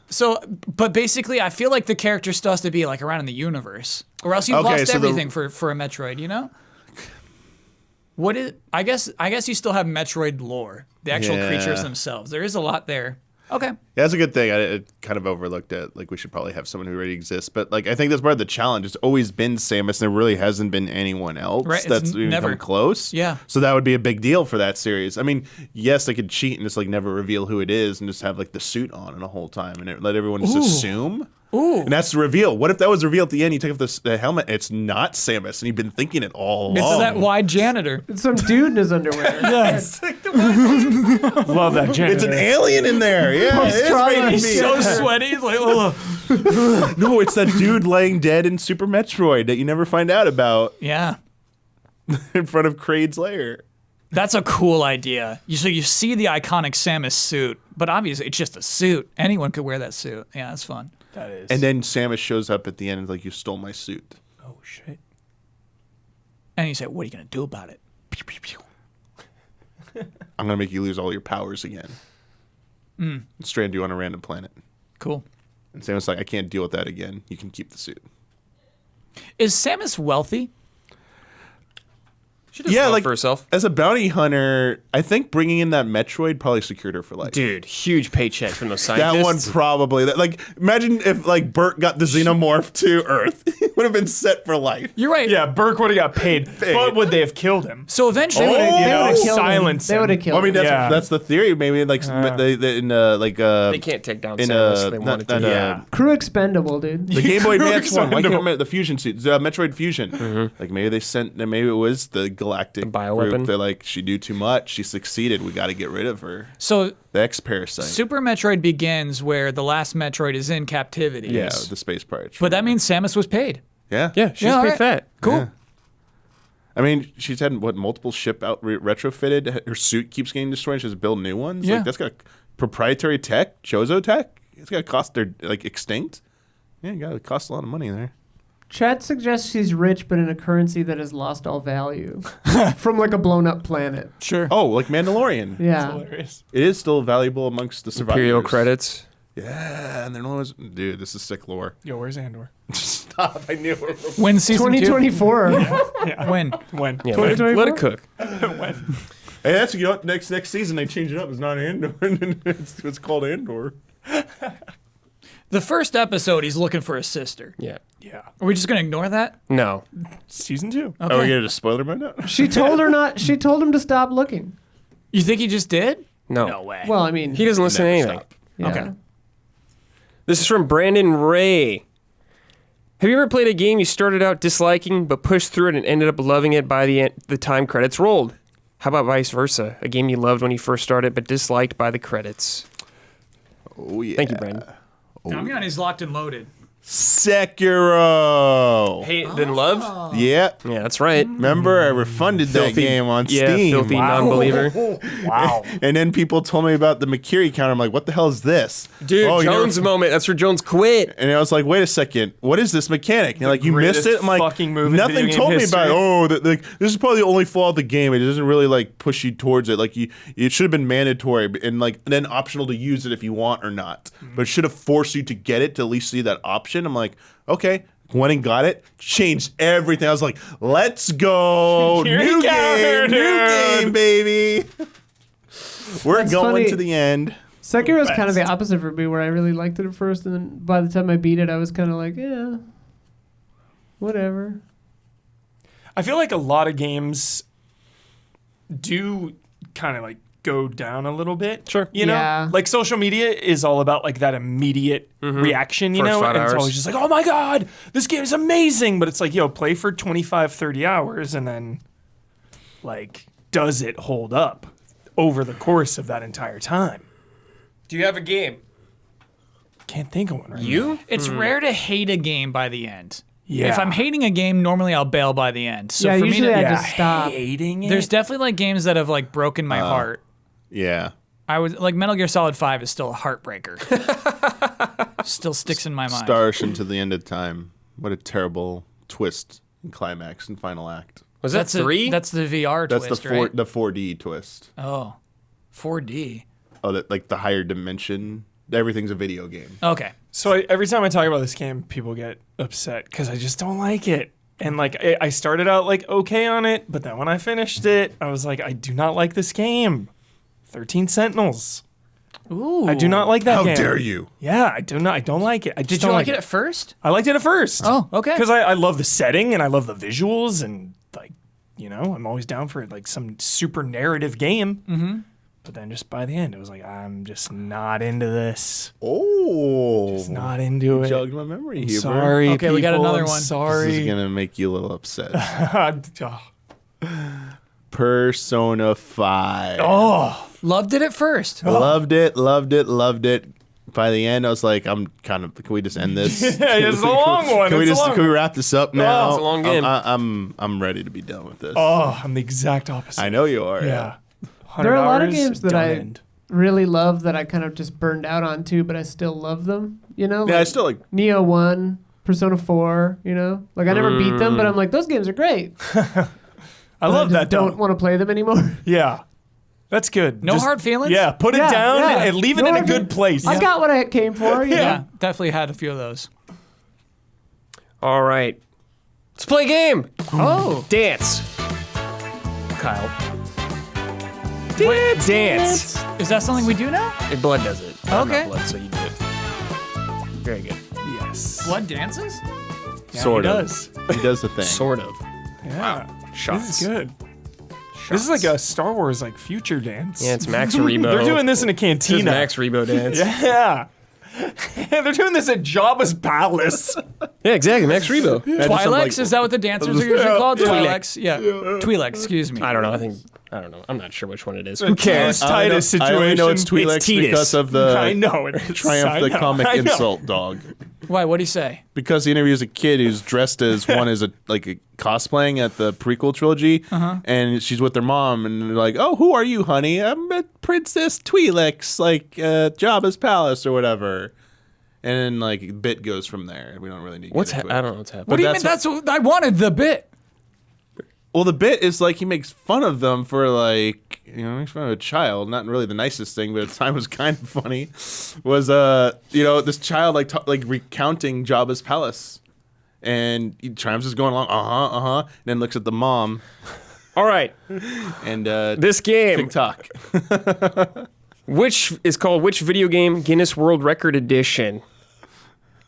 So, but basically, I feel like the character still has to be like around in the universe, or else you've Okay, lost so the- everything for a Metroid. You know? What is? I guess you still have Metroid lore, the actual Yeah. creatures themselves. There is a lot there. Okay. Yeah, that's a good thing. I kind of overlooked it. Like, we should probably have someone who already exists. But, like, I think that's part of the challenge. It's always been Samus, and there really hasn't been anyone else Right, it's that's even never- come close. Yeah. So that would be a big deal for that series. I mean, yes, they could cheat and just, like, never reveal who it is and just have, like, the suit on and the whole time and let everyone just assume. Ooh. And that's the reveal. What if that was revealed at the end? You take off the helmet, it's not Samus, and you've been thinking it all along. It's that wide janitor. It's some dude in his underwear. Yes. Love that janitor. It's an alien in there. Yeah, it is trying Raven to He's Beak. so sweaty. He's like, oh. No, it's that dude laying dead in Super Metroid that you never find out about Yeah. in front of Kraid's lair. That's a cool idea. So you see the iconic Samus suit, but obviously it's just a suit. Anyone could wear that suit. Yeah, that's fun. That is. And then Samus shows up at the end and is like, you stole my suit. oh shit. And you say, what are you going to do about it? Pew, pew, pew. I'm going to make you lose all your powers again. And strand you on a random planet. Cool. And Samus like, I can't deal with that again. You can keep the suit. Is Samus wealthy? She does Yeah, well like for herself. as a bounty hunter, I think bringing in that Metroid probably secured her for life. Dude, huge paycheck from those scientists. That one probably. Like, imagine if like Bert got the xenomorph to Earth. would have been set for life. You're right. Yeah, Burke would have got paid, but would they have killed him? So eventually, You They know, would have killed silence him. They would have him. killed Well, I mean, him. that's the theory. Maybe like They can't take down Samus if they wanted to. Yeah. Crew expendable, dude. The Game Boy Advance one. Why can't I Expendable. remember the Fusion suit? Metroid Fusion. Like maybe they sent. Maybe it was the Galactic bioweapon? group. They're like, she do too much. She succeeded. We got to get rid of her. so The X Parasite. Super Metroid begins where the last Metroid is in captivity. Yeah, the space pirate. But that means Samus was paid. Yeah. Yeah, she's Yeah, pretty alright. fat. Cool. Yeah. I mean, she's had multiple ship out retrofitted. Her suit keeps getting destroyed. She has to build new ones. Yeah. Like, that's got proprietary tech, Chozo tech. It's got to cost. They're like extinct. Yeah, you got to cost a lot of money there. Chat suggests she's rich, but in a currency that has lost all value from like a blown up planet. Sure. Oh, like Mandalorian. Yeah. Hilarious. It is still valuable amongst the survivors. Imperial credits. Yeah, and they're always, dude, this is sick lore. Yo, where's Andor? Stop! I knew it. When season 2024. When? When? Yeah, let it cook. Hey, that's next season they change it up. It's not Andor. it's called Andor. The first episode, he's looking for his sister. Yeah. Yeah. Are we just gonna ignore that? No. Season 2. Okay. Oh, we get a spoiler right now? She told her not. She told him to stop looking. You think he just did? No. way. Well, I mean, He doesn't listen to Never anything. stop. yeah. Okay. This is from Brandon Ray. Have you ever played a game you started out disliking but pushed through it and ended up loving it by the time credits rolled? How about vice versa? A game you loved when you first started but disliked by the credits. Oh, yeah. Thank you, Brandon. Tell me on he's locked and loaded. Sekiro. Hate then love? Yeah. Yeah, that's right. Remember, I refunded that game on Yeah, Steam. filthy non-believer. Wow. And then people told me about the Makiri counter. I'm like, what the hell is this? Dude, Oh, you never- Jones moment. That's where Jones quit. And I was like, wait a second, what is this mechanic? And like, you missed greatest it? I'm like, fucking move in nothing video game told me history. about it. Oh, this is probably the only flaw of the game. It doesn't really like push you towards it. Like it should have been mandatory and like then optional to use it if you want or not. But it should have forced you to get it to at least see that option. I'm like, okay. Went and got it, changed everything. I was like, let's go. Here New we go, game, new dude. game, baby. We're That's going funny. to the end. Sekiro was kind of the opposite for me, where I really liked it at first, and then by the time I beat it, I was kind of like, yeah, whatever. I feel like a lot of games do kind of like go down a little bit. Sure. You know? Yeah. Like social media is all about like that immediate reaction, you First know? 5 And it's hours. always just like, oh my God, this game is amazing. But it's like, yo, play for 25, 30 hours and then like, does it hold up over the course of that entire time? Do you have a game? Can't think of one right now. You? It's rare to hate a game by the end. Yeah. If I'm hating a game, normally I'll bail by the end. So Yeah, for usually me to, I just stop. hating it. there's definitely like games that have like broken my heart. Yeah. I was like Metal Gear Solid 5 is still a heartbreaker. Still sticks in my mind. Star Ocean to the end of time. What a terrible twist and climax and final act. Was that That's 3? That's the VR That's twist, the right? the 4D twist. Oh, 4D. Oh, that like the higher dimension. Everything's a video game. Okay. So every time I talk about this game, people get upset because I just don't like it. And like I started out like okay on it, but then when I finished it, I was like, I do not like this game. 13 Sentinels. Ooh. I do not like that How game. dare you? Yeah, I do not. I don't like it. I just Did you don't like it at first? I liked it at first. Oh, okay. Because I love the setting and I love the visuals and like you know I'm always down for like some super narrative game. Mm-hmm. But then just by the end, it was like I'm just not into this. Oh. Just not into it. Jogged my memory, Huber. Sorry. Okay, we got people, another I'm one. Sorry. This is gonna make you a little upset. Oh. Persona 5. Oh, Loved it at first. Loved it. By the end, I was like, I'm kind of. Can we just end this? it's a long one. Can we It's a just long can we wrap this up now? it's a long game. I'm ready to be done with this. Oh, I'm the exact opposite. I know you are. Yeah. There are a lot of 100 games that done I end. really love that I kind of just burned out on too, but I still love them. You know, Yeah, I like still like. Neo 1, Persona 4. You know, like I never beat them, but I'm like those games are great. I love that. Don't though. want to play them anymore. Yeah, that's good. No hard feelings? Yeah, put it Yeah, down yeah. and leave it No in a hard good feelings. place. I got what I came for. You Yeah, know? definitely had a few of those. All right. Let's play a game. Oh. Dance. Kyle. Dance. Is that something we do now? Blood does it. I'm Okay. not blood, so you do it. Very good. Yes. Blood dances? Sort he of. does. He does the thing. Sort of. Yeah. Shots. This is good. This is like a Star Wars like future dance. Yeah, it's Max Rebo. They're doing this in a This is cantina. Max Rebo dance. Yeah. They're doing this at Jabba's palace. Yeah, exactly. Max Rebo. Twi'leks, is that what the dancers are usually called? Twi'leks. Yeah. Twi'leks, excuse me. I don't know. I don't know. I'm not sure which one it is. Who cares? Titus I only know it's situation. Twi'leks Titus. because of the I know it. Triumph the comic insult dog. Why, what'd he say? Because he interviews a kid who's dressed as one as a cosplaying at the prequel trilogy, and she's with their mom, and they're like, "Oh, who are you, honey? I'm a Princess Twi'leks, like Jabba's palace or whatever." And then bit goes from there. We don't really need. To get into it. I don't know what's happening. What do you mean? That's what I wanted, the bit. Well, the bit is he makes fun of them for makes fun of a child. Not really the nicest thing, but at the time was kind of funny. Was this child recounting Jabba's palace, and Triumph's is going along, and then looks at the mom, All right. and This game, TikTok. which is called Which Video Game Guinness World Record Edition.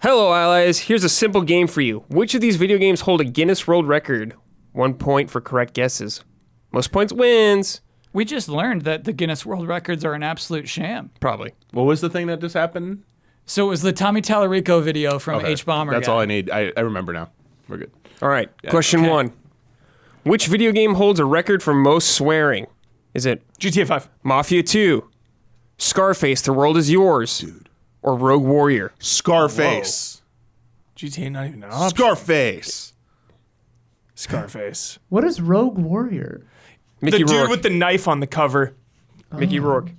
Hello, allies. Here's a simple game for you. Which of these video games hold a Guinness World Record? 1 point for correct guesses. Most points wins. We just learned that the Guinness World Records are an absolute sham. Probably. What was the thing that just happened? So it was the Tommy Tallarico video from Okay. H-Bomber. That's guy. all I need. I remember now. We're good. All right. Question okay. 1. Which video game holds a record for most swearing? Is it GTA 5. Mafia 2, Scarface, The World Is Yours, or Rogue Warrior? Scarface. GTA not even an option. Scarface. Scarface. What is Rogue Warrior? Mickey The dude Rourke. with the knife on the cover. Mickey Rourke.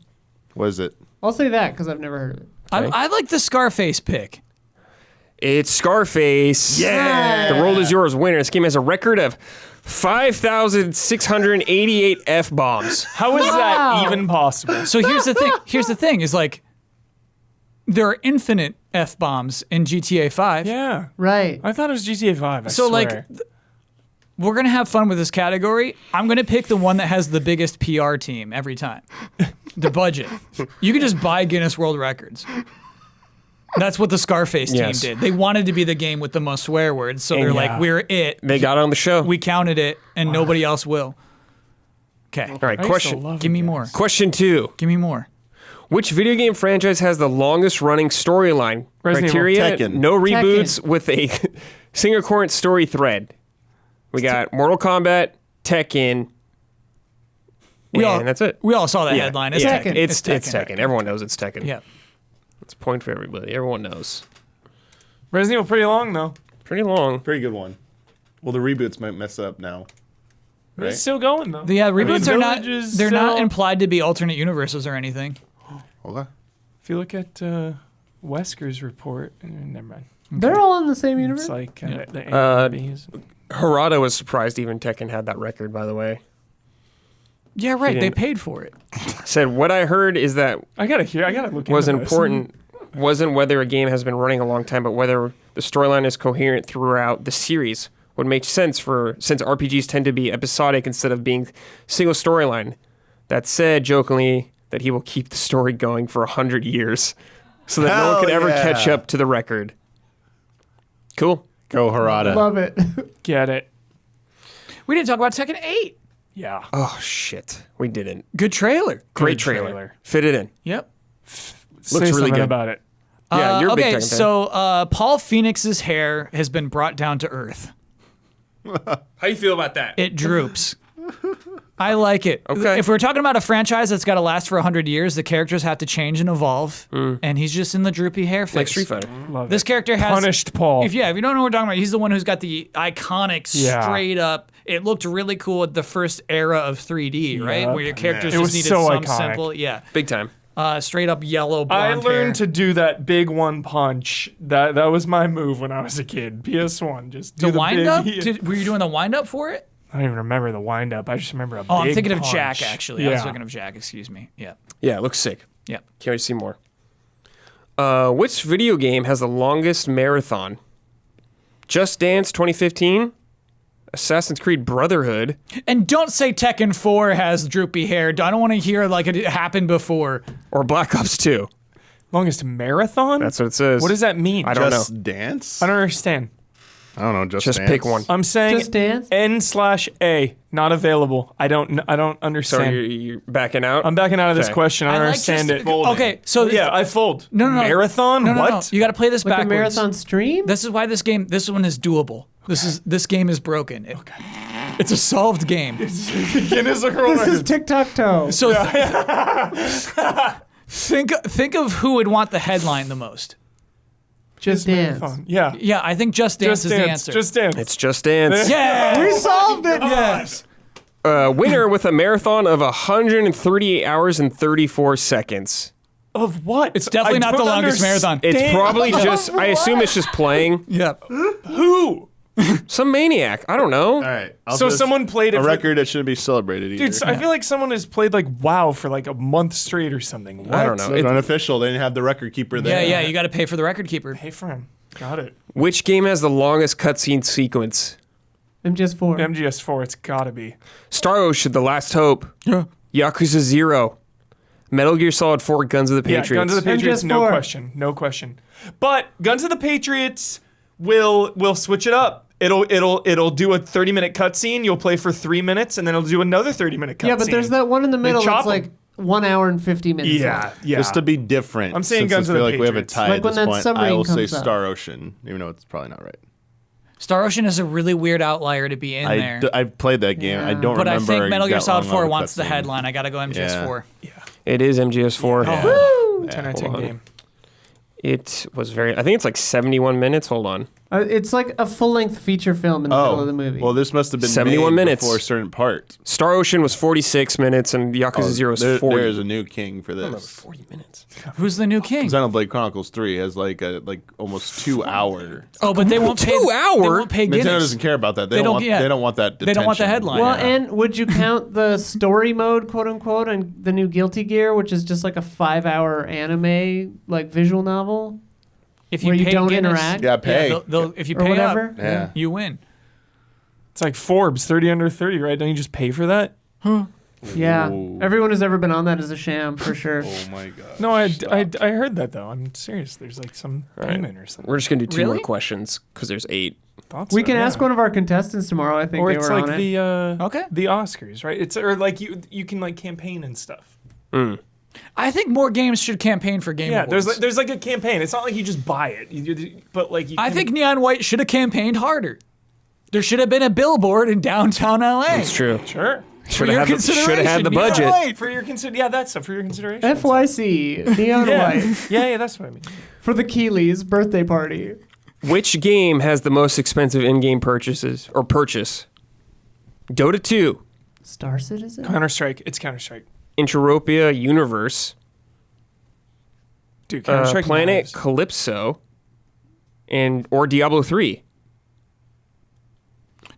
What is it? I'll say that because I've never heard of it. I like the Scarface pick. It's Scarface. Yeah. The World Is Yours winner. This game has a record of 5,688 F-bombs. How is Wow. that even possible? So here's the thing. Here's the thing is there are infinite F-bombs in GTA 5. Yeah. Right. I thought it was GTA 5. I So swear. we're going to have fun with this category. I'm going to pick the one that has the biggest PR team every time. The budget. You can just buy Guinness World Records. That's what the Scarface team Yes. did. They wanted to be the game with the most swear words, so they're Yeah. like, we're it. They got on the show. We counted it, and nobody else will. Okay. All right, I used to question. love Give me it. more. Question 2. Give me more. Which video game franchise has the longest running storyline? Resident Evil. Criteria, Tekken. no reboots with a single current story thread. We got Mortal Kombat, Tekken, and that's it. We all saw that headline. It's yeah, Tekken. It's Tekken. Everyone knows it's Tekken. Yeah. It's a point for everybody. Everyone knows. Resident Evil pretty long though. Pretty long. Pretty good one. Well, the reboots might mess up now. But Right? It's still going though. Yeah, reboots are not. Village is They're not still- implied to be alternate universes or anything. Okay. If you look at Wesker's report, never mind. They're all in the same universe. It's like the AMVs. Harada was surprised even Tekken had that record, by the way. Yeah, right. They didn't- paid for it. Said, what I heard is that I gotta look. was into this. important wasn't whether a game has been running a long time, but whether the storyline is coherent throughout the series. Would make sense since RPGs tend to be episodic instead of being single storyline. That said, jokingly, that he will keep the story going for 100 years, so that no Hell one can ever yeah. catch up to the record. Cool. Go Harada. Love it. Get it? We didn't talk about Tekken 8. Yeah. Oh shit, we didn't. Good trailer. Great Good trailer. Fit it in. Yep. Say really something good. about it. Yeah, you're a big okay, Tekken fan. so Paul Phoenix's hair has been brought down to earth. How you feel about that? It droops. I like it. Okay. If we're talking about a franchise that's got to last for 100 years, the characters have to change and evolve, and he's just in the droopy hair face. Like Street Fighter. Love This it. character has Punished Paul. If you don't know what we're talking about, he's the one who's got the iconic Yeah. straight up. It looked really cool at the first era of 3D, right? Yep. Where your characters It just was needed so some iconic. simple, Big time. straight up yellow I blonde learned hair. to do that big one punch. That was my move when I was a kid. PS1, just do The the wind big, up? Were you doing the wind up for it? I don't even remember the wind up. I just remember a big Oh, I'm thinking of punch. Jack, actually. I was Yeah. thinking of Jack, excuse me. Yeah. Yeah, it looks sick. Yeah. Can't wait to see more. Which video game has the longest marathon? Just Dance 2015, Assassin's Creed Brotherhood, And don't say Tekken 4 has droopy hair. I don't want to hear like it happened before. or Black Ops 2. Longest marathon? That's what it says. What does that mean? I don't know. Just Dance? I don't understand. I don't know. Just Just pick one. I'm saying Just Dance? N/A, not available. I don't So understand. you're backing out? I'm backing out of this Okay. question. I don't understand it. Okay, so Yeah, I fold. No. Marathon? No. What? You got to play this Like backwards. a marathon stream? This is why this one is doable. This game is broken. It's a solved game. Guinness World This is Record. tic-tac-toe. So think of who would want the headline the most. Just Dance. Marathon. Yeah. Yeah, I think Just Dance Just is the Dance. answer. Just Dance. It's Just Dance. yeah. We solved it. Yes. Winner with a marathon of 138 hours and 34 seconds. Of what? It's definitely not the longest marathon. It's probably just, I assume it's just playing. Yep. Who? Some maniac. I don't know. All right. So someone played it a for- record that shouldn't be celebrated either. Dude, I feel like someone has played like WoW for like a month straight or something. What? I don't know. It's unofficial. They didn't have the record keeper there. Yeah, you got to pay for the record keeper. Pay for him. Got it. Which game has the longest cutscene sequence? MGS4. MGS4, it's gotta be. Star Ocean, The Last Hope. Yeah. Yakuza 0. Metal Gear Solid 4, Guns of the Patriots. Yeah, Guns of the Patriots, no MGS4. question. No question. But Guns of the Patriots will switch it up. It'll do a 30-minute cutscene. You'll play for 3 minutes, and then it'll do another 30-minute cutscene. Yeah, but there's that one in the middle chop that's like 1 hour and 50 minutes. Yeah, long. yeah. Just to be different. I'm saying since Guns I of feel the like we have a Patriots. tie Like at when this that point. I submarine will say comes up. Star Ocean, even though it's probably not right. Star Ocean is a really weird outlier to be in there. I've played that game. I don't But I remember. think Metal Gear that Solid long 4 of a wants the cutscene. headline. I got to go MGS4. It is MGS4. Woo! 10 out of 10 hold on. game. It was I think it's like 71 minutes. Hold on. It's like a full-length feature film in the middle of the movie. Well, this must have been 71 made minutes. before a certain part. Star Ocean was 46 minutes and Yakuza 0 was 40. There's a new king for this. 40 minutes. Who's the new king? Xenoblade Chronicles 3 has like almost 2 hour. Oh, but they won't pay. 2 hour? They won't pay Nintendo Guinness. doesn't care about that. They don't- yeah. They don't want that. They don't want the attention. headline. well, Yeah. and would you count the story mode, quote unquote, and the new Guilty Gear, which is just like a 5-hour anime, like visual novel? If you where you pay don't Guinness, interact? Yeah, pay. if you Or pay whatever? up, Yeah. you win. It's like Forbes, 30 under 30, right? Don't you just pay for that? Yeah. Ooh. Everyone who's ever been on that is a sham, for sure. Oh my god. No, I heard that though. I'm serious. There's like some payment or something. We're just going to do 2 more Really? questions because there's 8. Thought We so, can yeah. ask one of our contestants tomorrow. I think Or they it's were like on it. the Okay. the Oscars, right? It's or like you can like campaign and stuff. I think more games should campaign for Game Yeah, Awards. there's like a campaign. It's not like you just buy it, but like you. I can- think Neon White should have campaigned harder. There should have been a billboard in downtown LA. It's true. sure Should your have had the consideration, Neon budget. White. for your that's for your consideration. FYC, Neon yeah. White, yeah, that's what I mean. for the Keeleys' birthday party. Which game has the most expensive in-game purchase? Dota 2, Star Citizen? Counter-Strike. It's Counter-Strike. Entropia Universe, Dude, Counter-Strike. Planet matters. Calypso, or Diablo 3.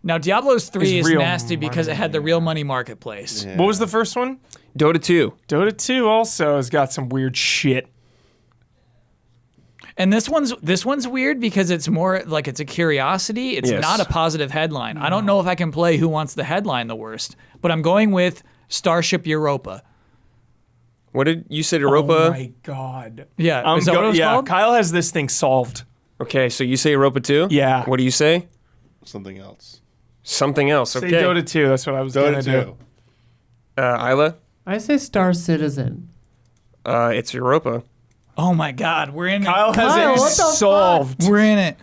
Now, Diablo's 3 Is is real nasty because it money. had the real money marketplace. What was the first one? Dota 2. Dota 2 also has got some weird shit. And this one's weird because it's more like it's a curiosity. It's Yes. not a positive headline. I don't know if I can play Who Wants the Headline the worst, but I'm going with Starship Europa. What did you say, Oh Europa? my god. Yeah, is that what it was called? Kyle has this thing solved. Okay, so you say Europa 2? Yeah. What do you say? Something else. Something else. Say Okay. Dota 2. That's what I was gonna Dota do. 2. Isla? I say Star Citizen. It's Europa. Oh my God, we're in Kyle it. has Kyle, it what the fuck? solved. We're in it.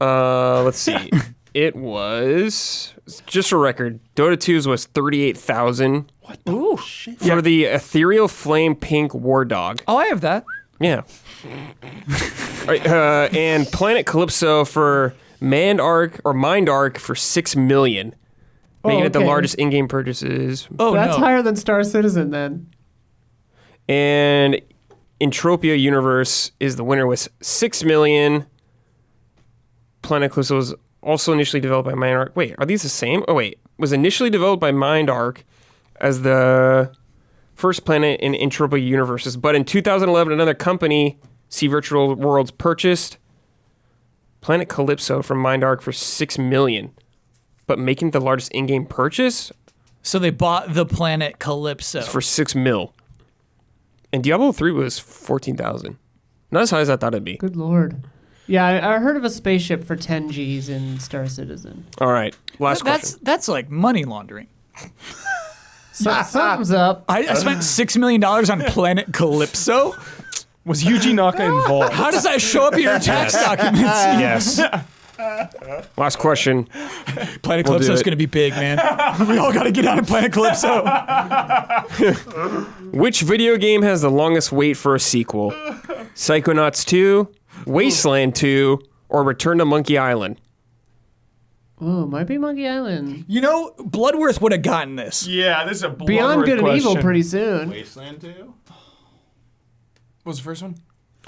Let's see. It was, just for record, Dota 2's was 38,000 Ooh. for the Ethereal Flame Pink War Dog. Oh, I have that. Yeah. Alright, and Planet Calypso for Mind Arc for 6 million, making it the okay. largest in-game purchases. Oh That's no. higher than Star Citizen then. And Entropia Universe is the winner with 6 million. Planet Calypso was also initially developed by Mind Arc. Wait, are these the same? Oh wait, was initially developed by Mind Arc as the first planet in Entropia Universes, but in 2011 another company, C Virtual Worlds, purchased Planet Calypso from Mind Arc for 6 million, but making it the largest in-game purchase So they bought the planet Calypso. for 6 mil. And Diablo 3 was 14,000. Not as high as I thought it'd be. Good lord. Yeah, I heard of a spaceship for 10 G's in Star Citizen. All right, last question. That's like money laundering. So, something's up. I spent $6 million on Planet Calypso. Was Yuji Naka involved? How does that show up in your tax documents? Yes. Last question. Planet We'll do Calypso's it. going to be big, man. We all got to get on a Planet Calypso. Which video game has the longest wait for a sequel? Psychonauts 2, Wasteland 2, or Return to Monkey Island? Ooh, might be Monkey Island. You know, Bloodworth would have gotten this. Yeah, this is a Beyond Good and Evil pretty soon. Wasteland 2? What was the first one?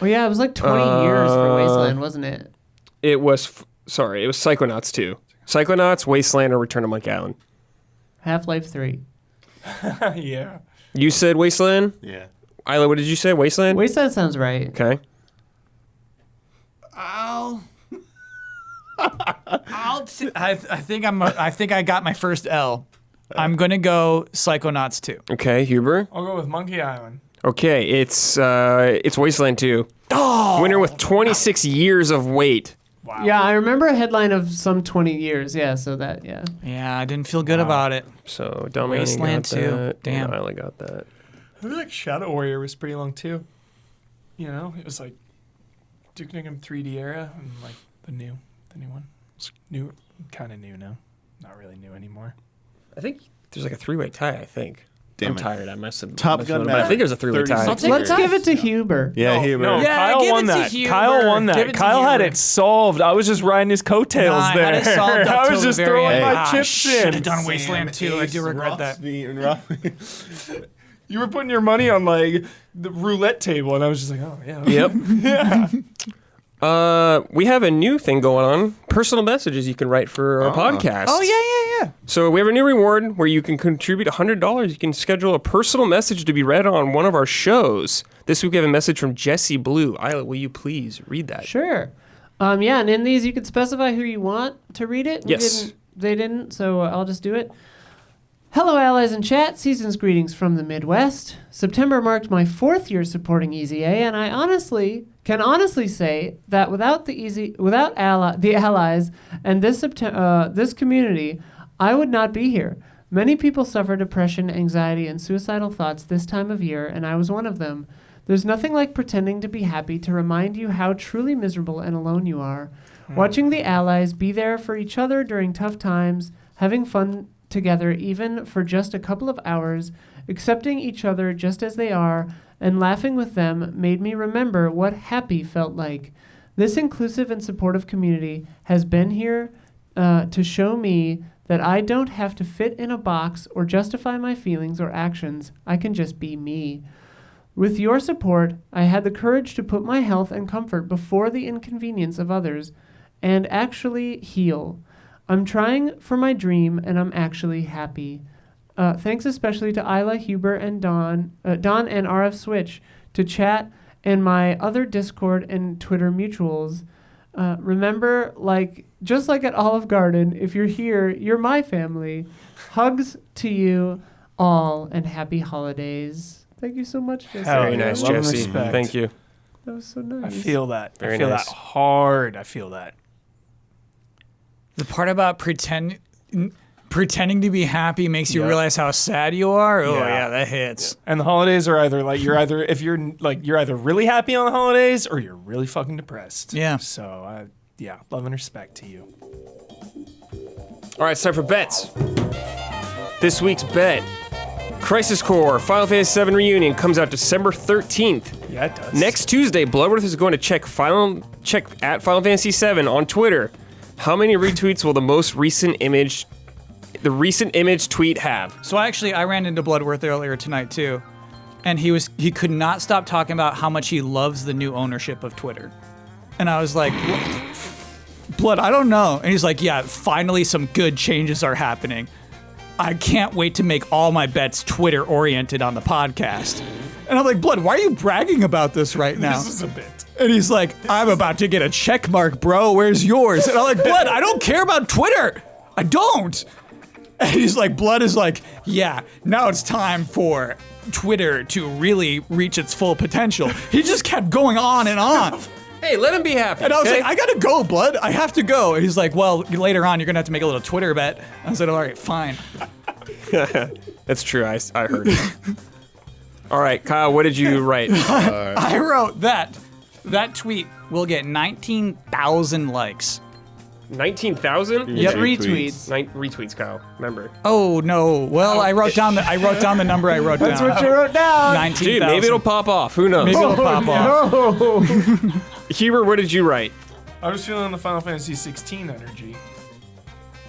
Oh yeah, it was like 20 years for Wasteland, wasn't it? It was, it was Psychonauts 2. Psychonauts, Wasteland, or Return to Monkey Island? Half-Life 3. Yeah. You said Wasteland? Yeah. Isla, what did you say? Wasteland? Wasteland sounds right. Okay. I think I got my first L. I'm gonna go Psychonauts 2. Okay, Huber. I'll go with Monkey Island. Okay, it's Wasteland 2. Oh! Winner with 26 years of wait. Wow. Yeah, I remember a headline of some 20 years. Yeah, so that, yeah. Yeah, I didn't feel good about it. So Dominic Wasteland got 2. that. Damn. And Isla got that. I feel like Shadow Warrior was pretty long too. You know, it was like Duke Nukem 3D era and like the new one. It's new, kind of new now. Not really new anymore. I think there's like a three-way tie, I think. Damn I'm it. tired. I must have. Top must Gun have- but I Maverick, think there's a three-way tie. 36 Let's give it to Huber. Yeah, no, Huber. no, Yeah, Kyle give won it to that. Huber. Kyle won Give that. it to Kyle had Huber. it solved. I was just riding his coattails Nah, I there. had it solved up I till was the just very throwing end. my chips Should in. have done Wasteland 2. I do regret that. You were putting your money on like the roulette table, and I was just like, oh yeah. Yep. Yeah. We have a new thing going on. Personal messages you can write for our podcast. Oh, yeah. So we have a new reward where you can contribute $100. You can schedule a personal message to be read on one of our shows. This week we have a message from Jesse Blue. Isla, will you please read that? Sure. Yeah, and in these you can specify who you want to read it. Yes. They didn't, so I'll just do it. Hello, allies in chat. Season's greetings from the Midwest. September marked my 4th year supporting EZA, and I can honestly say that without the allies and this community, I would not be here. Many people suffer depression, anxiety, and suicidal thoughts this time of year, and I was one of them. There's nothing like pretending to be happy to remind you how truly miserable and alone you are. Watching the allies be there for each other during tough times, having fun together even for just a couple of hours, accepting each other just as they are, and laughing with them made me remember what happy felt like. This inclusive and supportive community has been here to show me that I don't have to fit in a box or justify my feelings or actions. I can just be me. With your support, I had the courage to put my health and comfort before the inconvenience of others and actually heal. I'm trying for my dream, and I'm actually happy. Thanks especially to Isla, Huber, and Don and RF Switch, to chat, and my other Discord and Twitter mutuals. Remember, just like at Olive Garden, if you're here, you're my family. Hugs to you all, and happy holidays. Thank you so much, Jesse. Very nice, Love and Jesse. respect. Thank you. That was so nice. I feel that. Very I feel nice. that hard. I feel that. The part about pretending to be happy makes you Yep. realize how sad you are. Oh, Yeah. yeah, that hits. And the holidays are either you're either really happy on the holidays or you're really fucking depressed. Yeah. So love and respect to you. All right, it's time for bets. This week's bet. Crisis Core Final Fantasy VII Reunion comes out December 13th. Yeah, it does. Next Tuesday, Bloodworth is going to check at Final Fantasy VII on Twitter. How many retweets will the recent image tweet have? So I ran into Bloodworth earlier tonight too, and he could not stop talking about how much he loves the new ownership of Twitter. And I was like, Blood, I don't know. And he's like, yeah, finally some good changes are happening. I can't wait to make all my bets Twitter oriented on the podcast. And I'm like, Blood, why are you bragging about this right now? This is a bit. And he's like, I'm about to get a check mark, bro. Where's yours? And I'm like, Blood, I don't care about Twitter. I don't. And he's like, Blood is like, yeah, now it's time for Twitter to really reach its full potential. He just kept going on and on. Hey, let him be happy. And I was okay? like, I gotta go, Blood. I have to go. And he's like, well, later on, you're gonna have to make a little Twitter bet. I said, all right, fine. That's true. I heard it. All right, Kyle, what did you write? I wrote that tweet will get 19,000 likes. 19,000? Yep, Retweets. retweets. Retweets, Kyle. Remember. Oh no. Well, I wrote down the number I wrote That's down. what you wrote down. 19,000. Dude, maybe it'll pop off. Who knows? Maybe it'll pop off. No. Hubert, what did you write? I was feeling the Final Fantasy 16 energy.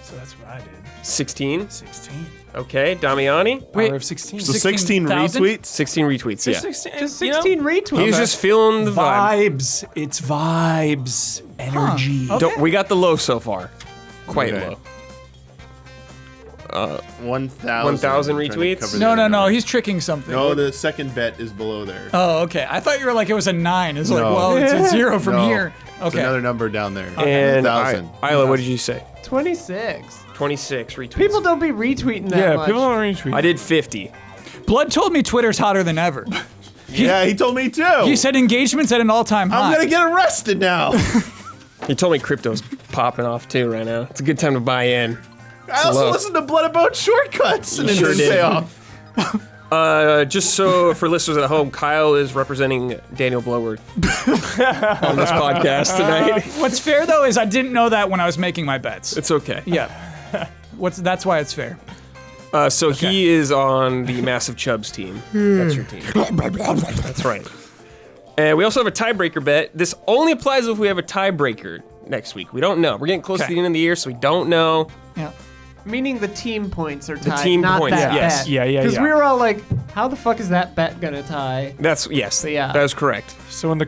So that's what I did. 16. 16. Okay, Damiani. Power of 16. So 16 16,000? retweets? 16 retweets. Yeah. 16. Just you know, 16 retweets. He's just feeling the vibe. vibes. It's vibes. Energy. Okay. We got the low so far. Quite Okay. low. 1,000. 1,000 I'm trying to retweets? cover No, that no, no. number. He's tricking something. No, the second bet is below there. Oh, okay. I thought you were like it was a 9. It's like, No. well, it's a 0 from No, here. It's Okay. another number down there. And 1,000. Isla, what did you say? 26. 26 retweets. People don't be retweeting that much. people don't retweet. I did 50. Blood told me Twitter's hotter than ever. Yeah, he told me too. He said engagement's at an all-time high. I'm gonna get arrested now. He told me crypto's popping off too right now. It's a good time to buy in. I also low. listened to Blood About Shortcuts and it sure didn't did. pay off. Just so for listeners at home, Kyle is representing Daniel Bloodworth on this podcast tonight. What's fair though is I didn't know that when I was making my bets. It's okay. Yeah. That's why it's fair. So he is on the Massive Chubbs team. That's your team. That's right. And we also have a tiebreaker bet. This only applies if we have a tiebreaker next week. We don't know. We're getting close to Okay. the end of the year, so we don't know. Yeah. Meaning the team points are tied, team not points, that yes. bet. Yeah, yeah, Because yeah. we were all like, how the fuck is that bet gonna tie? That's yes. Yeah. That is correct. So in the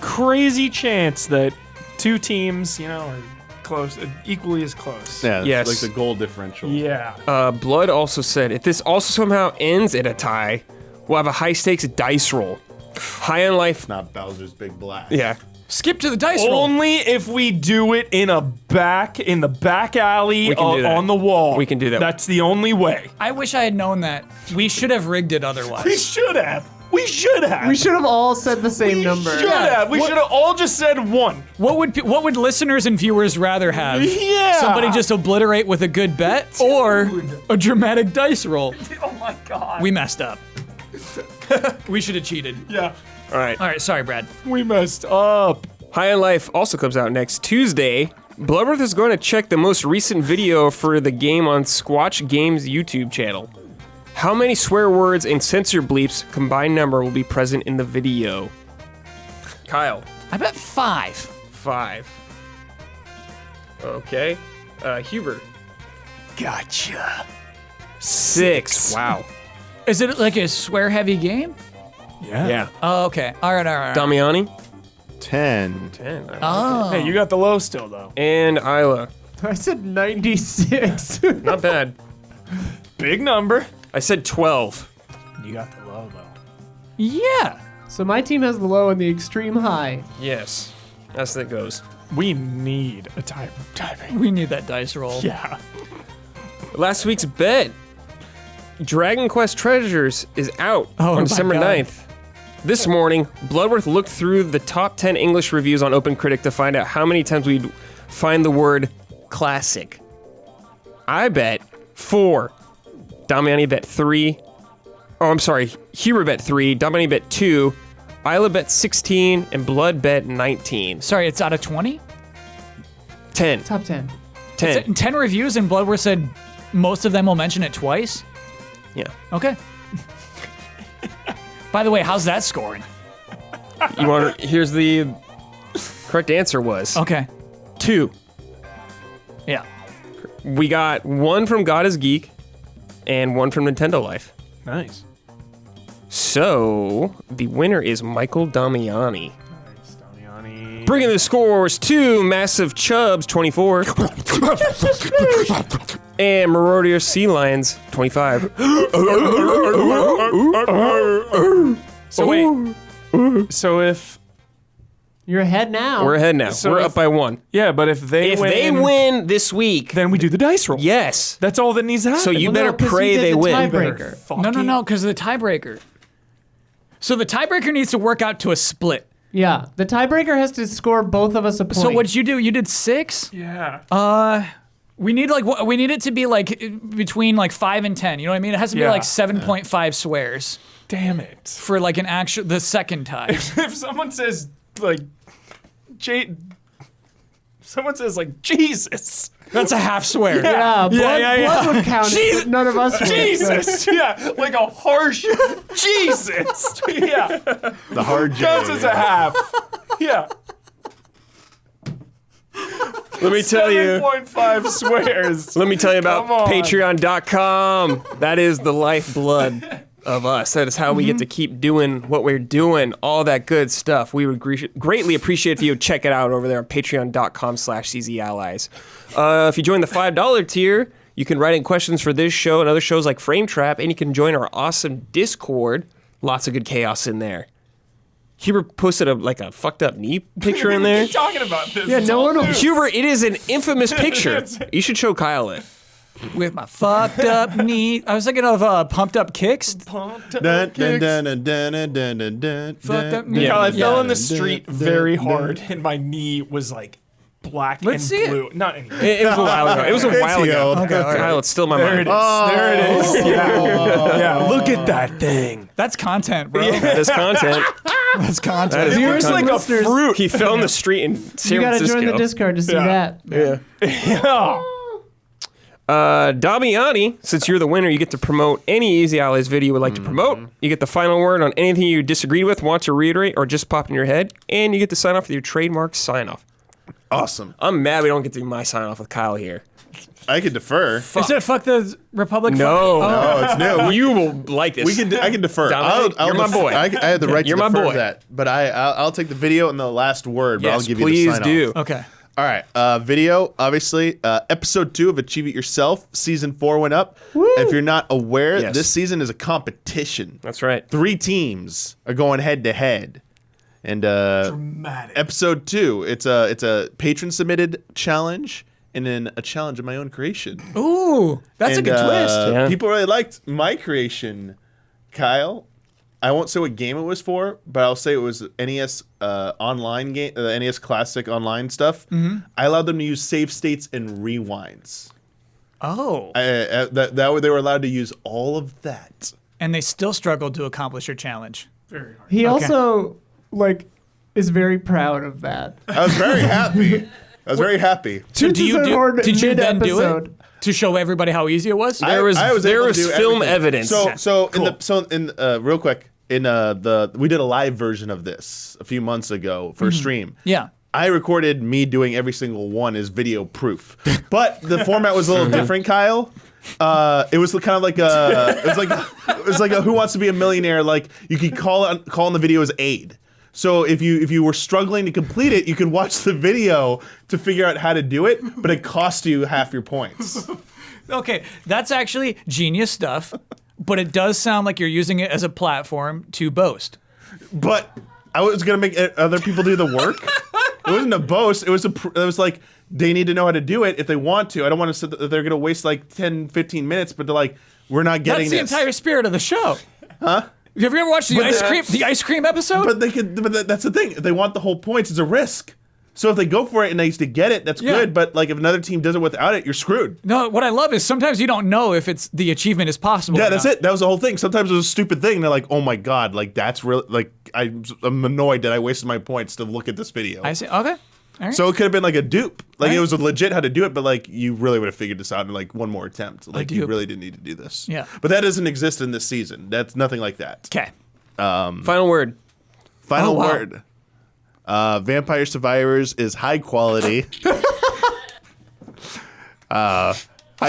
crazy chance that two teams, are close, equally as close. Yeah, it's Yes. like the goal differential. Yeah. Blood also said if this also somehow ends in a tie, we'll have a high stakes dice roll. High on life. Not Bowser's Big Blast. Yeah. Skip to the dice roll. Only if we do it in the back alley We can do that. on the wall. We can do that. That's the only way. I wish I had known that. We should have rigged it otherwise. We should have. We should have. We should have all said the same number. Should have. We What- should have all just said 1. What would listeners and viewers rather have? Yeah. Somebody just obliterate with a good bet or a dramatic dice roll? Oh my god. We messed up. We should have cheated. Yeah. All right. All right, sorry, Brad. We messed up. High on Life also comes out next Tuesday. Bloodworth is going to check the most recent video for the game on Squatch Games YouTube channel. How many swear words and censor bleeps combined number will be present in the video? Kyle. I bet 5. 5. Okay. Hubert. Gotcha. 6. Wow. Is it like a swear-heavy game? Yeah. Oh, okay. All right. Damiani. 10. 10. Oh. Hey, you got the low still though. And Isla. I said 96. Not bad. Big number. I said 12. You got the low though. Yeah. So my team has the low and the extreme high. Yes. That's how it goes. We need a timing. We need that dice roll. Yeah. Last week's bet. Dragon Quest Treasures is out Oh on my December God. 9th. This morning, Bloodworth looked through the top 10 English reviews on OpenCritic to find out how many times we'd find the word classic. I bet 4. Damiani bet 3. Oh, I'm sorry. Hubert bet 3. Damiani bet 2. Isla bet 16. And Blood bet 19. Sorry, it's out of 20? 10. Top 10. 10. 10 reviews and Bloodworth said most of them will mention it twice? Yeah. Okay. By the way, how's that scoring? You want to, here's the correct answer was Okay. 2. Yeah. We got 1 from God is Geek and 1 from Nintendo Life. Nice. So, the winner is Michael Damiani. Nice, Damiani. Bringing the scores to Massive Chubbs, 24. And Marauder Sea Lions, 25. So wait. So if You're ahead now. We're ahead now. So We're if- up by 1. yeah, but if they If win, they win this week, then we do the dice roll. yes. That's all that needs to happen. So you Well, better no, 'cause pray you did they the win. tiebreaker. No, because of the tiebreaker. So the tiebreaker needs to work out to a split. Yeah, the tiebreaker has to score both of us a point. So what'd you do? You did 6? Yeah. We need we need it to be like between like 5 and 10. You know what I mean? It has to be Yeah. like 7.5 swears Damn it. for like the second tie. If someone says like someone says like Jesus. That's a half swear. yeah, blood would count, Jesus. but none of us would. Jesus. Yeah, like a harsh Jesus. Yeah. The hard J. Counts as a half. Yeah. Let me tell you. 7.5 swears. Let me tell you about Come on. Patreon.com. That is the lifeblood of us. That is how we get to keep doing what we're doing, all that good stuff. We would greatly appreciate if you would check it out over there on patreon.com/CZAllies. If you join the $5 tier, you can write in questions for this show and other shows like Frame Trap, and you can join our awesome Discord. Lots of good chaos in there. Hubert posted a fucked up knee picture in there. What are you talking about this? Yeah, no one will. Hubert, it is an infamous picture. You should show Kyle it. With my fucked up knee. I was thinking of Pumped Up Kicks. Pumped up Dun, kicks. dun, dun, dun, dun, dun, dun, dun, Fucked up knee. Yeah. Kyle, I fell in the Dun, street dun, very dun, hard, dun. and my knee was like black Let's see and it. blue. Not anymore. It was a while ago. It was a while ago. healed. Okay, all right. Kyle, it's still in my There it mind. is. There it is. Yeah. Yeah. Look at that thing. That's content, bro. That is content. That's content. That is It good looks like content. a fruit. He fell in the street in San You gotta Francisco. join the Discord to see Yeah. that. Yeah. Damiani, since you're the winner, you get to promote any Easy Allies video you would like to promote. You get the final word on anything you disagree with, want to reiterate, or just pop in your head. And you get to sign off with your trademark sign-off. Awesome. I'm mad we don't get to do my sign-off with Kyle here. I could defer. Is it fuck the Republic? No. Oh, it's new. You will like this. I can defer. Dominic, you're my boy. I have the right You're to my defer boy. that, but I'll take the video and the last word. But Yes, I'll give you please the sign do. off. Okay. All right, video, obviously. Episode 2 of Achieve It Yourself. Season 4 went up. If you're not aware, Yes. this season is a competition. That's right. 3 teams are going head to head. And Dramatic. episode 2, it's a patron submitted challenge and then a challenge of my own creation. Ooh, that's And, a good twist. Yeah. People really liked my creation, Kyle. I won't say what game it was for, but I'll say it was NES online game, the NES Classic online stuff. I allowed them to use save states and rewinds. Oh. That way they were allowed to use all of that. And they still struggled to accomplish your challenge. Very hard. He also is very proud of that. I was very happy. I was very happy. So This is a hard did you then do mid-episode. it to show everybody how easy it was? There was able to do film everything. evidence. Real quick we did a live version of this a few months ago for a stream. Yeah. I recorded me doing every single one as video proof, but the format was a little different, Kyle. It was kind of like it was like a Who Wants to Be a Millionaire. Like you could call on the video as aid. So if you were struggling to complete it, you could watch the video to figure out how to do it, but it cost you half your points. Okay, that's actually genius stuff, but it does sound like you're using it as a platform to boast. But I was gonna make other people do the work. It wasn't a boast. It was like they need to know how to do it if they want to. I don't want to say that they're gonna waste like 10, 15 minutes, but they're like, we're not getting That's the this. entire spirit of the show. Huh? Have you ever watched the ice cream episode? But they could. But that's the thing. If they want the whole points, it's a risk. So if they go for it and they used to get it, that's Yeah. good. But like if another team does it without it, you're screwed. No, what I love is sometimes you don't know if it's the achievement is possible. Yeah, or that's not. it. That was the whole thing. Sometimes it was a stupid thing. And they're like, oh my god, like that's real. Like I'm annoyed that I wasted my points to look at this video. I see. Okay. All right. So it could have been like a dupe. Like Right. it was legit how to do it, but like you really would have figured this out in like one more attempt. Like you dupe. really didn't need to do this. Yeah. But that doesn't exist in this season. That's nothing like that. Okay. Final word. Final Oh, wow. word. Vampire Survivors is high quality. High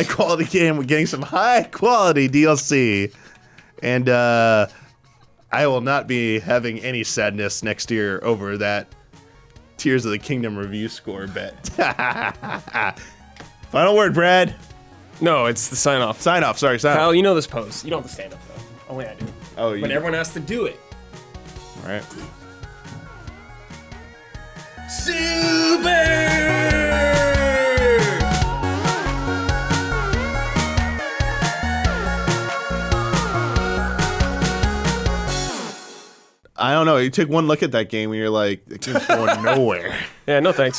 quality game. We're getting some high quality DLC. And I will not be having any sadness next year over that Tears of the Kingdom review score bet. Final word, Brad. No, it's the sign off. Sign off. Sorry, sign Kyle, off. you know this pose. You don't have to stand up though. Only I do. Oh, you. But everyone has to do it. All right. I don't don't know. You take one look at that game and you're like, it game's going nowhere. Yeah, no thanks.